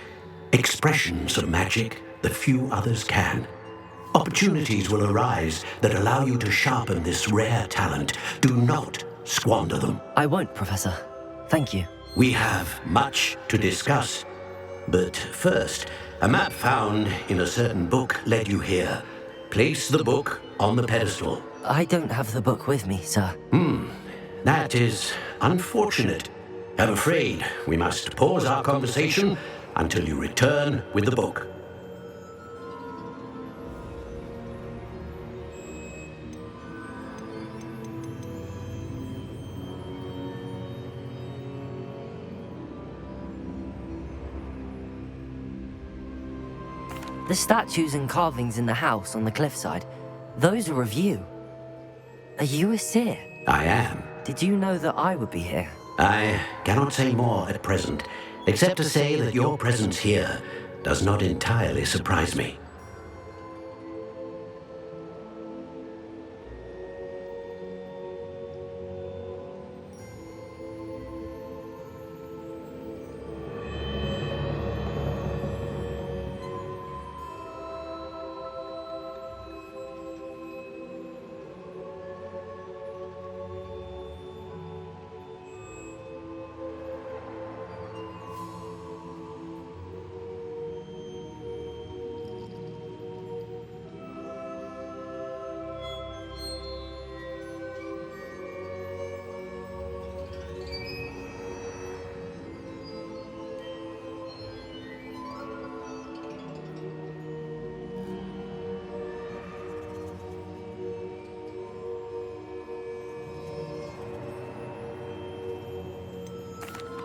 expressions of magic that few others can. Opportunities will arise that allow you to sharpen this rare talent. Do not squander them. I won't, Professor. Thank you. We have much to discuss. But first, a map found in a certain book led you here. Place the book on the pedestal. I don't have the book with me, sir. That is unfortunate. I'm afraid we must pause our conversation until you return with the book. The statues and carvings in the house on the cliffside, those are of you. Are you a seer? I am. Did you know that I would be here? I cannot say more at present, except to say that your presence here does not entirely surprise me.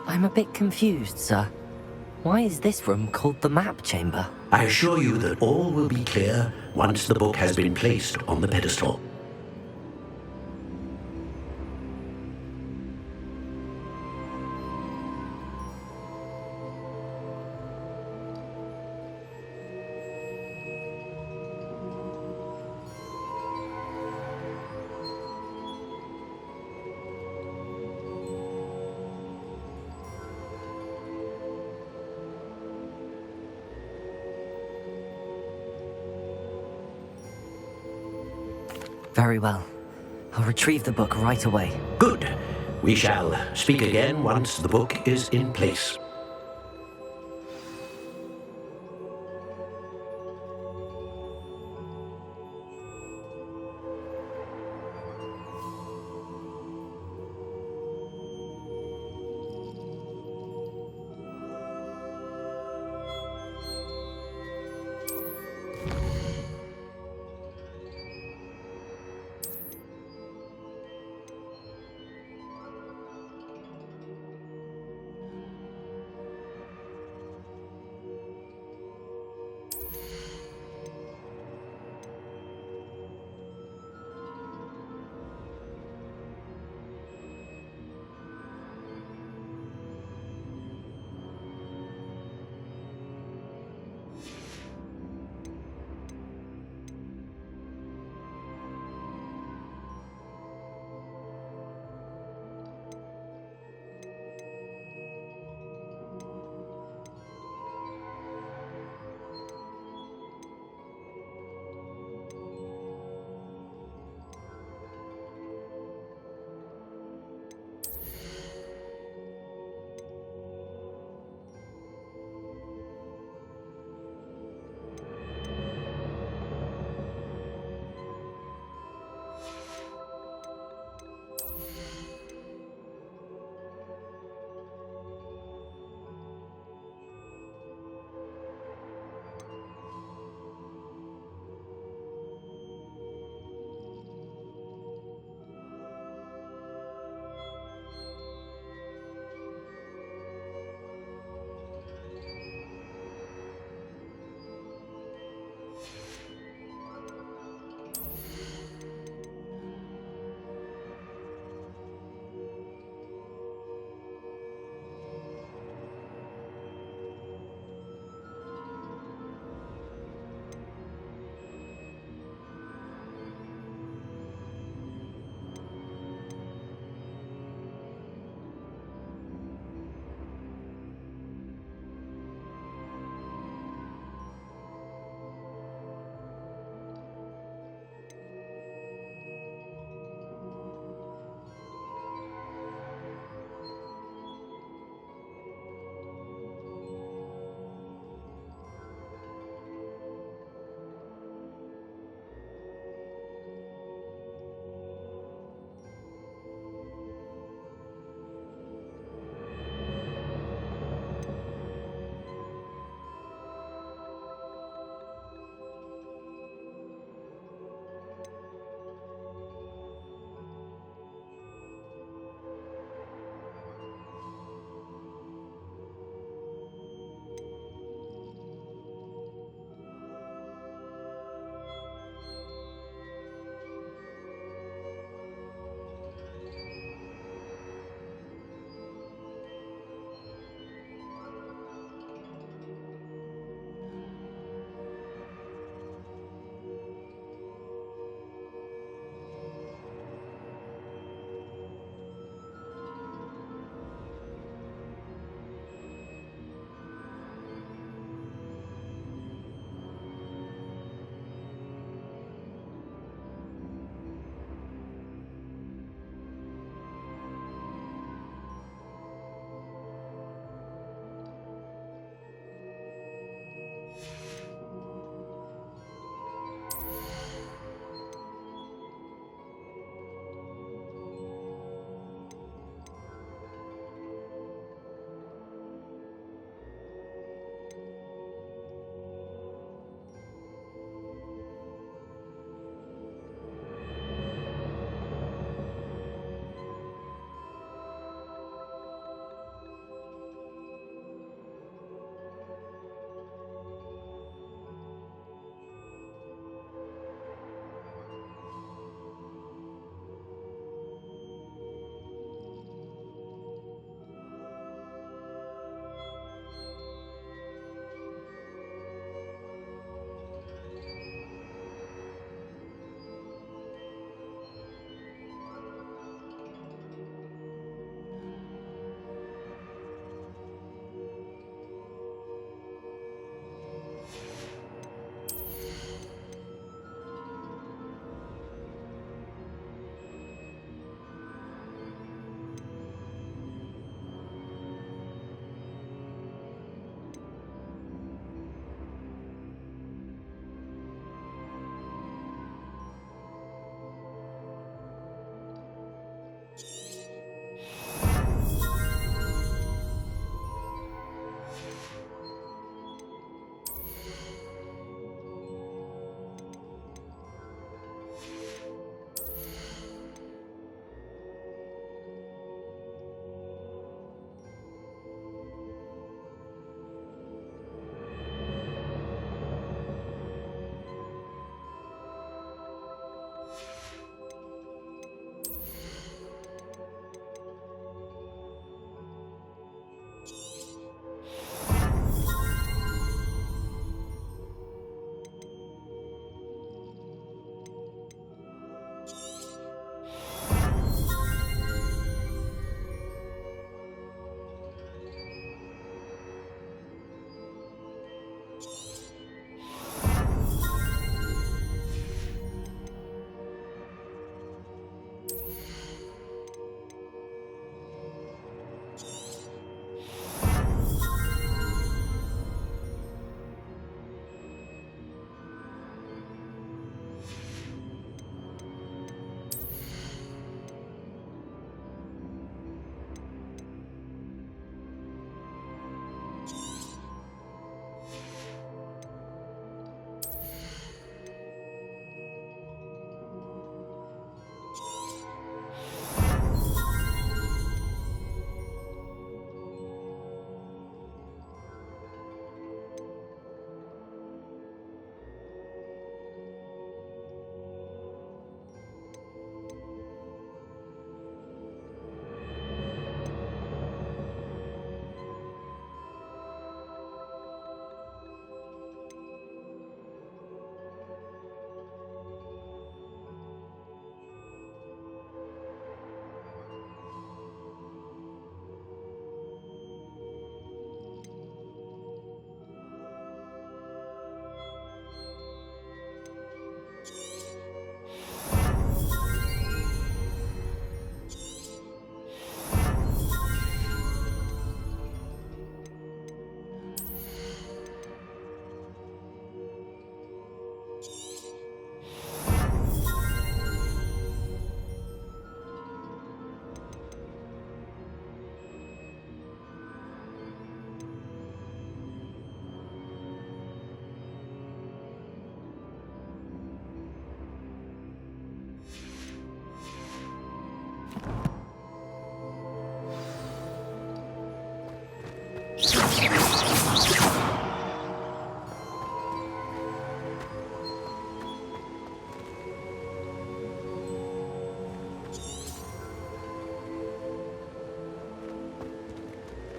I'm a bit confused, sir. Why is this room called the map chamber? I assure you that all will be clear once the book has been placed on the pedestal. Very well. I'll retrieve the book right away. Good. We shall speak again once the book is in place.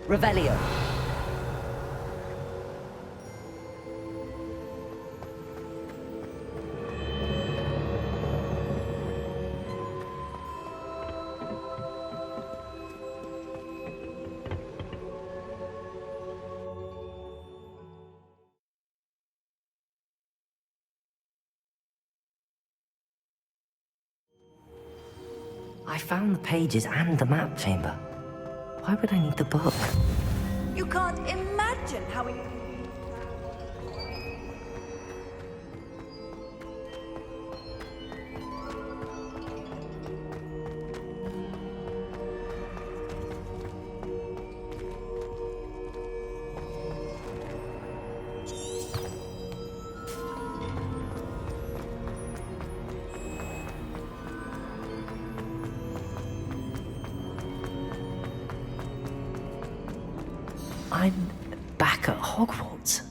Revelio. I found the pages and the map chamber. Why would I need the book? You can't imagine how we... I'm back at Hogwarts.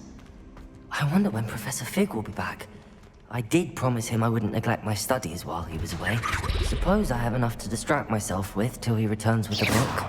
I wonder when Professor Fig will be back. I did promise him I wouldn't neglect my studies while he was away. Suppose I have enough to distract myself with till he returns with the book.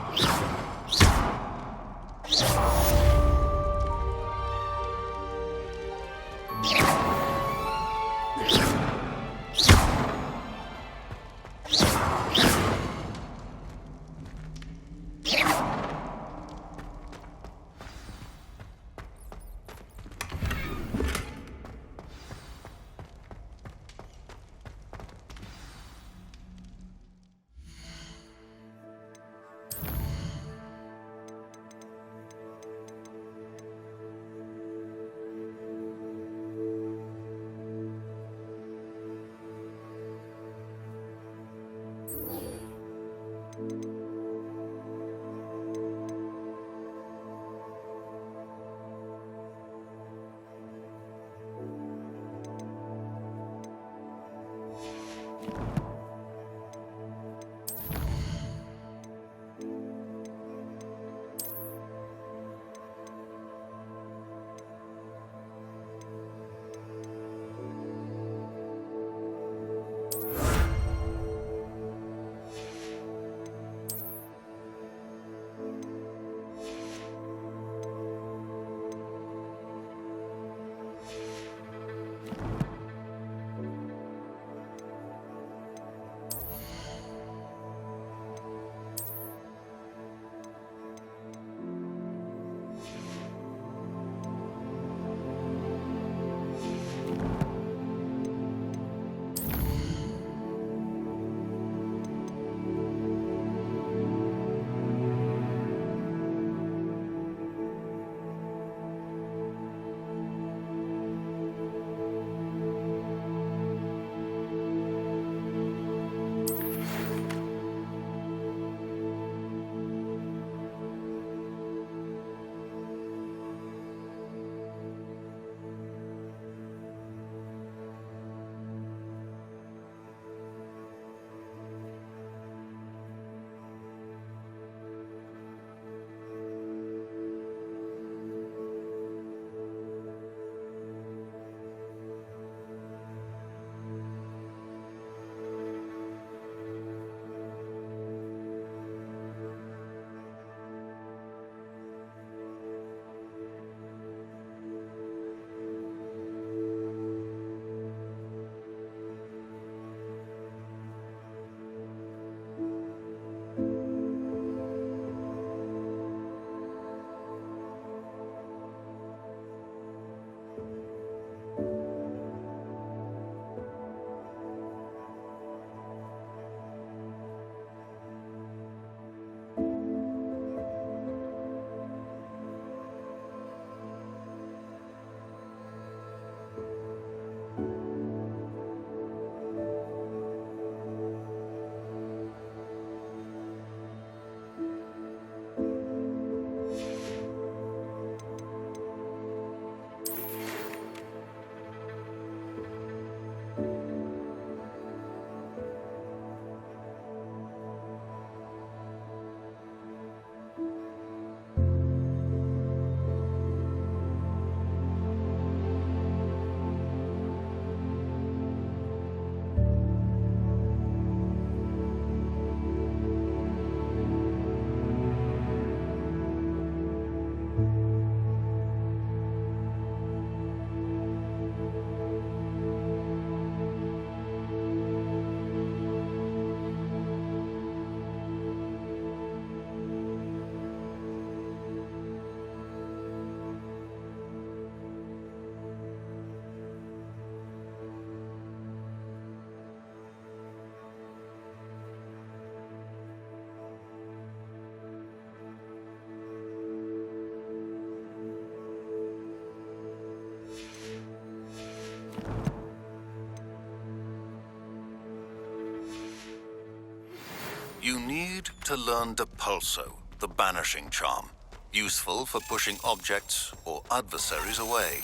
You need to learn Depulso, the banishing charm. Useful for pushing objects or adversaries away.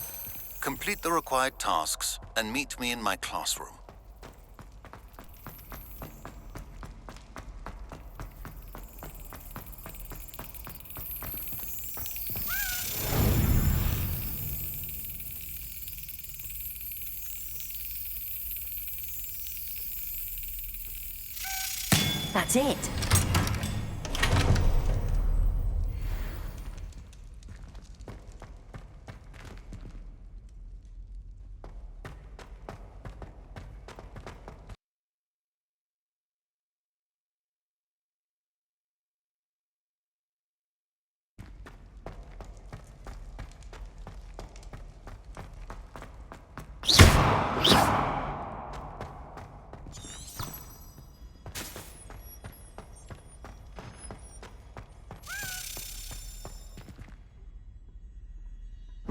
Complete the required tasks and meet me in my classroom. That's it.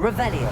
Revelio.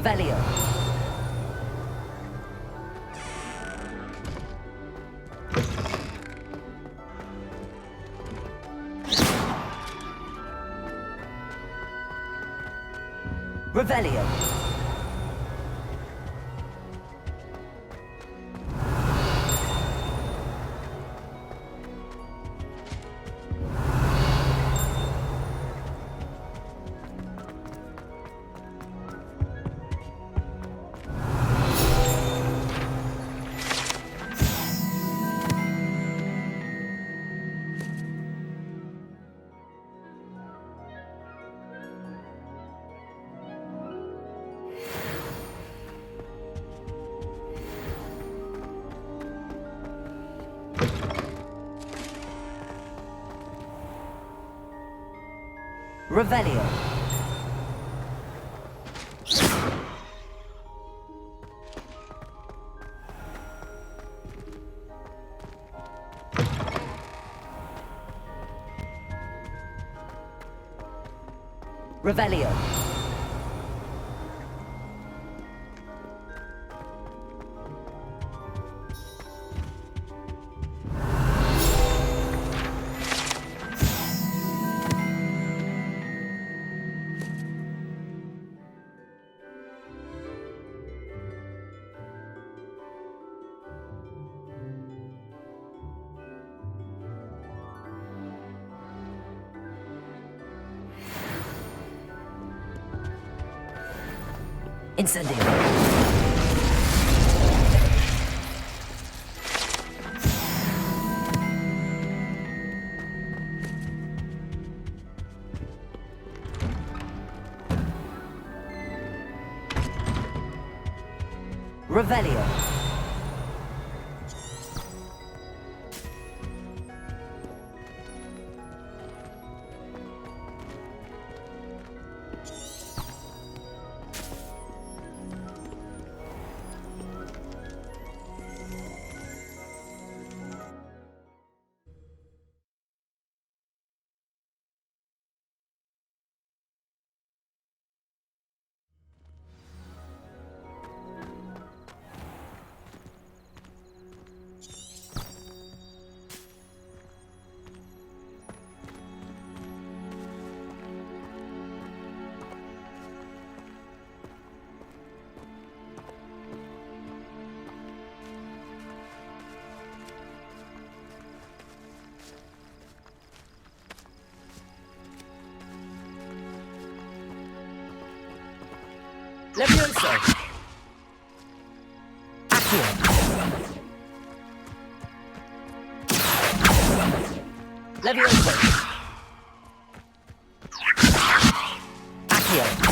Revelio. Revelio. Revelio. Revelio. Incendio. Revelio. Levioso! Accio! Levioso! Accio!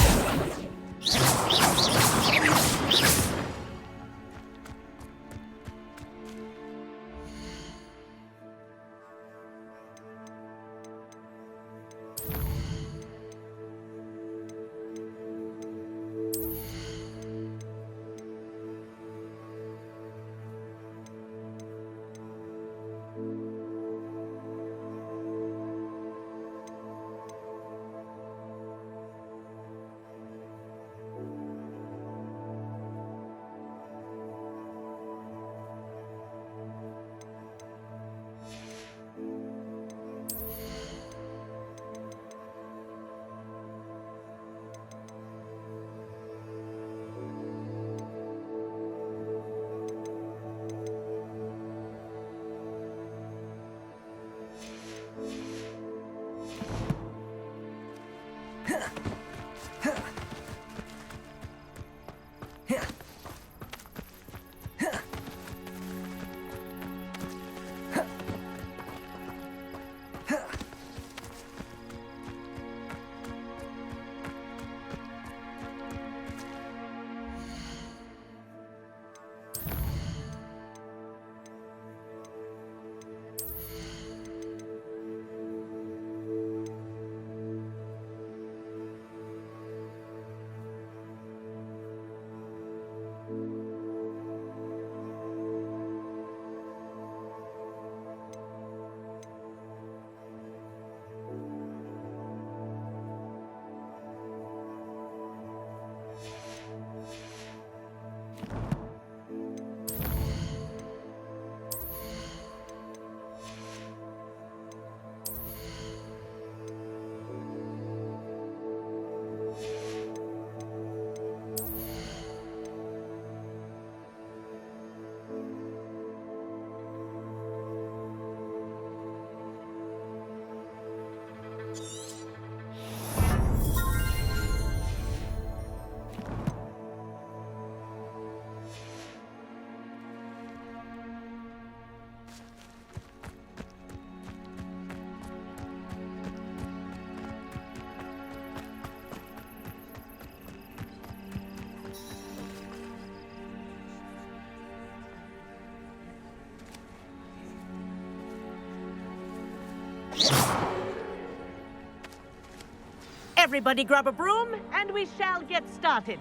Everybody grab a broom, and we shall get started.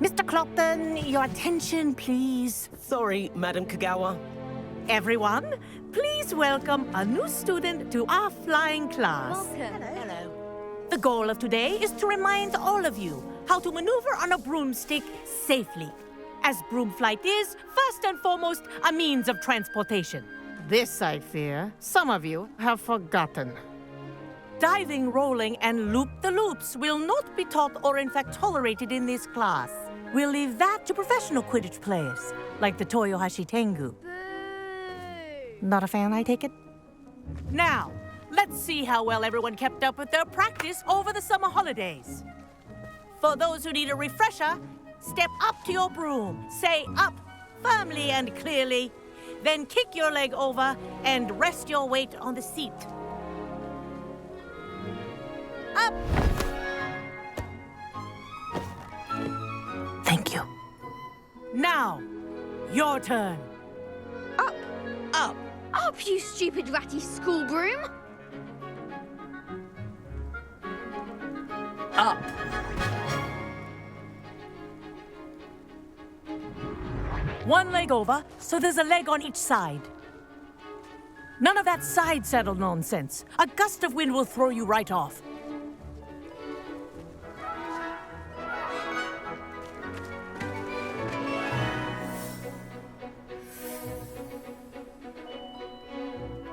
Mr. Clopton, your attention, please. Sorry, Madam Kagawa. Everyone, please welcome a new student to our flying class. Welcome. Hello. The goal of today is to remind all of you how to maneuver on a broomstick safely, as broom flight is, first and foremost, a means of transportation. This, I fear, some of you have forgotten. Diving, rolling, and loop-the-loops will not be taught or in fact tolerated in this class. We'll leave that to professional Quidditch players, like the Toyohashi Tengu. Not a fan, I take it? Now, let's see how well everyone kept up with their practice over the summer holidays. For those who need a refresher, step up to your broom, say up firmly and clearly, then kick your leg over and rest your weight on the seat. Up! Thank you. Now, your turn. Up! Up! Up, you stupid ratty school broom! Up! One leg over, so there's a leg on each side. None of that side saddle nonsense. A gust of wind will throw you right off.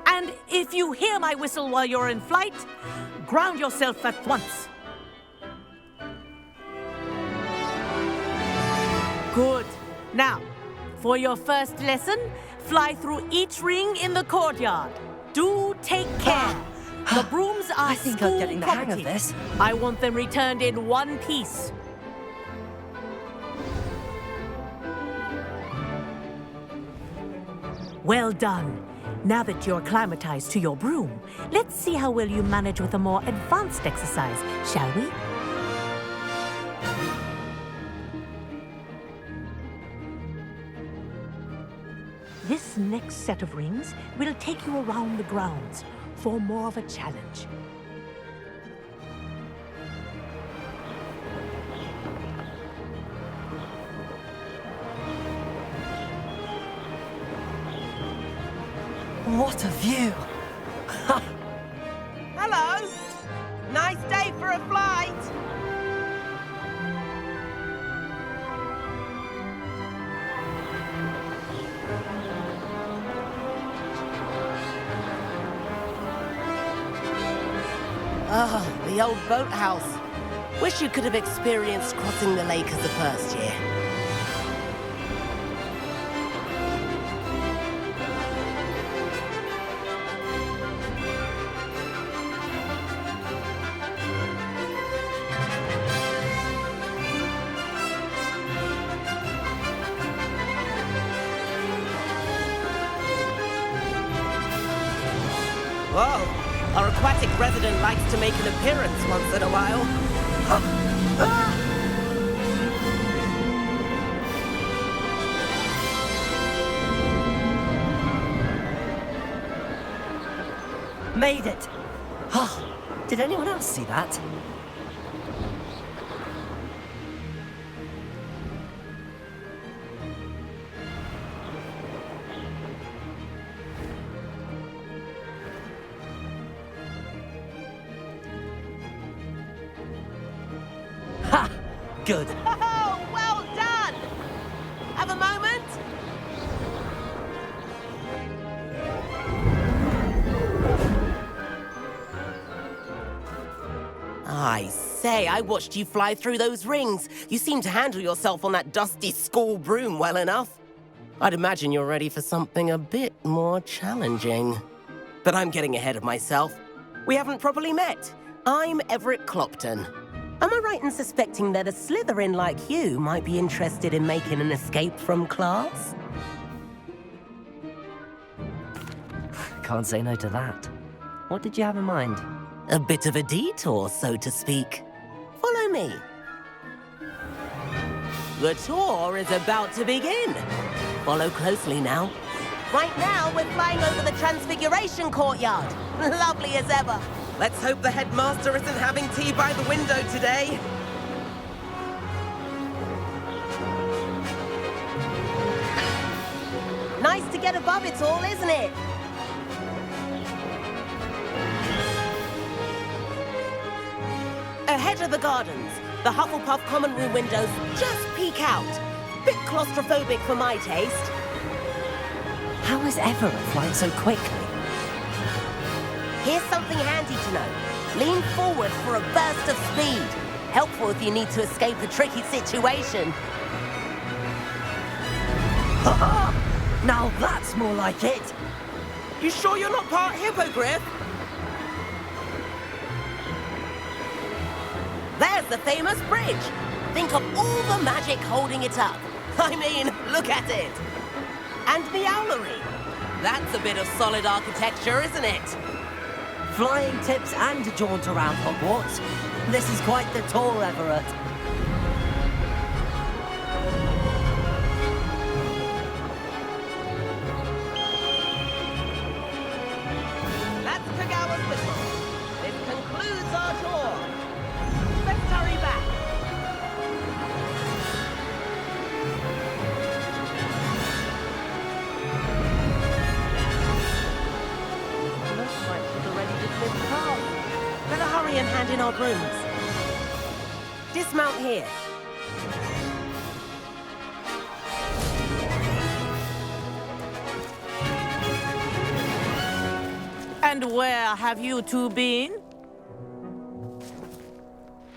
And if you hear my whistle while you're in flight, ground yourself at once. Good. Now, for your first lesson, fly through each ring in the courtyard. Do take care. The brooms are I think I'm getting the hang of property. this. I want them returned in one piece. Well done. Now that you're acclimatized to your broom, let's see how well you manage with a more advanced exercise, shall we? This next set of rings will take you around the grounds for more of a challenge. What a view! Hello! Nice day for a flight! Oh, the old boathouse. Wish you could have experienced crossing the lake as the first year. Whoa, our aquatic resident likes to make an appearance once in a while. Made it! Oh, did anyone else see that? Ha! Good. Oh, well done! Have a moment? I say, I watched you fly through those rings. You seem to handle yourself on that dusty school broom well enough. I'd imagine you're ready for something a bit more challenging. But I'm getting ahead of myself. We haven't properly met. I'm Everett Clopton. Am I right in suspecting that a Slytherin like you might be interested in making an escape from class? Can't say no to that. What did you have in mind? A bit of a detour, so to speak. Follow me. The tour is about to begin. Follow closely now. Right now, we're flying over the Transfiguration Courtyard. Lovely as ever. Let's hope the headmaster isn't having tea by the window today. Nice to get above it all, isn't it? Ahead of the gardens, the Hufflepuff common room windows just peek out. Bit claustrophobic for my taste. How is Everett flying so quickly? Here's something handy to know. Lean forward for a burst of speed. Helpful if you need to escape a tricky situation. Now that's more like it. You sure you're not part hippogriff? There's the famous bridge. Think of all the magic holding it up. I mean, look at it. And the owlery. That's a bit of solid architecture, isn't it? Flying tips and a jaunt around Hogwarts. This is quite the tour, Everett. That's Kagawa's whistle. This concludes our tour. Let's hurry back. Looks like she's already dismissed the car. Better hurry and hand in our brooms. Dismount here. And where have you two been?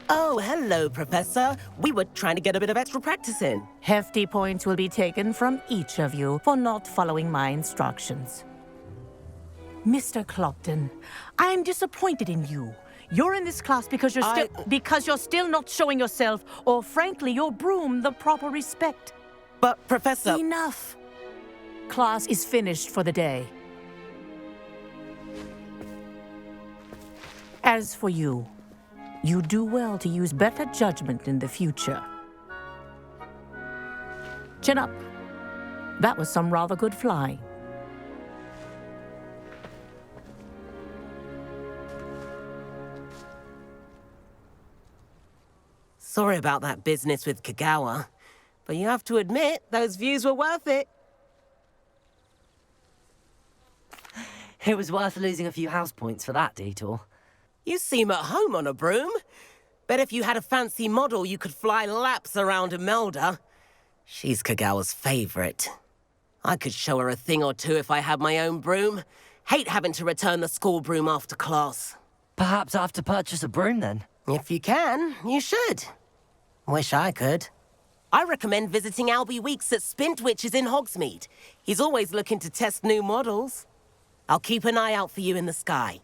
Oh, hello, Professor. We were trying to get a bit of extra practice in. Hefty points will be taken from each of you for not following my instructions. Mr. Clopton, I'm disappointed in you. You're in this class because you're still not showing yourself, or frankly, your broom the proper respect. But, Professor... Enough. Class is finished for the day. As for you, you do well to use better judgment in the future. Chin up. That was some rather good flying. Sorry about that business with Kagawa, but you have to admit, those views were worth it. It was worth losing a few house points for that detour. You seem at home on a broom. Bet if you had a fancy model, you could fly laps around Imelda. She's Kagawa's favorite. I could show her a thing or two if I had my own broom. Hate having to return the school broom after class. Perhaps I have to purchase a broom then? If you can, you should. Wish I could. I recommend visiting Albie Weeks at Spintwitches in Hogsmeade. He's always looking to test new models. I'll keep an eye out for you in the sky.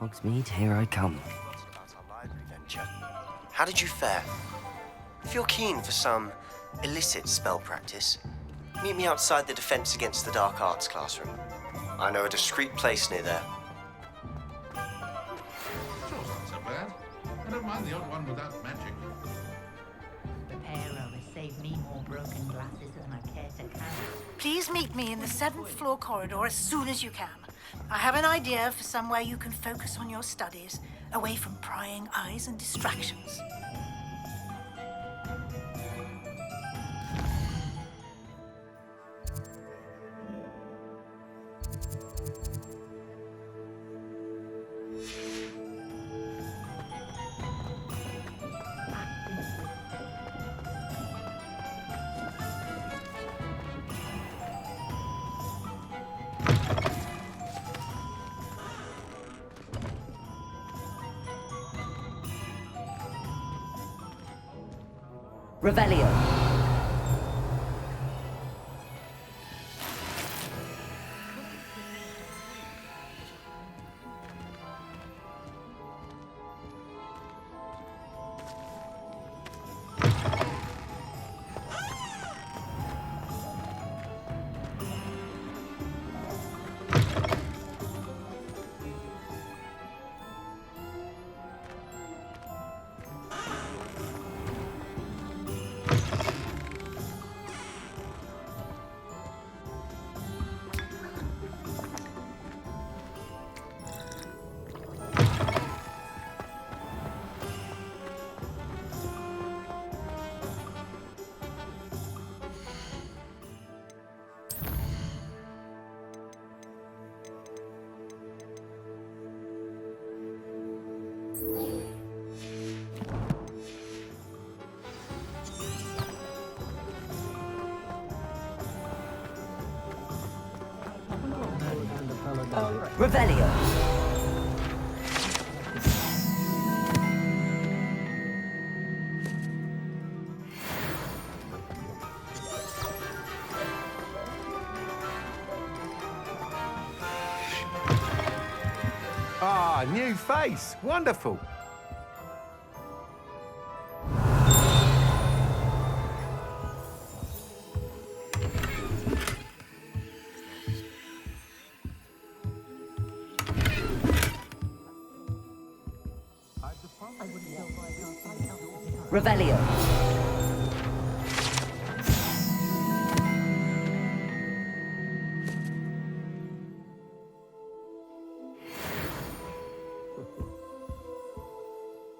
Hogsmeade, here I come. How did you fare? If you're keen for some illicit spell practice, meet me outside the Defense Against the Dark Arts classroom. I know a discreet place near there. Sure, not so bad. I don't mind the odd one without magic. The Pharaoh has saved me more broken glasses than I care to count. Please meet me in the 7th floor corridor as soon as you can. I have an idea for somewhere you can focus on your studies, away from prying eyes and distractions. Revelio. Revelio. Ah, new face. Wonderful. Revelio.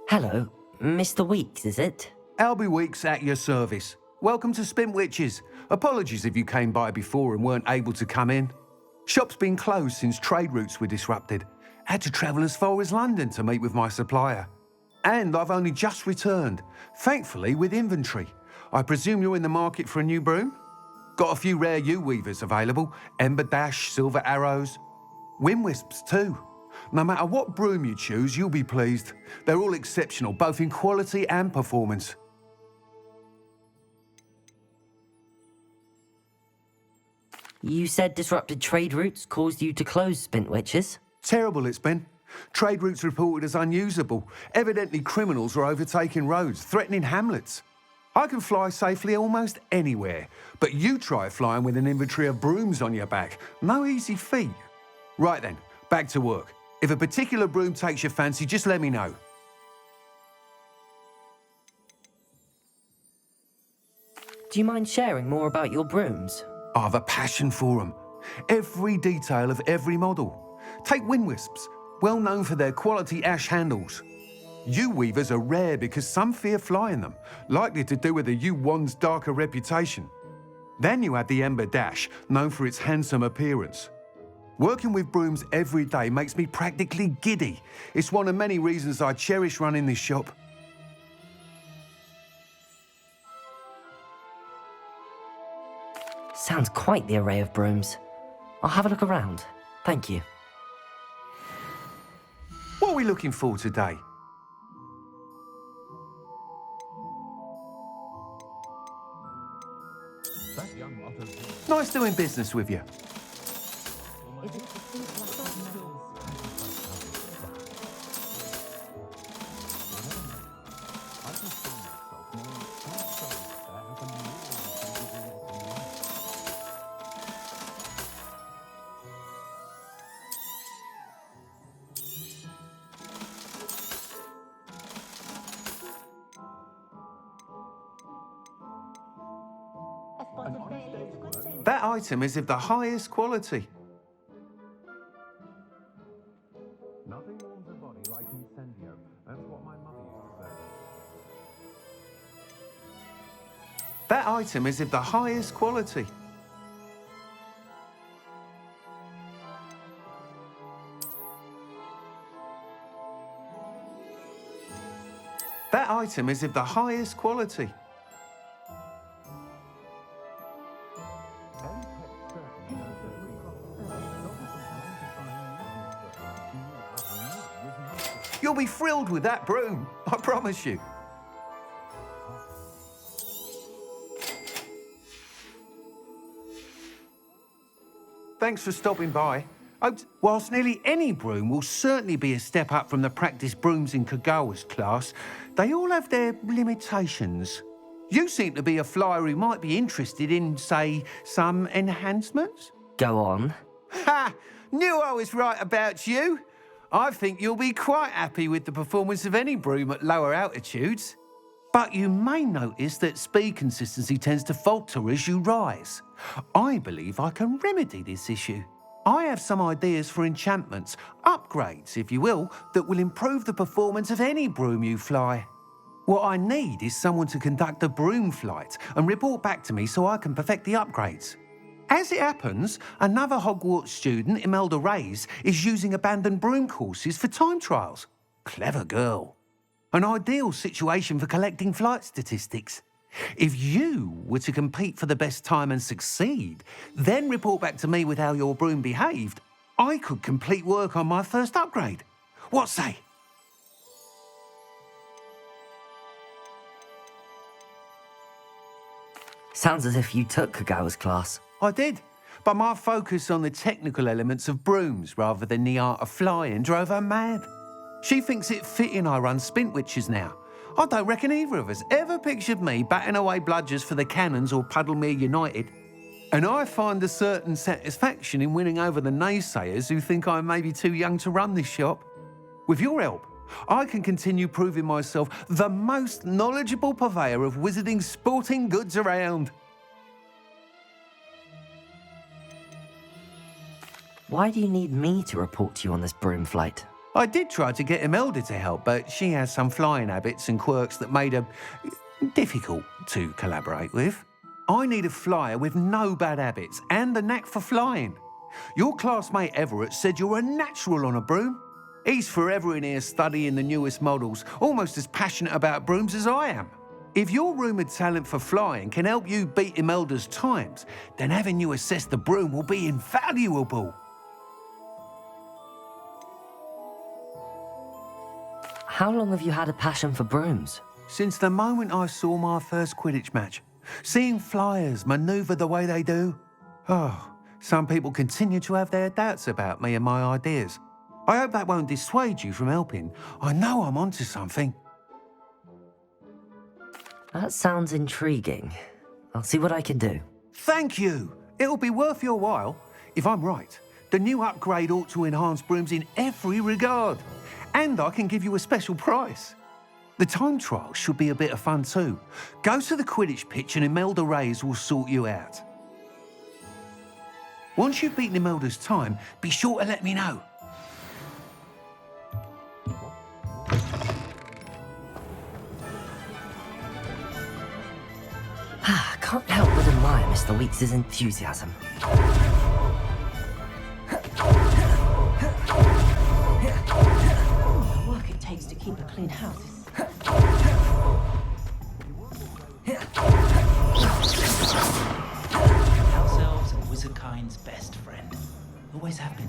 Hello, Mr. Weeks, is it? Albie Weeks at your service. Welcome to Spintwitches. Apologies if you came by before and weren't able to come in. Shop's been closed since trade routes were disrupted. Had to travel as far as London to meet with my supplier. And I've only just returned, thankfully with inventory. I presume you're in the market for a new broom? Got a few rare U-weavers available, Ember Dash, Silver Arrows, Wind Wisps too. No matter what broom you choose, you'll be pleased. They're all exceptional, both in quality and performance. You said disrupted trade routes caused you to close Spintwitches? Terrible it's been. Trade routes reported as unusable. Evidently criminals are overtaking roads, threatening hamlets. I can fly safely almost anywhere, but you try flying with an inventory of brooms on your back. No easy feat. Right then, back to work. If a particular broom takes your fancy, just let me know. Do you mind sharing more about your brooms? I have a passion for them. Every detail of every model. Take Wind Wisps, well known for their quality ash handles. U-weavers are rare because some fear flying them, likely to do with the U-wand's darker reputation. Then you have the Ember Dash, known for its handsome appearance. Working with brooms every day makes me practically giddy. It's one of many reasons I cherish running this shop. Sounds quite the array of brooms. I'll have a look around. Thank you. What are we looking for today? Nice doing business with you. That item is of the highest quality. Nothing warms a body like incendio. That's what my mother used to say. That item is of the highest quality. That item is of the highest quality. You'll be thrilled with that broom, I promise you. Thanks for stopping by. Whilst nearly any broom will certainly be a step up from the practice brooms in Kagawa's class, they all have their limitations. You seem to be a flyer who might be interested in, say, some enhancements? Go on. Ha! Knew I was right about you. I think you'll be quite happy with the performance of any broom at lower altitudes. But you may notice that speed consistency tends to falter as you rise. I believe I can remedy this issue. I have some ideas for enchantments, upgrades, if you will, that will improve the performance of any broom you fly. What I need is someone to conduct a broom flight and report back to me so I can perfect the upgrades. As it happens, another Hogwarts student, Imelda Reyes, is using abandoned broom courses for time trials. Clever girl. An ideal situation for collecting flight statistics. If you were to compete for the best time and succeed, then report back to me with how your broom behaved, I could complete work on my first upgrade. What say? Sounds as if you took Kagawa's class. I did, but my focus on the technical elements of brooms rather than the art of flying drove her mad. She thinks it fitting I run Spintwitches now. I don't reckon either of us ever pictured me batting away bludgers for the Cannons or Puddlemere United. And I find a certain satisfaction in winning over the naysayers who think I'm maybe too young to run this shop. With your help, I can continue proving myself the most knowledgeable purveyor of wizarding sporting goods around. Why do you need me to report to you on this broom flight? I did try to get Imelda to help, but she has some flying habits and quirks that made her difficult to collaborate with. I need a flyer with no bad habits and the knack for flying. Your classmate Everett said you're a natural on a broom. He's forever in here studying the newest models, almost as passionate about brooms as I am. If your rumoured talent for flying can help you beat Imelda's times, then having you assess the broom will be invaluable. How long have you had a passion for brooms? Since the moment I saw my first Quidditch match. Seeing flyers manoeuvre the way they do. Oh, some people continue to have their doubts about me and my ideas. I hope that won't dissuade you from helping. I know I'm onto something. That sounds intriguing. I'll see what I can do. Thank you. It'll be worth your while. If I'm right, the new upgrade ought to enhance brooms in every regard. And I can give you a special price. The time trial should be a bit of fun too. Go to the Quidditch pitch and Imelda Reyes will sort you out. Once you've beaten Imelda's time, be sure to let me know. Can't help but admire Mr. Weeks' enthusiasm. The work it takes to keep a clean house is... House elves are wizardkind's best friend. Always have been.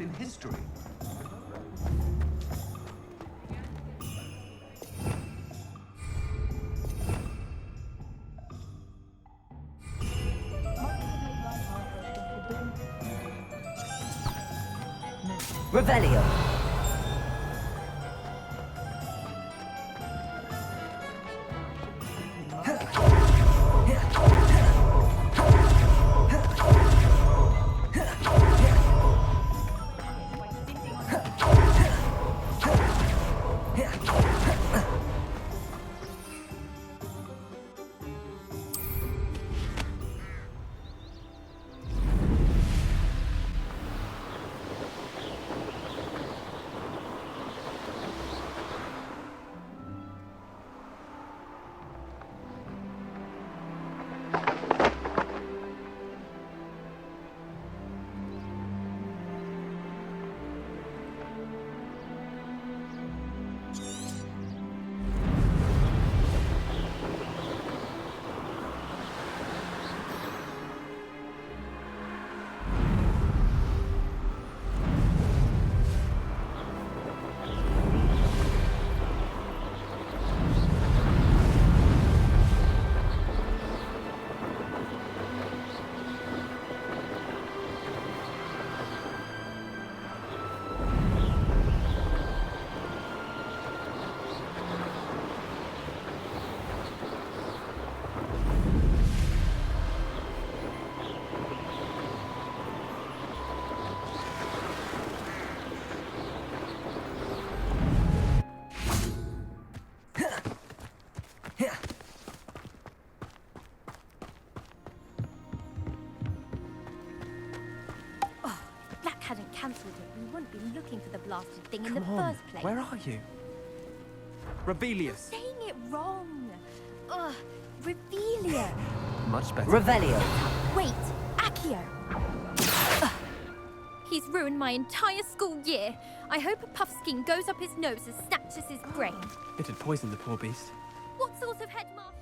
in history. Revelio. Hadn't cancelled it, we wouldn't be looking for the blasted thing in the Come on, first place. where are you? Rebellious. You're saying it wrong. Ugh, Revelia. Much better. Revelio. Wait, Accio. Ugh. He's ruined my entire school year. I hope a puffskein goes up his nose and snatches his brain. It had poisoned the poor beast. What sort of headmaster?